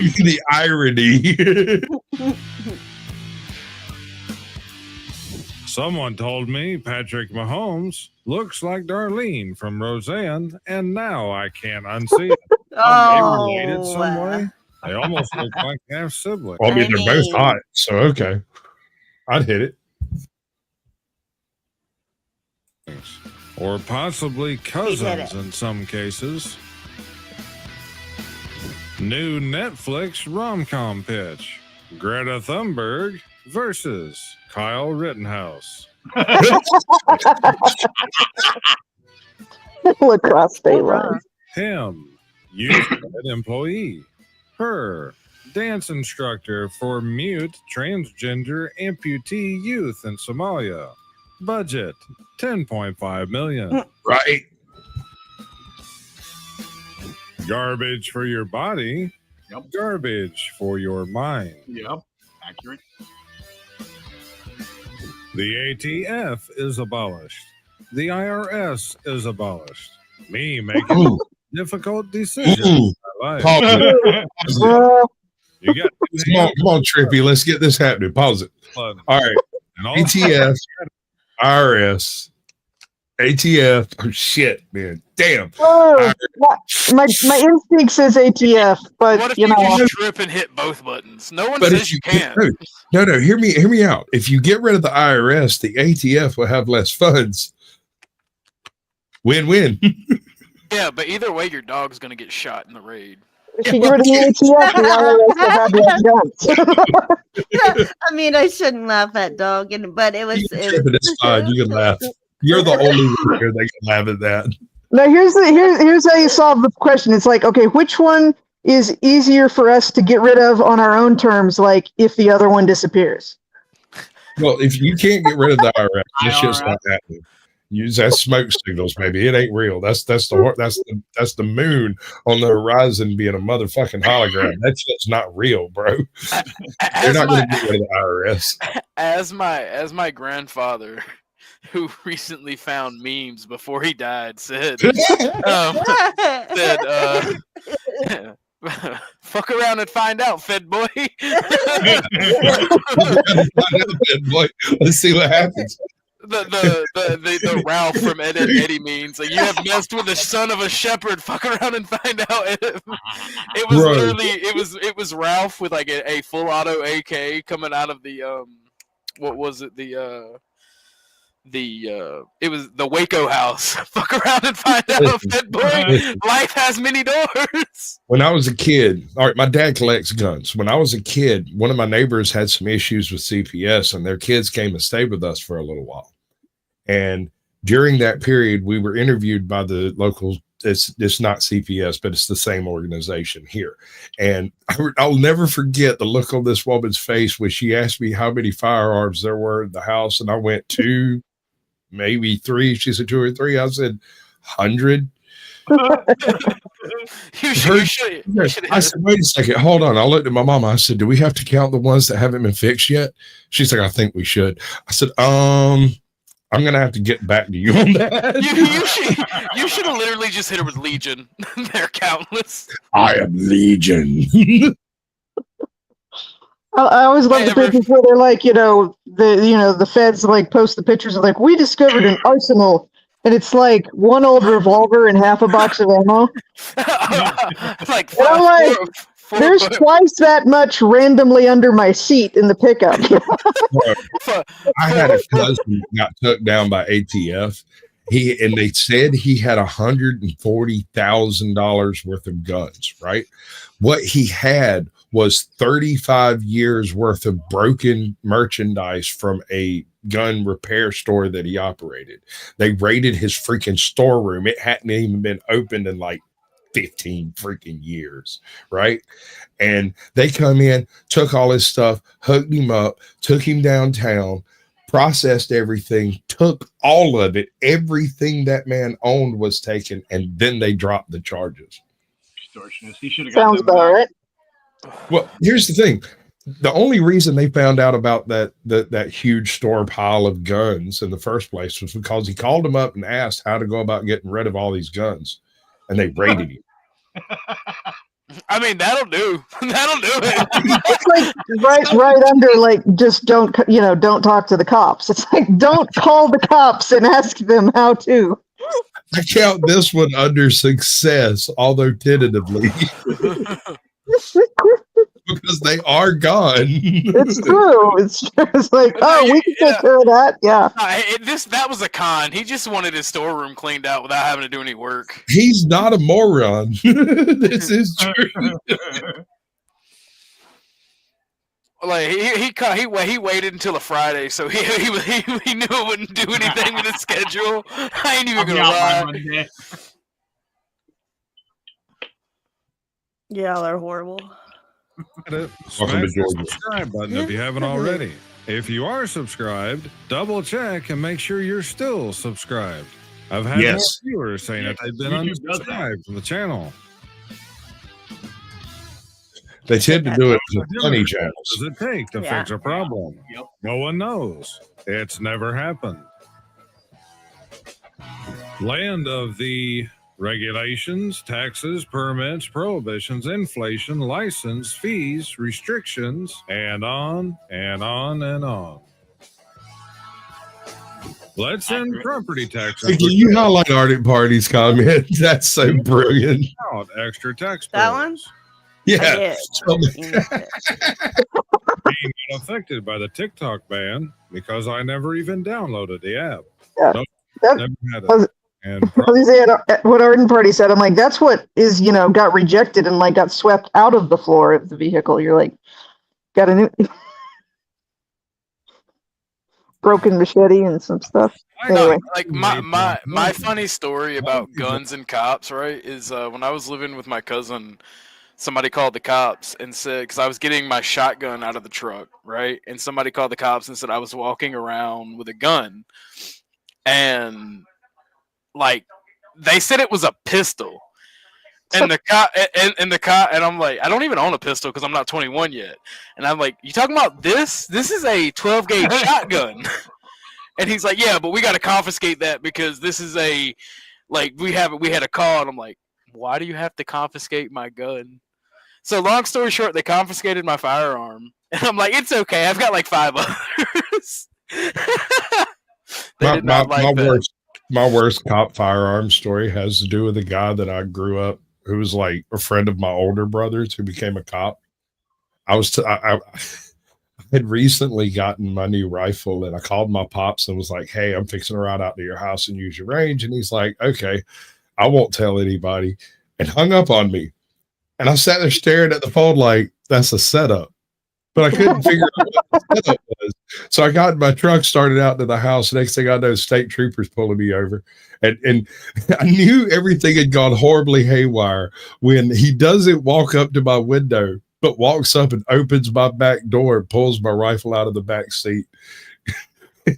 The irony. Someone told me Patrick Mahomes looks like Darlene from Roseanne, and now I can't unsee it. They related some way. They almost look like half siblings. Well, I mean, they're both hot, so okay. I'd hit it. Or possibly cousins in some cases. New Netflix rom-com pitch. Greta Thunberg versus Kyle Rittenhouse. Lacrosse state line. Him, youth employee. Her, dance instructor for mute transgender amputee youth in Somalia. Budget, $10.5 million. Right. Garbage for your body. Yep. Garbage for your mind. Yep. Accurate. The ATF is abolished. The IRS is abolished. Me making difficult decisions in my life. You got come on, Trippy. Let's get this happening. Pause it. All right. ATF, IRS, ATF. Oh shit, man. Damn. Oh, my instinct says ATF, but what if you know, just trip and hit both buttons? No one says you can. No, hear me out. If you get rid of the IRS, the ATF will have less funds. Win-win. Yeah, but either way, your dog's gonna get shot in the raid. if you get rid of the ATF, the IRS will have less guns. I mean, I shouldn't laugh at dog, but it was. It's fine. You can laugh. You're the only one here that can laugh at that. Now here's how you solve the question. It's like, okay, which one is easier for us to get rid of on our own terms? Like if the other one disappears. Well, if you can't get rid of the IRS, this shit's not happening. Use that smoke signals, maybe it ain't real. That's the moon on the horizon being a motherfucking hologram. That shit's not real, bro. They're not going to get rid of the IRS. As my grandfather, who recently found memes before he died, said, fuck around and find out, Fed boy. Let's see what happens. the Ralph from Ed and Eddie means. Like, you have messed with the son of a shepherd. Fuck around and find out. It was Right. literally it was Ralph with like a full auto AK coming out of the what was it, it was the Waco house. Fuck around and find out, Fed boy. Life has many doors. When I was a kid, all right, my dad collects guns. When I was a kid, one of my neighbors had some issues with CPS, and their kids came and stayed with us for a little while. And during that period, we were interviewed by the local. It's not CPS, but it's the same organization here. And I'll never forget the look on this woman's face when she asked me how many firearms there were in the house, and I went 2, maybe 3. She said 2 or 3. I said 100. You should. I said, wait a second, hold on. I looked at my mama. I said, do we have to count the ones that haven't been fixed yet? She's like, I think we should. I said, I'm gonna have to get back to you on that. You should have literally just hit her with Legion. They're countless. I am Legion. I always love the pictures where they're like, the feds like post the pictures of like, we discovered an arsenal, and it's like one old revolver and half a box of ammo. Like, there's twice that much randomly under my seat in the pickup. I had a cousin that got took down by ATF. And they said he had $140,000 worth of guns, right? What he had was 35 years worth of broken merchandise from a gun repair store that he operated. They raided his freaking storeroom. It hadn't even been opened in like 15 freaking years, right? And they come in, took all his stuff, hooked him up, took him downtown, processed everything, took all of it. Everything that man owned was taken, and then they dropped the charges. Extortionist. He should have got Sounds about right. Well, here's the thing. The only reason they found out about that huge store pile of guns in the first place was because he called them up and asked how to go about getting rid of all these guns, and they raided him. I mean, that'll do. That'll do it. It's like right under like, just don't talk to the cops. It's like, don't call the cops and ask them how to. I count this one under success, although tentatively. Because they are gone. It's true. It's like, we can take care of that. Yeah. That was a con. He just wanted his storeroom cleaned out without having to do any work. He's not a moron. This is true. Like he waited until a Friday, so he knew it wouldn't do anything with his schedule. I ain't even gonna lie. Y'all are horrible. Smash the subscribe button if you haven't already. If you are subscribed, double check and make sure you're still subscribed. I've had more viewers saying that they've been unsubscribed from the channel. They tend to do it to funny channels. What does it take to fix a problem? Yep. No one knows. It's never happened. Land of the regulations, taxes, permits, prohibitions, inflation, license, fees, restrictions, and on and on and on. Let's end property taxes. Can you highlight Arctic Party's comment? That's so brilliant. Out extra tax bills. That one? Yeah. Being affected by the TikTok ban because I never even downloaded the app. Yeah. Never had it. And what Arden Party said, I'm like, that's what is, got rejected and like got swept out of the floor of the vehicle. You're like, got a new broken machete and some stuff. Anyway. Like my funny story about guns and cops, right, is when I was living with my cousin, somebody called the cops and said, because I was getting my shotgun out of the truck, right, and somebody called the cops and said I was walking around with a gun, and like they said it was a pistol, and the cop and I'm like, I don't even own a pistol because I'm not 21 yet, and I'm like, you talking about this? This is a 12 gauge shotgun, and he's like, yeah, but we got to confiscate that because this is a we had a call, and I'm like, why do you have to confiscate my gun? So long story short, they confiscated my firearm, and I'm like, it's okay, I've got like 5 others. They did not like that. My worst cop firearm story has to do with a guy that I grew up who was like a friend of my older brothers who became a cop. I had recently gotten my new rifle and I called my pops and was like, "Hey, I'm fixing to ride out to your house and use your range." And he's like, "Okay, I won't tell anybody," and hung up on me. And I sat there staring at the phone like, that's a setup. But I couldn't figure out what the setup was. So I got in my truck, started out to the house. Next thing I know, state troopers pulling me over. And I knew everything had gone horribly haywire when he doesn't walk up to my window, but walks up and opens my back door and pulls my rifle out of the back seat.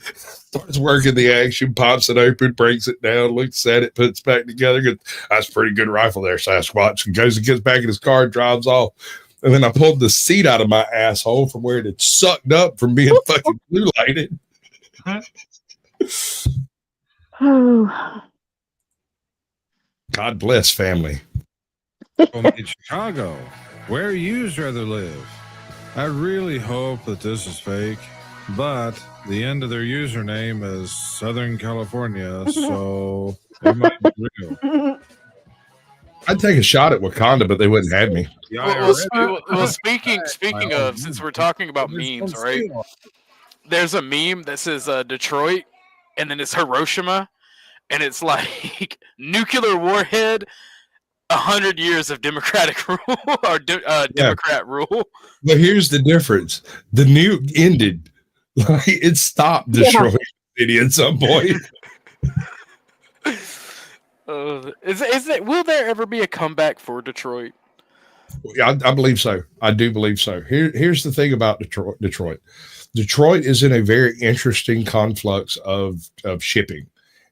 Starts working the action, pops it open, breaks it down, looks at it, puts it back together. Goes, "That's a pretty good rifle there, Sasquatch." And goes and gets back in his car, drives off. And then I pulled the seat out of my asshole from where it had sucked up from being fucking blue lighted. God bless family. In Chicago, where you'd rather live. I really hope that this is fake, but the end of their username is Southern California, so it might be real. I'd take a shot at Wakanda, but they wouldn't have me. Well, speaking of, since we're talking about memes, right? There's a meme that says Detroit, and then it's Hiroshima, and it's like nuclear warhead, 100 years of democratic rule or Democrat rule. But here's the difference: the nuke ended. Like it stopped destroying the city at some point. Is it? Will there ever be a comeback for Detroit? I believe so. I do believe so. Here's the thing about Detroit. Detroit is in a very interesting conflux of shipping.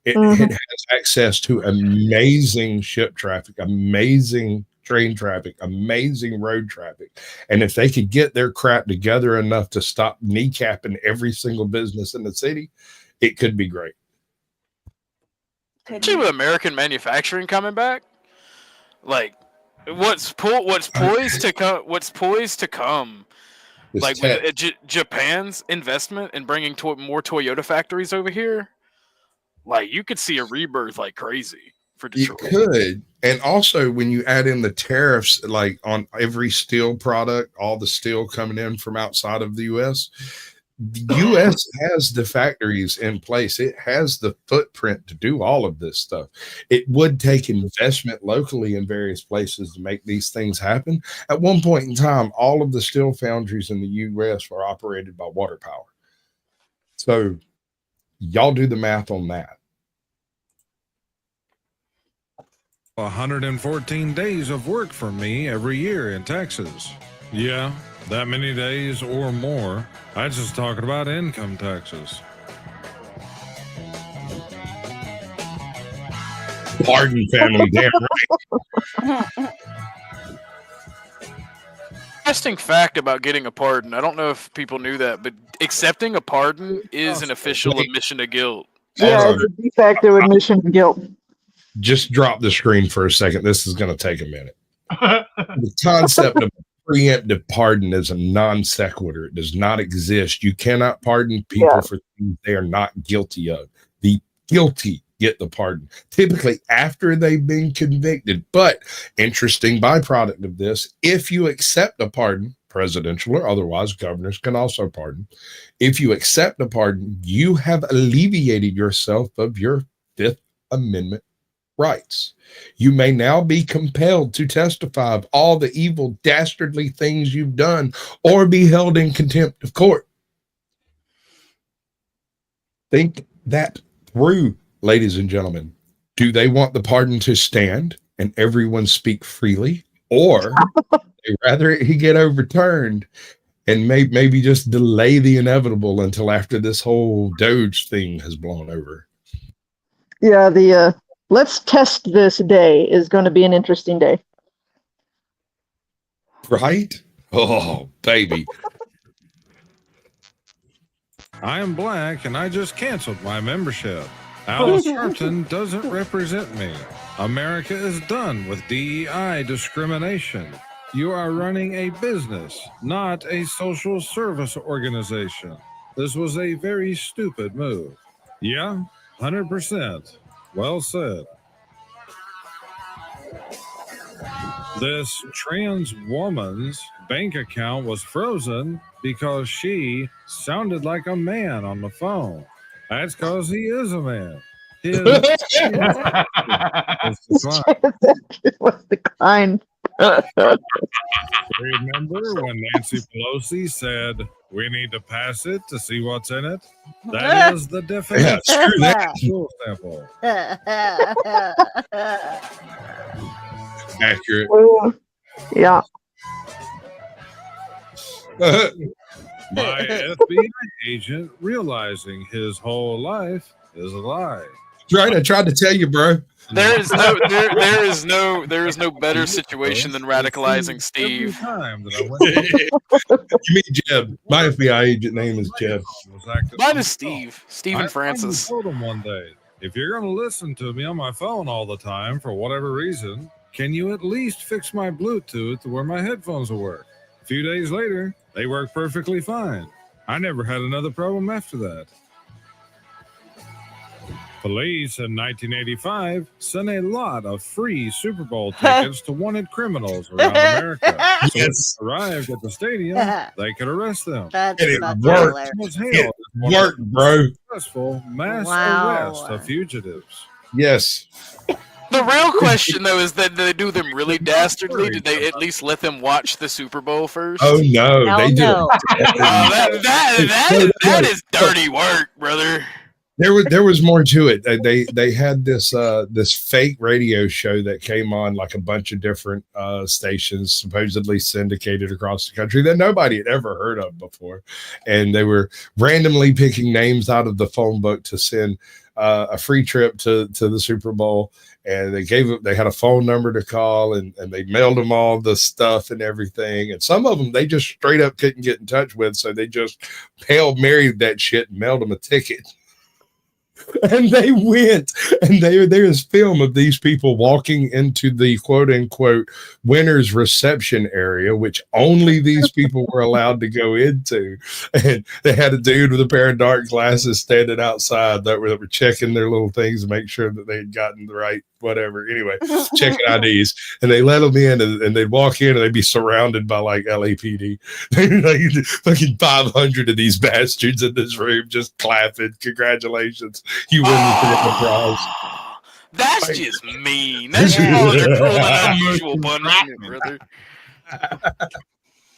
It has access to amazing ship traffic, amazing train traffic, amazing road traffic. And if they could get their crap together enough to stop kneecapping every single business in the city, it could be great. Especially with American manufacturing coming back, like what's poised to come? What's poised to come? Like with Japan's investment in bringing more Toyota factories over here, like you could see a rebirth like crazy for Detroit. You could, and also when you add in the tariffs, like on every steel product, all the steel coming in from outside of the U.S. The U.S. has the factories in place. It has the footprint to do all of this stuff. It would take investment locally in various places to make these things happen. At one point in time, all of the steel foundries in the U.S. were operated by water power. So y'all do the math on that. 114 days of work for me every year in Texas. Yeah, that many days or more. I just talking about income taxes. Pardon, family, damn right. Interesting fact about getting a pardon. I don't know if people knew that, but accepting a pardon is an official admission of guilt. Yeah, it's a de facto admission of guilt. Just drop the screen for a second. This is going to take a minute. The concept of preemptive pardon is a non sequitur. It does not exist. You cannot pardon people for things they are not guilty of. The guilty get the pardon, typically after they've been convicted. But interesting byproduct of this, if you accept a pardon, presidential or otherwise, governors can also pardon. If you accept a pardon, you have alleviated yourself of your Fifth Amendment rights. You may now be compelled to testify of all the evil, dastardly things you've done or be held in contempt of court. Think that through, ladies and gentlemen. Do they want the pardon to stand and everyone speak freely, or they rather he get overturned and maybe just delay the inevitable until after this whole Doge thing has blown over? Yeah, the let's test this day is going to be an interesting day. Right? Oh, baby. I am black and I just canceled my membership. Alice Sharpton doesn't represent me. America is done with DEI discrimination. You are running a business, not a social service organization. This was a very stupid move. Yeah, 100%. Well said. This trans woman's bank account was frozen because she sounded like a man on the phone. That's because he is a man. His was declined. Remember when Nancy Pelosi said, "We need to pass it to see what's in it"? That is the definition. Yeah, screw that. Fuel sample. Accurate. Yeah. My FBI agent realizing his whole life is a lie. Right, I tried to tell you, bro. There is no better situation than radicalizing Steve. You mean Jeb? My FBI agent name is Jeb. Mine is Steve. Stephen Francis. I told him one day, if you're going to listen to me on my phone all the time for whatever reason, can you at least fix my Bluetooth to where my headphones will work? A few days later, they work perfectly fine. I never had another problem after that. Police in 1985 sent a lot of free Super Bowl tickets to wanted criminals around America. So when they arrived at the stadium, they could arrest them. That's and it worked. It worked, bro. Successful mass arrest of fugitives. Yes. The real question, though, is that did they do them really dastardly? Did they at least let them watch the Super Bowl first? Oh no, they did. That is dirty work, brother. There was more to it. They had this fake radio show that came on like a bunch of different stations, supposedly syndicated across the country that nobody had ever heard of before, and they were randomly picking names out of the phone book to send a free trip to the Super Bowl, and they had a phone number to call, and they mailed them all the stuff and everything, and some of them they just straight up couldn't get in touch with, so they just Hail Married that shit and mailed them a ticket. And they went, and there is film of these people walking into the quote unquote winner's reception area, which only these people were allowed to go into. And they had a dude with a pair of dark glasses standing outside that were checking their little things to make sure that they had gotten the right whatever. Anyway, checking IDs, and they let them in, and they'd walk in, and they'd be surrounded by like LAPD, like fucking 500 of these bastards in this room just clapping, congratulations. You win the prize. That's just mean. That's just cruel and unusual punishment, brother.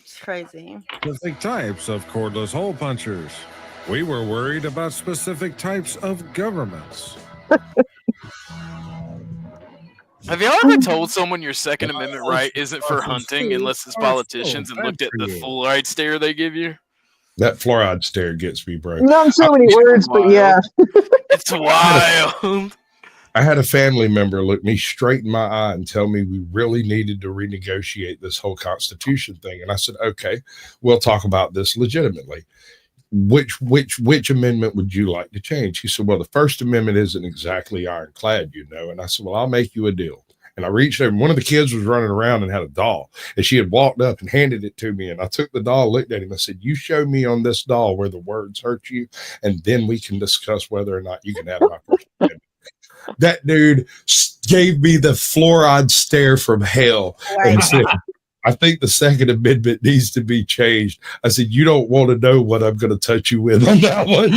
It's crazy. Specific types of cordless hole punchers. We were worried about specific types of governments. Have you ever told someone your Second Amendment right isn't for hunting unless it's politicians and looked at the fluoride stare they give you? That fluoride stare gets me, bro. Not so many words, but yeah. It's wild. I had a family member look me straight in my eye and tell me we really needed to renegotiate this whole Constitution thing. And I said, okay, we'll talk about this legitimately. Which amendment would you like to change? He said, well, the First Amendment isn't exactly ironclad, you know. And I said, well, I'll make you a deal. And I reached over, and one of the kids was running around and had a doll, and she had walked up and handed it to me. And I took the doll, looked at him, and I said, you show me on this doll where the words hurt you, and then we can discuss whether or not you can have my First Amendment. That dude gave me the fluoride stare from hell and said, I think the Second Amendment needs to be changed. I said, you don't want to know what I'm going to touch you with on that one.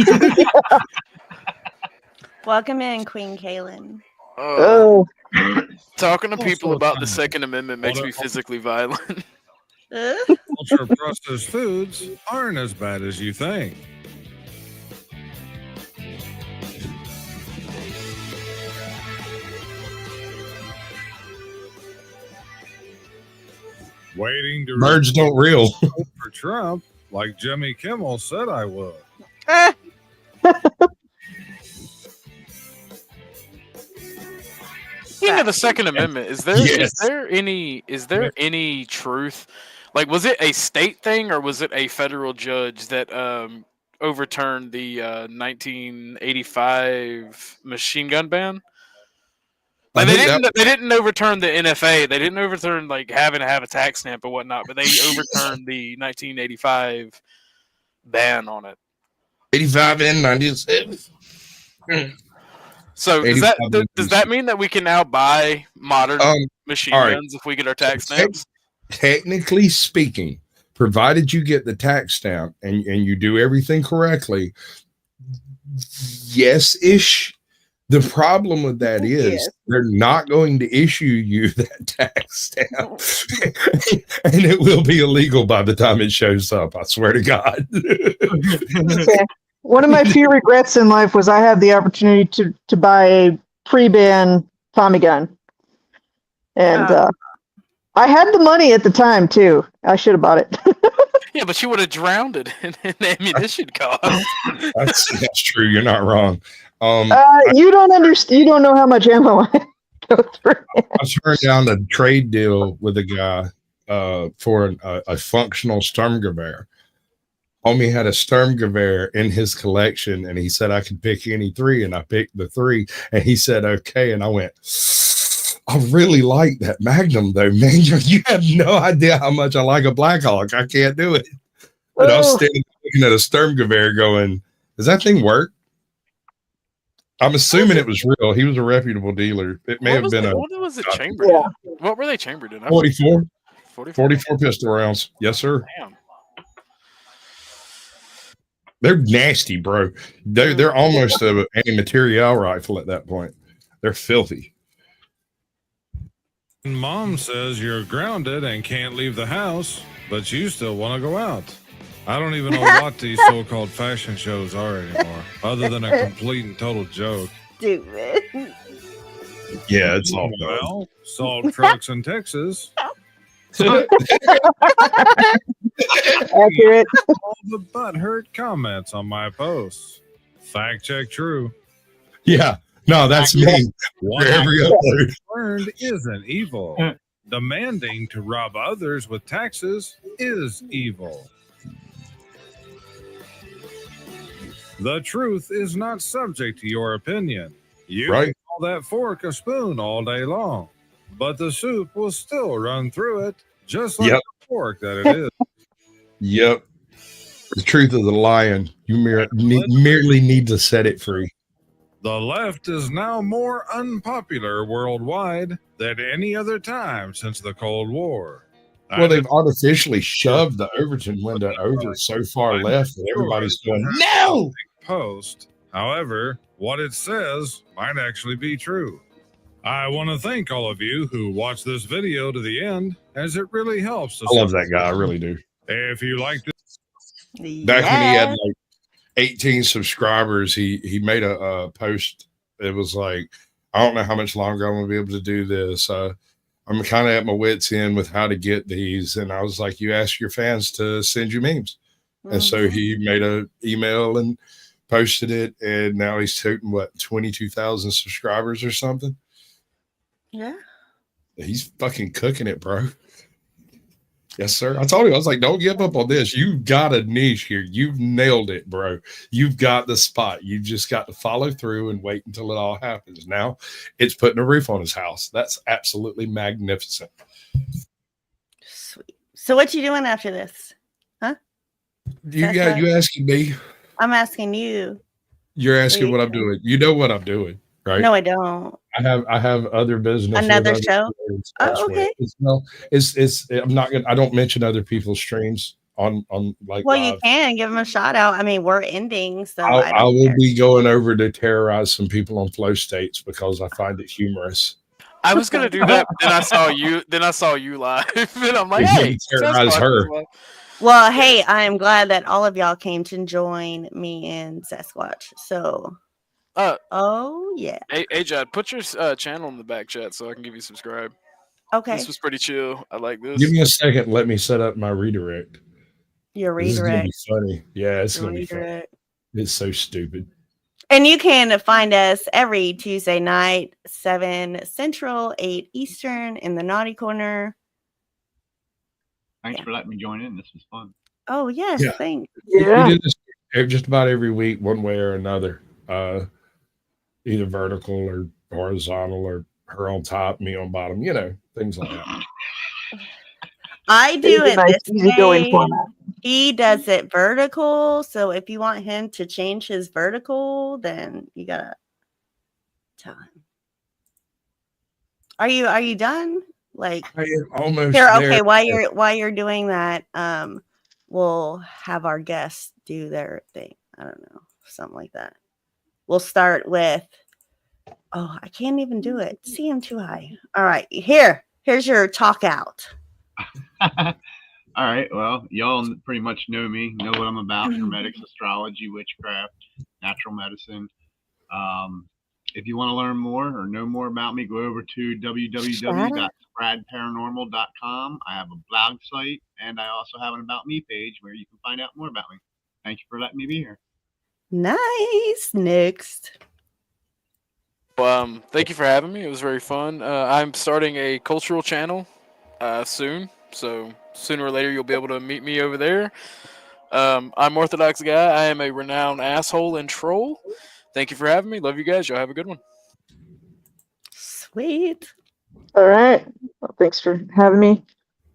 Welcome in, Queen Kaylin. Oh. Talking to people about the Second Amendment makes me physically violent. Ultra processed foods aren't as bad as you think. Waiting to birds don't reel for Trump, like Jimmy Kimmel said I would. Speaking of the Second Amendment, is there any truth? Like, was it a state thing or was it a federal judge that overturned the 1985 machine gun ban? Like they didn't overturn the NFA. They didn't overturn like having to have a tax stamp or whatnot, but they overturned the 1985 ban on it. 85 and 96. So does that mean that we can now buy modern machine guns if we get our tax stamps? Technically speaking, provided you get the tax stamp and you do everything correctly, yes-ish. The problem with that is they're not going to issue you that tax stamp, and it will be illegal by the time it shows up. I swear to God. Okay. One of my few regrets in life was I had the opportunity to buy a pre-ban Tommy gun, and I had the money at the time too. I should have bought it. Yeah, but you would have drowned it in ammunition cost. That's true. You're not wrong. You don't understand. You don't know how much ammo I go through. I turned down a trade deal with a guy for a functional Sturmgewehr. Homie had a Sturmgewehr in his collection, and he said I could pick any three, and I picked the three, and he said okay, and I went, I really like that Magnum though, man. You have no idea how much I like a Black Hawk. I can't do it. But I was standing looking at a Sturmgewehr going, does that thing work? I'm assuming it was real. He was a reputable dealer. It may have been what was it chambered in? What were they chambered in? 44 pistol rounds. Yes, sir. Damn. They're nasty, bro. They're almost an anti-material rifle at that point. They're filthy. Mom says you're grounded and can't leave the house, but you still want to go out. I don't even know what these so-called fashion shows are anymore, other than a complete and total joke. Stupid. Yeah, it's all well, salt trucks in Texas. Accurate. All the butthurt comments on my posts. Fact check true. Yeah. No, that's me. What Every I upload. learned isn't evil. Demanding to rob others with taxes is evil. The truth is not subject to your opinion. You can call that fork a spoon all day long, but the soup will still run through it, just like the fork that it is. Yep. The truth of the lion. You merely need to set it free. The left is now more unpopular worldwide than any other time since the Cold War. Well, they've artificially shoved the Overton window over so far left that everybody's going, no! Post. However, what it says might actually be true. I want to thank all of you who watched this video to the end, as it really helps us. I love that guy. I really do. If you like this. Back when he had like 18 subscribers, he made a post. It was like, I don't know how much longer I'm going to be able to do this. I'm kind of at my wit's end with how to get these. And I was like, you ask your fans to send you memes. And so he made an email and posted it. And now he's toting, 22,000 subscribers or something? Yeah. He's fucking cooking it, bro. Yes, sir. I told you, I was like, don't give up on this. You've got a niche here. You've nailed it, bro. You've got the spot. You just got to follow through and wait until it all happens. Now it's putting a roof on his house. That's absolutely magnificent. Sweet. So what you doing after this? Huh? You asking me? I'm asking you. You're asking what I'm doing. You know what I'm doing, right? No, I don't. I have other business. Another show? Oh, okay. I don't mention other people's streams on like. Well, live. you can give them a shout out. I mean, we're ending, so I will be going over to terrorize some people on flow states because I find it humorous. I was gonna do that, then I saw you. Then I saw you live, and I'm like, "Hey, terrorize her." Well, hey, I am glad that all of y'all came to join me in Sasquatch. So, oh yeah. Hey, Jad, put your channel in the back chat so I can give you subscribe. Okay. This was pretty chill. I like this. Give me a second. Let me set up my redirect. Your This is gonna redirect. be funny. Yeah, it's Your gonna be funny. redirect. It's so stupid. And you can find us every Tuesday night, 7 Central, 8 Eastern in the Naughty Corner. Thanks for letting me join in. This was fun. Oh, yes. Yeah. Thanks. We do this just about every week, one way or another. Either vertical or horizontal, or her on top, me on bottom, things like that. I do it nice, this easygoing way. format. He does it vertical, so if you want him to change his vertical, then you gotta tell him. Are you done? Like I am almost here, there. okay, while you're doing that, we'll have our guests do their thing. I don't know, something like that. We'll start with I can't even do it. See, I'm too high. All right, here's your talk out. All right. Well, y'all pretty much know me, know what I'm about: hermetics, astrology, witchcraft, natural medicine. If you want to learn more or know more about me, go over to www.spradparanormal.com. I have a blog site, and I also have an About Me page where you can find out more about me. Thank you for letting me be here. Nice. Next. Thank you for having me. It was very fun. I'm starting a cultural channel soon, so sooner or later you'll be able to meet me over there. I'm Orthodox Guy. I am a renowned asshole and troll. Thank you for having me. Love you guys. Y'all have a good one. Sweet. All right. Well, thanks for having me.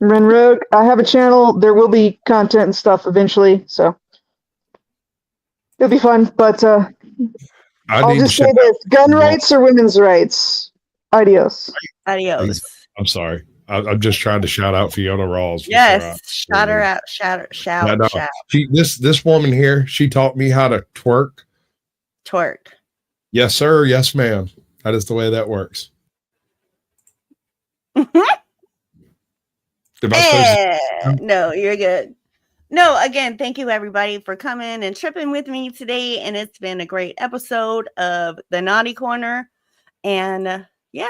Ren Rogue, I have a channel. There will be content and stuff eventually, so it'll be fun. But I'll just say this: gun rights or women's rights? Adios. Adios. I'm sorry. I'm just trying to shout out Fiona Rawls. Yes, shout her out. Shout. This woman here, she taught me how to twerk. Twerk. Yes, sir. Yes, ma'am. That is the way that works. No, you're good. No, again, thank you everybody for coming and tripping with me today. And it's been a great episode of the Naughty Corner. And yeah.